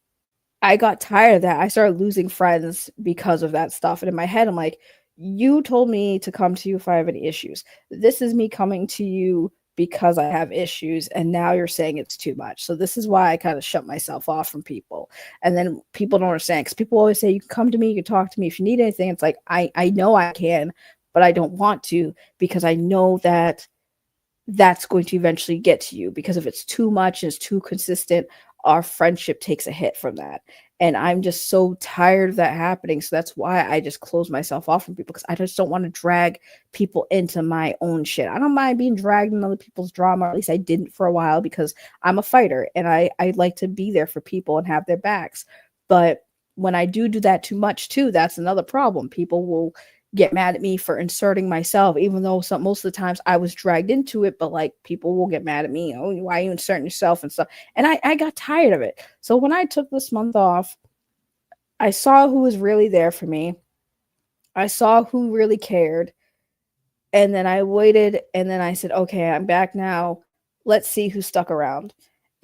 I got tired of that. I started losing friends because of that stuff. And in my head, I'm like, you told me to come to you if I have any issues. This is me coming to you because I have issues. And now you're saying it's too much. So this is why I kind of shut myself off from people. And then people don't understand because people always say, you can come to me, you can talk to me if you need anything. It's like, I know I can, but I don't want to because I know that that's going to eventually get to you because if it's too much and it's too consistent, our friendship takes a hit from that. And I'm just so tired of that happening. So that's why I just close myself off from people because I just don't want to drag people into my own shit. I don't mind being dragged in other people's drama. Or at least I didn't for a while because I'm a fighter and I like to be there for people and have their backs. But when I do that too much too, that's another problem. People will get mad at me for inserting myself, even though most of the times I was dragged into it, but like people will get mad at me. Oh, why are you inserting yourself and stuff? And I got tired of it. So when I took this month off, I saw who was really there for me. I saw who really cared. And then I waited and then I said, okay, I'm back now. Let's see who stuck around.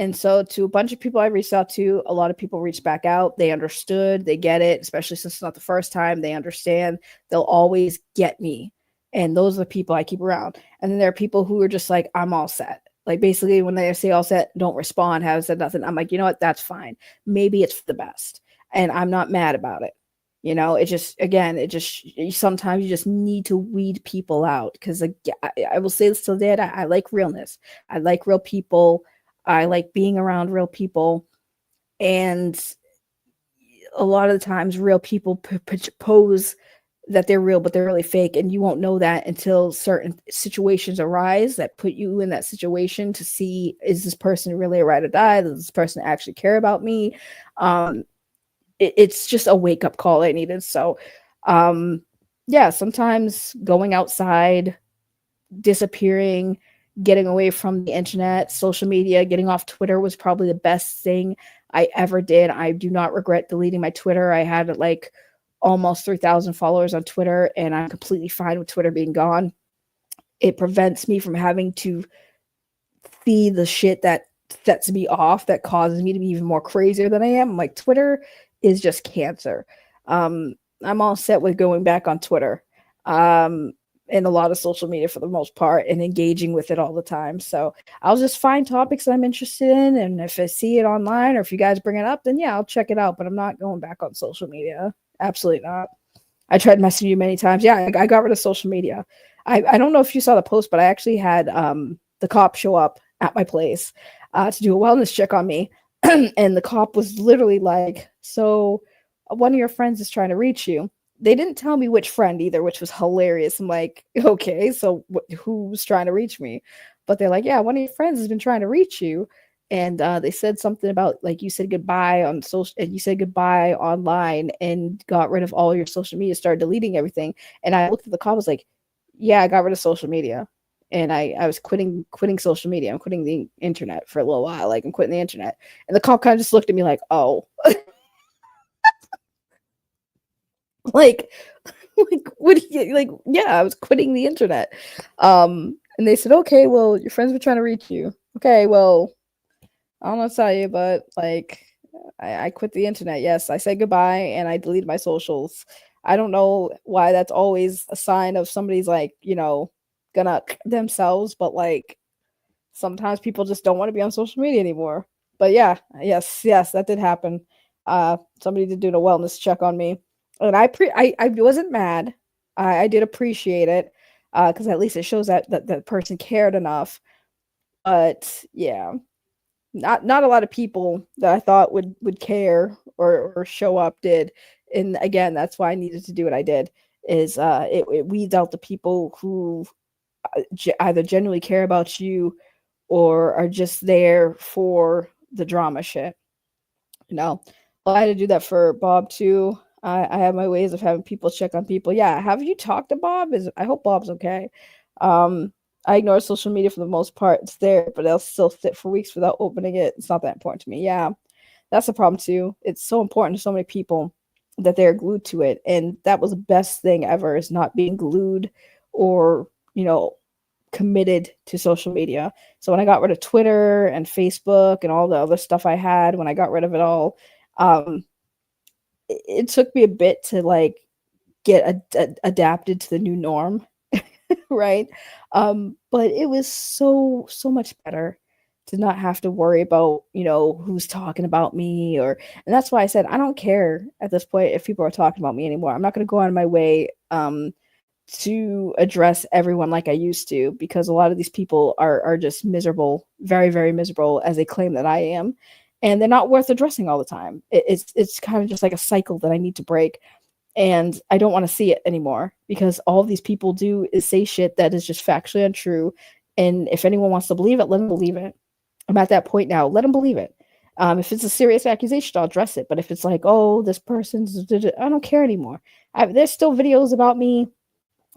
And so to a bunch of people I reached out to, a lot of people reached back out. They understood. They get it, especially since it's not the first time. They understand. They'll always get me. And those are the people I keep around. And then there are people who are just like, I'm all set. Like basically when they say all set, don't respond, haven't said nothing. I'm like, you know what? That's fine. Maybe it's for the best. And I'm not mad about it. You know, sometimes you just need to weed people out. Because I will say this till the day I like realness. I like real people. I like being around real people, and a lot of the times real people pose that they're real, but they're really fake, and you won't know that until certain situations arise that put you in that situation to see, is this person really a ride or die? Does this person actually care about me? It's just a wake-up call I needed. So, yeah, sometimes going outside, disappearing, getting away from the internet, social media, getting off Twitter was probably the best thing I ever did. I do not regret deleting my Twitter. I had like almost 3,000 followers on Twitter, and I'm completely fine with Twitter being gone. It prevents me from having to feed the shit that sets me off, that causes me to be even more crazier than I am. Like Twitter is just cancer. I'm all set with going back on Twitter. And a lot of social media for the most part and engaging with it all the time. So I'll just find topics that I'm interested in. And if I see it online or if you guys bring it up, then yeah, I'll check it out. But I'm not going back on social media. Absolutely not. I tried messaging you many times. Yeah, I got rid of social media. I don't know if you saw the post, but I actually had the cop show up at my place to do a wellness check on me. And the cop was literally like, so one of your friends is trying to reach you. They didn't tell me which friend either, which was hilarious. I'm like, okay, so who's trying to reach me? But they're like, yeah, one of your friends has been trying to reach you. And they said something about like you said goodbye on social and you said goodbye online and got rid of all your social media, started deleting everything. And I looked at the call, I was like, yeah, I got rid of social media. And I was quitting social media. I'm quitting the internet for a little while. Like I'm quitting the internet. And the cop kind of just looked at me like, oh. like what do you like? Yeah, I was quitting the internet. And they said, okay, well, your friends were trying to reach you. Okay, well, I don't know what to tell you, but like I quit the internet. Yes, I said goodbye and I deleted my socials. I don't know why that's always a sign of somebody's like, gonna themselves, but like sometimes people just don't want to be on social media anymore. But yeah, yes, that did happen. Somebody did do a wellness check on me. And I wasn't mad. I did appreciate it because at least it shows that person cared enough. But yeah, not a lot of people that I thought would care or show up did. And again, that's why I needed to do what I did. Is it weeds out the people who either genuinely care about you or are just there for the drama shit. Well, I had to do that for Bob too. I have my ways of having people check on people. Yeah, have you talked to Bob? I hope Bob's okay. I ignore social media for the most part. It's there, but I'll still sit for weeks without opening it. It's not that important to me. Yeah, that's the problem too. It's so important to so many people that they're glued to it, and that was the best thing ever, is not being glued or committed to social media. So when I got rid of Twitter and Facebook and all the other stuff I had, when I got rid of it all, it took me a bit to like get adapted to the new norm. Right. But it was so much better to not have to worry about who's talking about me, and that's why I said I don't care at this point if people are talking about me anymore. I'm not going to go out of my way to address everyone like I used to, because a lot of these people are just miserable, very, very miserable, as they claim that I am, and they're not worth addressing all the time. It's kind of just like a cycle that I need to break, and I don't want to see it anymore, because all these people do is say shit that is just factually untrue, and if anyone wants to believe it, let them believe it. I'm at that point now. Let them believe it. If it's a serious accusation, I'll address it. But if it's like, oh, this person's, I don't care anymore. There's still videos about me.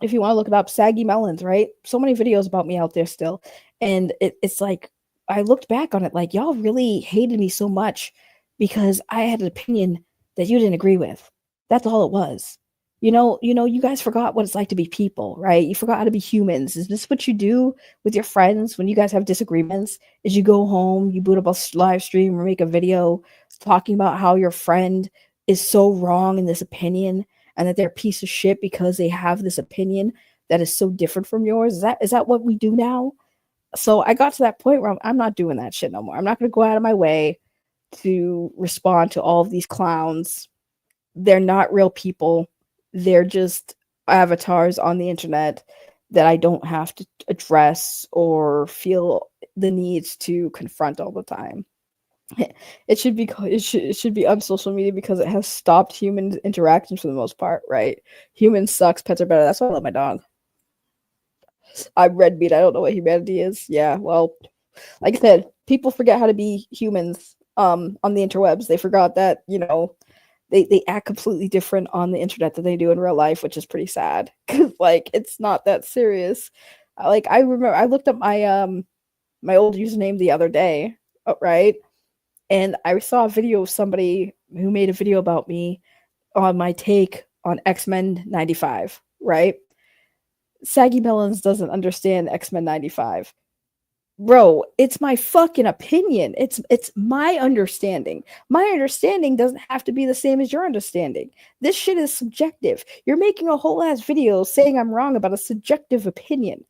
If you want to look it up, Saggy Melons, right? So many videos about me out there still. And it's like, I looked back on it like, y'all really hated me so much because I had an opinion that you didn't agree with. That's all it was. You guys forgot what it's like to be people, right? You forgot how to be humans. Is this what you do with your friends when you guys have disagreements? Is you go home, you boot up a live stream or make a video talking about how your friend is so wrong in this opinion and that they're a piece of shit because they have this opinion that is so different from yours? Is that what we do now? So I got to that point where I'm not doing that shit no more. I'm not going to go out of my way to respond to all of these clowns. They're not real people. They're just avatars on the internet that I don't have to address or feel the need to confront all the time. It should be on social media because it has stopped human interactions for the most part, right? Humans sucks, pets are better. That's why I love my dog. I'm red meat. I don't know what humanity is. Yeah, well, like I said, people forget how to be humans on the interwebs. They forgot that, they act completely different on the internet than they do in real life, which is pretty sad because like it's not that serious. Like I remember I looked up my my old username the other day, right? And I saw a video of somebody who made a video about me on my take on X-Men 95, right? Saggy Melons doesn't understand X-Men 95. Bro, it's my fucking opinion. It's my understanding. My understanding doesn't have to be the same as your understanding. This shit is subjective. You're making a whole ass video saying I'm wrong about a subjective opinion.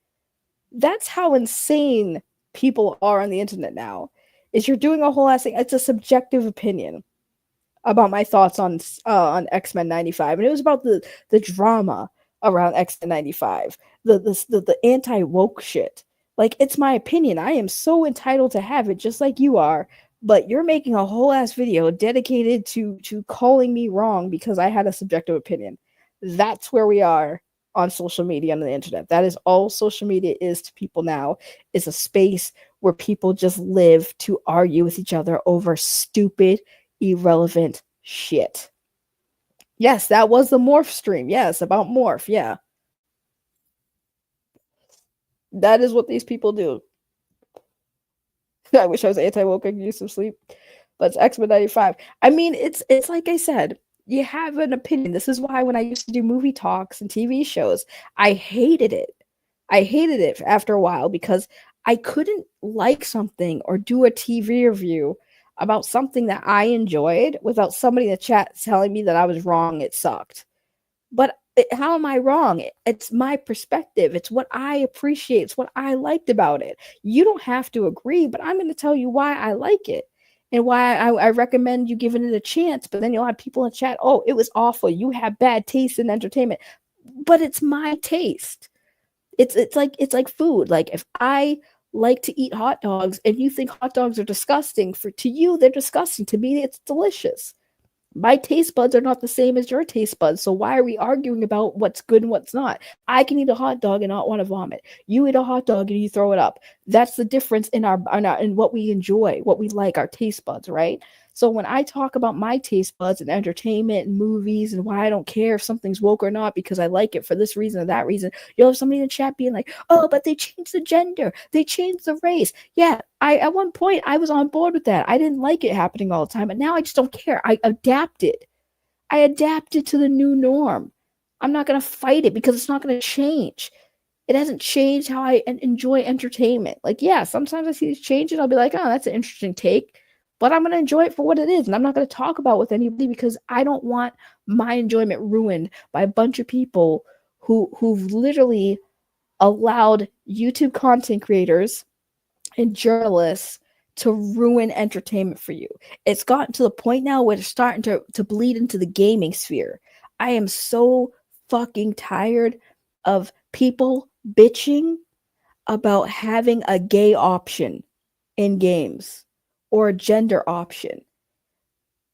That's how insane people are on the internet now. Is you're doing a whole ass thing. It's a subjective opinion about my thoughts on X-Men 95, and it was about the drama around X-Men 95, the anti-woke shit. Like, it's my opinion. I am so entitled to have it, just like you are. But you're making a whole ass video dedicated to calling me wrong because I had a subjective opinion. That's where we are on social media and the internet. That is all social media is to people now, is a space where people just live to argue with each other over stupid, irrelevant shit. Yes, that was the Morph stream. Yes, about Morph. Yeah. That is what these people do. I wish I was anti-woke. I could use some sleep. But it's X-Men 95. I mean, it's like I said, you have an opinion. This is why when I used to do movie talks and TV shows, I hated it. I hated it after a while because I couldn't like something or do a TV review about something that I enjoyed without somebody in the chat telling me that I was wrong, it sucked. But how am I wrong? It's my perspective. It's what I appreciate. It's what I liked about it. You don't have to agree, but I'm going to tell you why I like it and why I recommend you giving it a chance. But then you'll have people in chat, oh, it was awful. You have bad taste in entertainment. But it's my taste. It's like food. Like, if I like to eat hot dogs and you think hot dogs are disgusting, to you they're disgusting. To me, it's delicious. My taste buds are not the same as your taste buds, so why are we arguing about what's good and what's not? I can eat a hot dog and not want to vomit. You eat a hot dog and you throw it up. That's the difference in in what we enjoy, what we like, our taste buds, right? So when I talk about my taste buds and entertainment and movies and why I don't care if something's woke or not because I like it for this reason or that reason, you'll have somebody in the chat being like, oh, but they changed the gender, they changed the race. Yeah, at one point I was on board with that. I didn't like it happening all the time, but now I just don't care. I adapted to the new norm. I'm not going to fight it because it's not going to change. It hasn't changed how I enjoy entertainment. Like, yeah, sometimes I see these changes, I'll be like, oh, that's an interesting take. But I'm going to enjoy it for what it is. And I'm not going to talk about it with anybody because I don't want my enjoyment ruined by a bunch of people who've literally allowed YouTube content creators and journalists to ruin entertainment for you. It's gotten to the point now where it's starting to bleed into the gaming sphere. I am so fucking tired of people bitching about having a gay option in games or a gender option.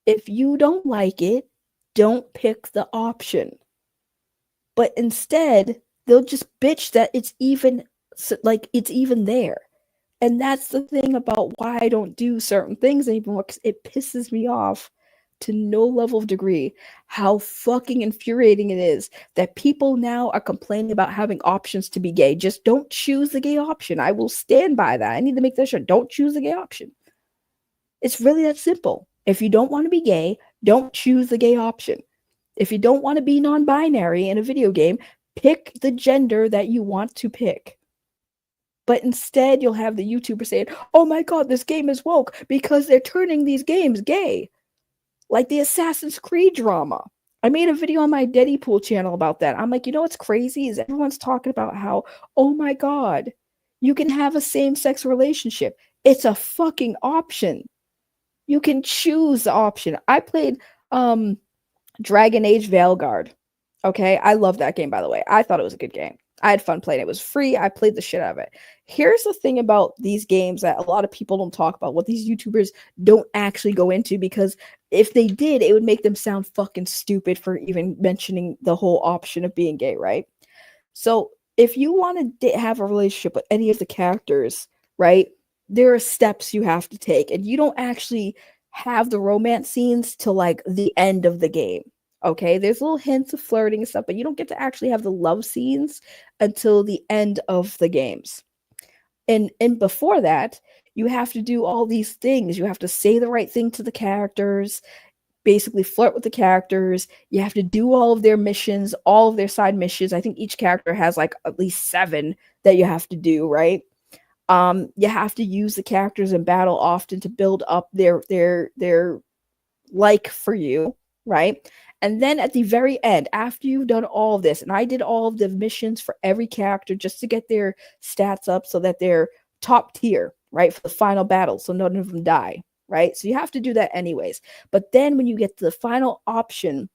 If you don't like it, don't pick the option. But instead, they'll just bitch that it's even there. And that's the thing about why I don't do certain things anymore, because it pisses me off to no level of degree how fucking infuriating it is that people now are complaining about having options to be gay. Just don't choose the gay option. I will stand by that. I need to make that sure. Don't choose the gay option. It's really that simple. If you don't want to be gay, don't choose the gay option. If you don't want to be non-binary in a video game, pick the gender that you want to pick. But instead, you'll have the YouTuber saying, oh my God, this game is woke because they're turning these games gay. Like the Assassin's Creed drama. I made a video on my Deadpool channel about that. I'm like, you know what's crazy is everyone's talking about how, oh my God, you can have a same-sex relationship. It's a fucking option. You can choose the option. I played Dragon Age Veilguard. Okay, I love that game, by the way. I thought it was a good game. I had fun playing it. It was free. I played the shit out of it. Here's the thing about these games that a lot of people don't talk about, what these YouTubers don't actually go into, because if they did, it would make them sound fucking stupid for even mentioning the whole option of being gay, right? So if you want to have a relationship with any of the characters, right, there are steps you have to take, and you don't actually have the romance scenes till like the end of the game. Okay, there's little hints of flirting and stuff, but you don't get to actually have the love scenes until the end of the games. And before that, you have to do all these things. You have to say the right thing to the characters, basically flirt with the characters. You have to do all of their missions, all of their side missions. I think each character has like at least 7 that you have to do, right? You have to use the characters in battle often to build up their like for you, right? And then at the very end, after you've done all of this, and I did all of the missions for every character just to get their stats up so that they're top tier, right, for the final battle, so none of them die, right? So you have to do that anyways. But then when you get to the final option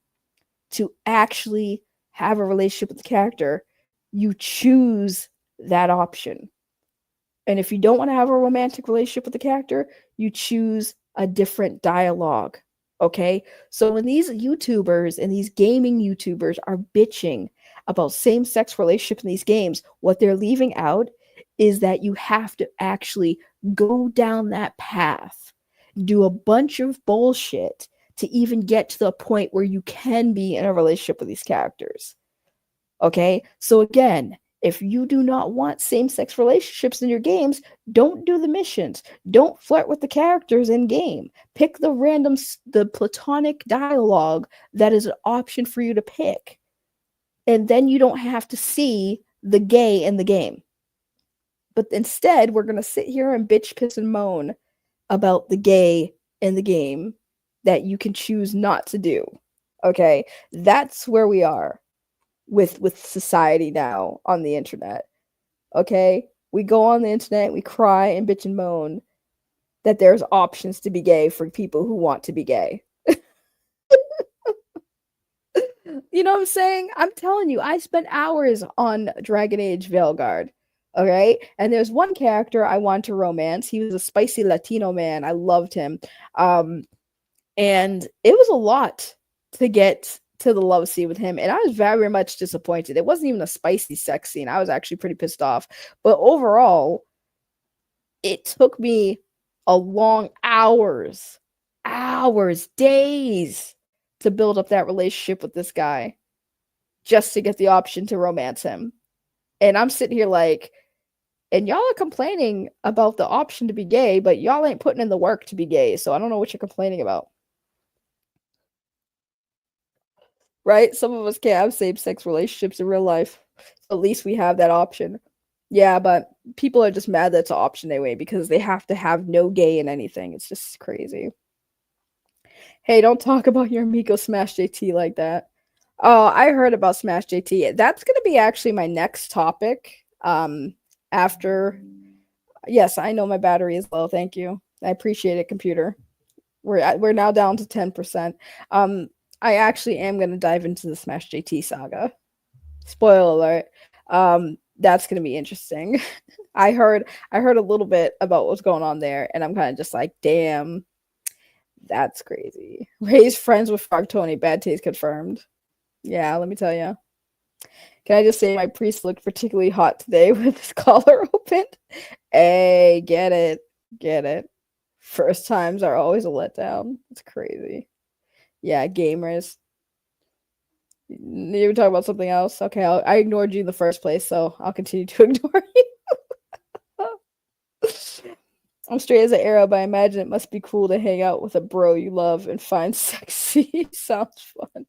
to actually have a relationship with the character, you choose that option. And if you don't want to have a romantic relationship with the character, you choose a different dialogue. Okay? So when these YouTubers and these gaming YouTubers are bitching about same-sex relationships in these games, what they're leaving out is that you have to actually go down that path, do a bunch of bullshit to even get to the point where you can be in a relationship with these characters. Okay? So again, if you do not want same-sex relationships in your games, don't do the missions. Don't flirt with the characters in game. Pick the platonic dialogue that is an option for you to pick. And then you don't have to see the gay in the game. But instead, we're going to sit here and bitch, piss, and moan about the gay in the game that you can choose not to do. Okay? That's where we are with society now on the internet. Okay? We go on the internet, we cry and bitch and moan that there's options to be gay for people who want to be gay. You know what I'm saying? I'm telling you, I spent hours on Dragon Age Veilguard. All right. And there's one character I want to romance. He was a spicy Latino man. I loved him. And it was a lot to get to the love scene with him. And I was very much disappointed. It wasn't even a spicy sex scene. I was actually pretty pissed off. But overall, it took me a long hours, days to build up that relationship with this guy just to get the option to romance him. And I'm sitting here like, and y'all are complaining about the option to be gay, but y'all ain't putting in the work to be gay. So I don't know what you're complaining about. Right? Some of us can't have same-sex relationships in real life. So at least we have that option. Yeah, but people are just mad that it's an option anyway because they have to have no gay in anything. It's just crazy. Hey, don't talk about your amigo Smash JT like that. Oh, I heard about Smash JT. That's going to be actually my next topic. After, yes, I know my battery is low. Thank you. I appreciate it, computer. We're now down to 10%. I actually am going to dive into the Smash JT saga. Spoiler alert. That's going to be interesting. I heard a little bit about what's going on there, and I'm kind of just like, damn, that's crazy. Ray's friends with Frog Tony. Bad taste confirmed. Yeah, let me tell you. Can I just say my priest looked particularly hot today with his collar open? Hey, get it. First times are always a letdown. It's crazy. Yeah, gamers. You were talking about something else? Okay, I ignored you in the first place, so I'll continue to ignore you. I'm straight as an arrow, but I imagine it must be cool to hang out with a bro you love and find sexy. Sounds fun.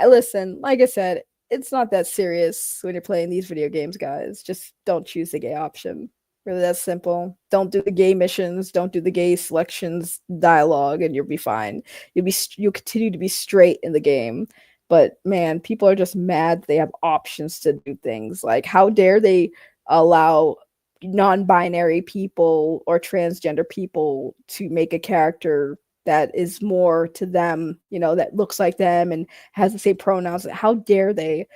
Listen, like I said, it's not that serious when you're playing these video games, guys. Just don't choose the gay option. Really, that's simple. Don't do the gay missions. Don't do the gay selections dialogue, and you'll be fine. You'll continue to be straight in the game. But man, people are just mad they have options to do things. Like, how dare they allow non-binary people or transgender people to make a character that is more to them, that looks like them and has the same pronouns. How dare they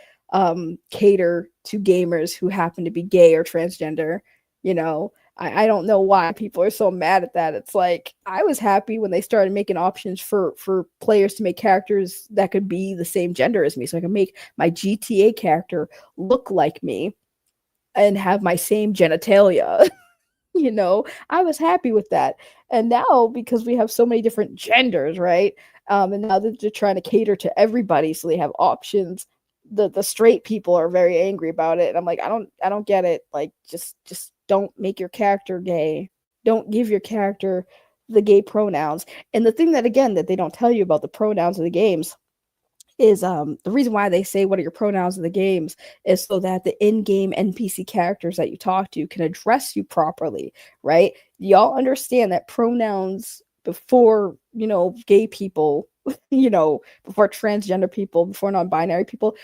cater to gamers who happen to be gay or transgender? I don't know why people are so mad at that. It's like, I was happy when they started making options for players to make characters that could be the same gender as me, so I can make my GTA character look like me and have my same genitalia. I was happy with that. And now, because we have so many different genders, right? And now they're trying to cater to everybody, so they have options. The straight people are very angry about it, and I'm like, I don't get it. Like, just don't make your character gay. Don't give your character the gay pronouns. And the thing that, again, that they don't tell you about the pronouns of the games is the reason why they say what are your pronouns in the games is so that the in-game NPC characters that you talk to can address you properly, right? Y'all understand that pronouns before, gay people, before transgender people, before non-binary people,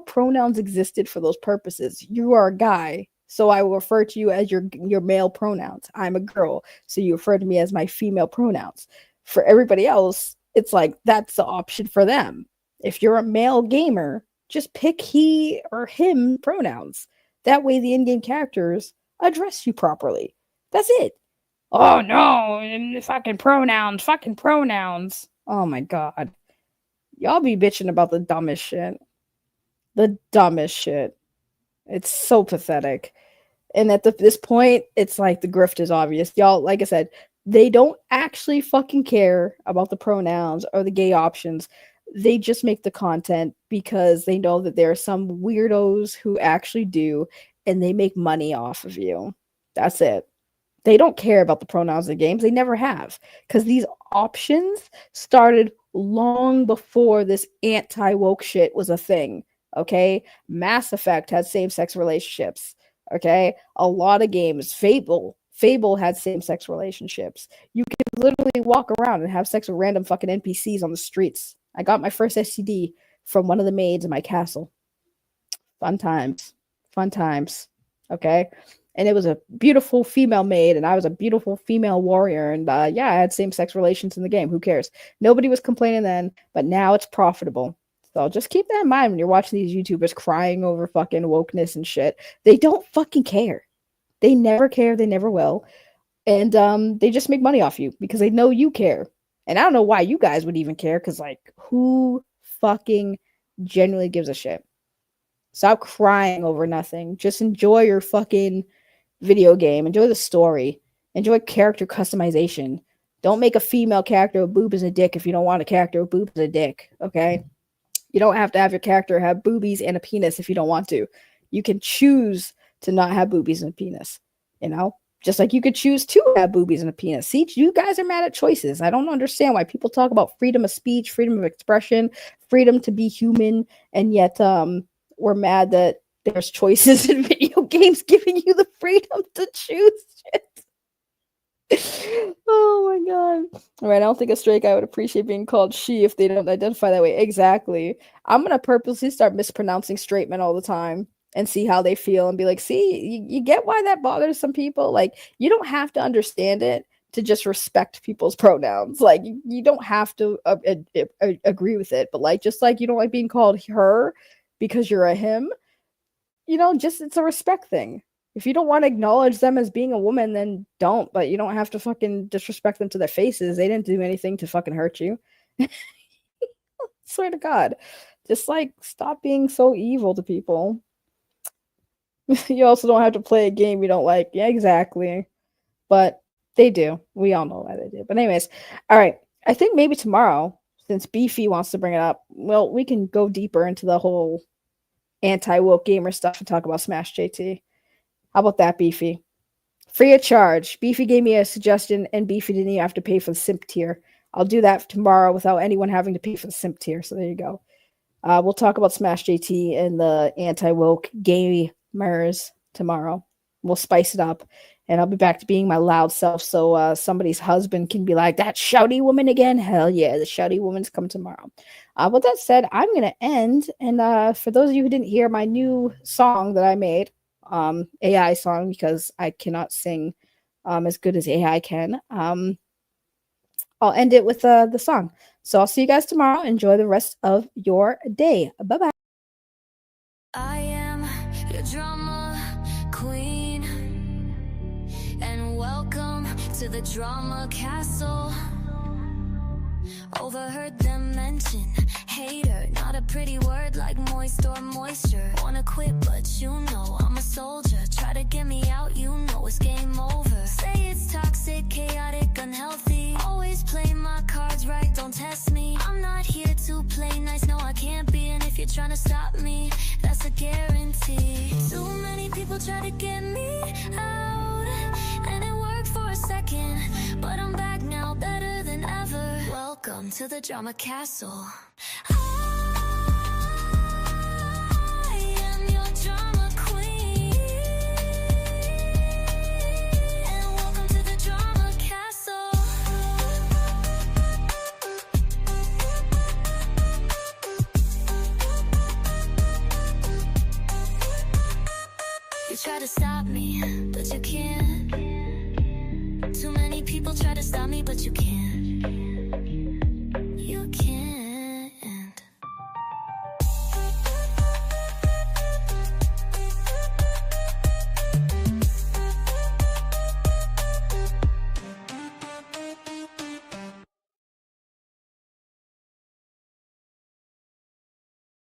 pronouns existed for those purposes. You are a guy, so I will refer to you as your male pronouns. I'm a girl, so you refer to me as my female pronouns. For everybody else, it's like that's the option for them. If you're a male gamer, just pick he or him pronouns. That way the in-game characters address you properly. That's it. Oh no, fucking pronouns. Oh my god. Y'all be bitching about the dumbest shit. The dumbest shit. It's so pathetic. And at this point, it's like the grift is obvious. Y'all, like I said, they don't actually fucking care about the pronouns or the gay options. They just make the content because they know that there are some weirdos who actually do, and they make money off of you. That's it. They don't care about the pronouns of the games. They never have. Because these options started long before this anti-woke shit was a thing. Okay? Mass Effect had same-sex relationships. Okay? A lot of games. Fable had same-sex relationships. You can literally walk around and have sex with random fucking NPCs on the streets. I got my first STD from one of the maids in my castle. Fun times. Okay? And it was a beautiful female maid, and I was a beautiful female warrior. And I had same-sex relations in the game. Who cares? Nobody was complaining then, but now it's profitable. So just keep that in mind when you're watching these YouTubers crying over fucking wokeness and shit. They don't fucking care. They never care. They never will. And they just make money off you because they know you care. And I don't know why you guys would even care, because, like, who fucking genuinely gives a shit? Stop crying over nothing. Just enjoy your fucking video game. Enjoy the story. Enjoy character customization. Don't make a female character with boobs and a dick if you don't want a character with boobs and a dick, okay? You don't have to have your character have boobies and a penis if you don't want to. You can choose to not have boobies and a penis, Just like you could choose to have boobies and a penis. See, you guys are mad at choices. I don't understand why people talk about freedom of speech, freedom of expression, freedom to be human, and yet we're mad that there's choices in video games giving you the freedom to choose shit. Oh my god. All right, I don't think a straight guy would appreciate being called she if they don't identify that way. Exactly. I'm going to purposely start mispronouncing straight men all the time and see how they feel and be like, see, you get why that bothers some people? Like, you don't have to understand it to just respect people's pronouns. Like, you don't have to agree with it, but like, just like you don't like being called her because you're a him, just it's a respect thing. If you don't want to acknowledge them as being a woman, then don't, but you don't have to fucking disrespect them to their faces. They didn't do anything to fucking hurt you. Swear to God. Just like, stop being so evil to people. You also don't have to play a game you don't like. Yeah, exactly. But they do. We all know why they do. But anyways, all right. I think maybe tomorrow, since Beefy wants to bring it up, well, we can go deeper into the whole anti-woke gamer stuff and talk about Smash JT. How about that, Beefy? Free of charge. Beefy gave me a suggestion, and Beefy didn't even have to pay for the simp tier. I'll do that tomorrow without anyone having to pay for the simp tier. So there you go. We'll talk about Smash JT and the anti-woke gamers tomorrow. We'll spice it up, and I'll be back to being my loud self so somebody's husband can be like, that shouty woman again? Hell yeah, the shouty woman's come tomorrow. With that said, I'm going to end, and for those of you who didn't hear my new song that I made, AI song, because I cannot sing as good as AI can, I'll end it with the song. So I'll see you guys tomorrow. Enjoy the rest of your day. Bye-bye. I am your drama queen, and welcome to the drama castle. Overheard them mention hater, not a pretty word like moist or moisture. Wanna quit, but you know I'm a soldier. Try to get me out, you know it's game over. Say it's toxic, chaotic, unhealthy. Always play my cards right, don't test me. I'm not here to play nice, no I can't be. And if you're trying to stop me, that's a guarantee. Too many people try to get me out, and it worked for a second, but I'm back now, better than ever. Welcome to the drama castle. You try to stop me, but you can't. Too many people try to stop me, but you can't.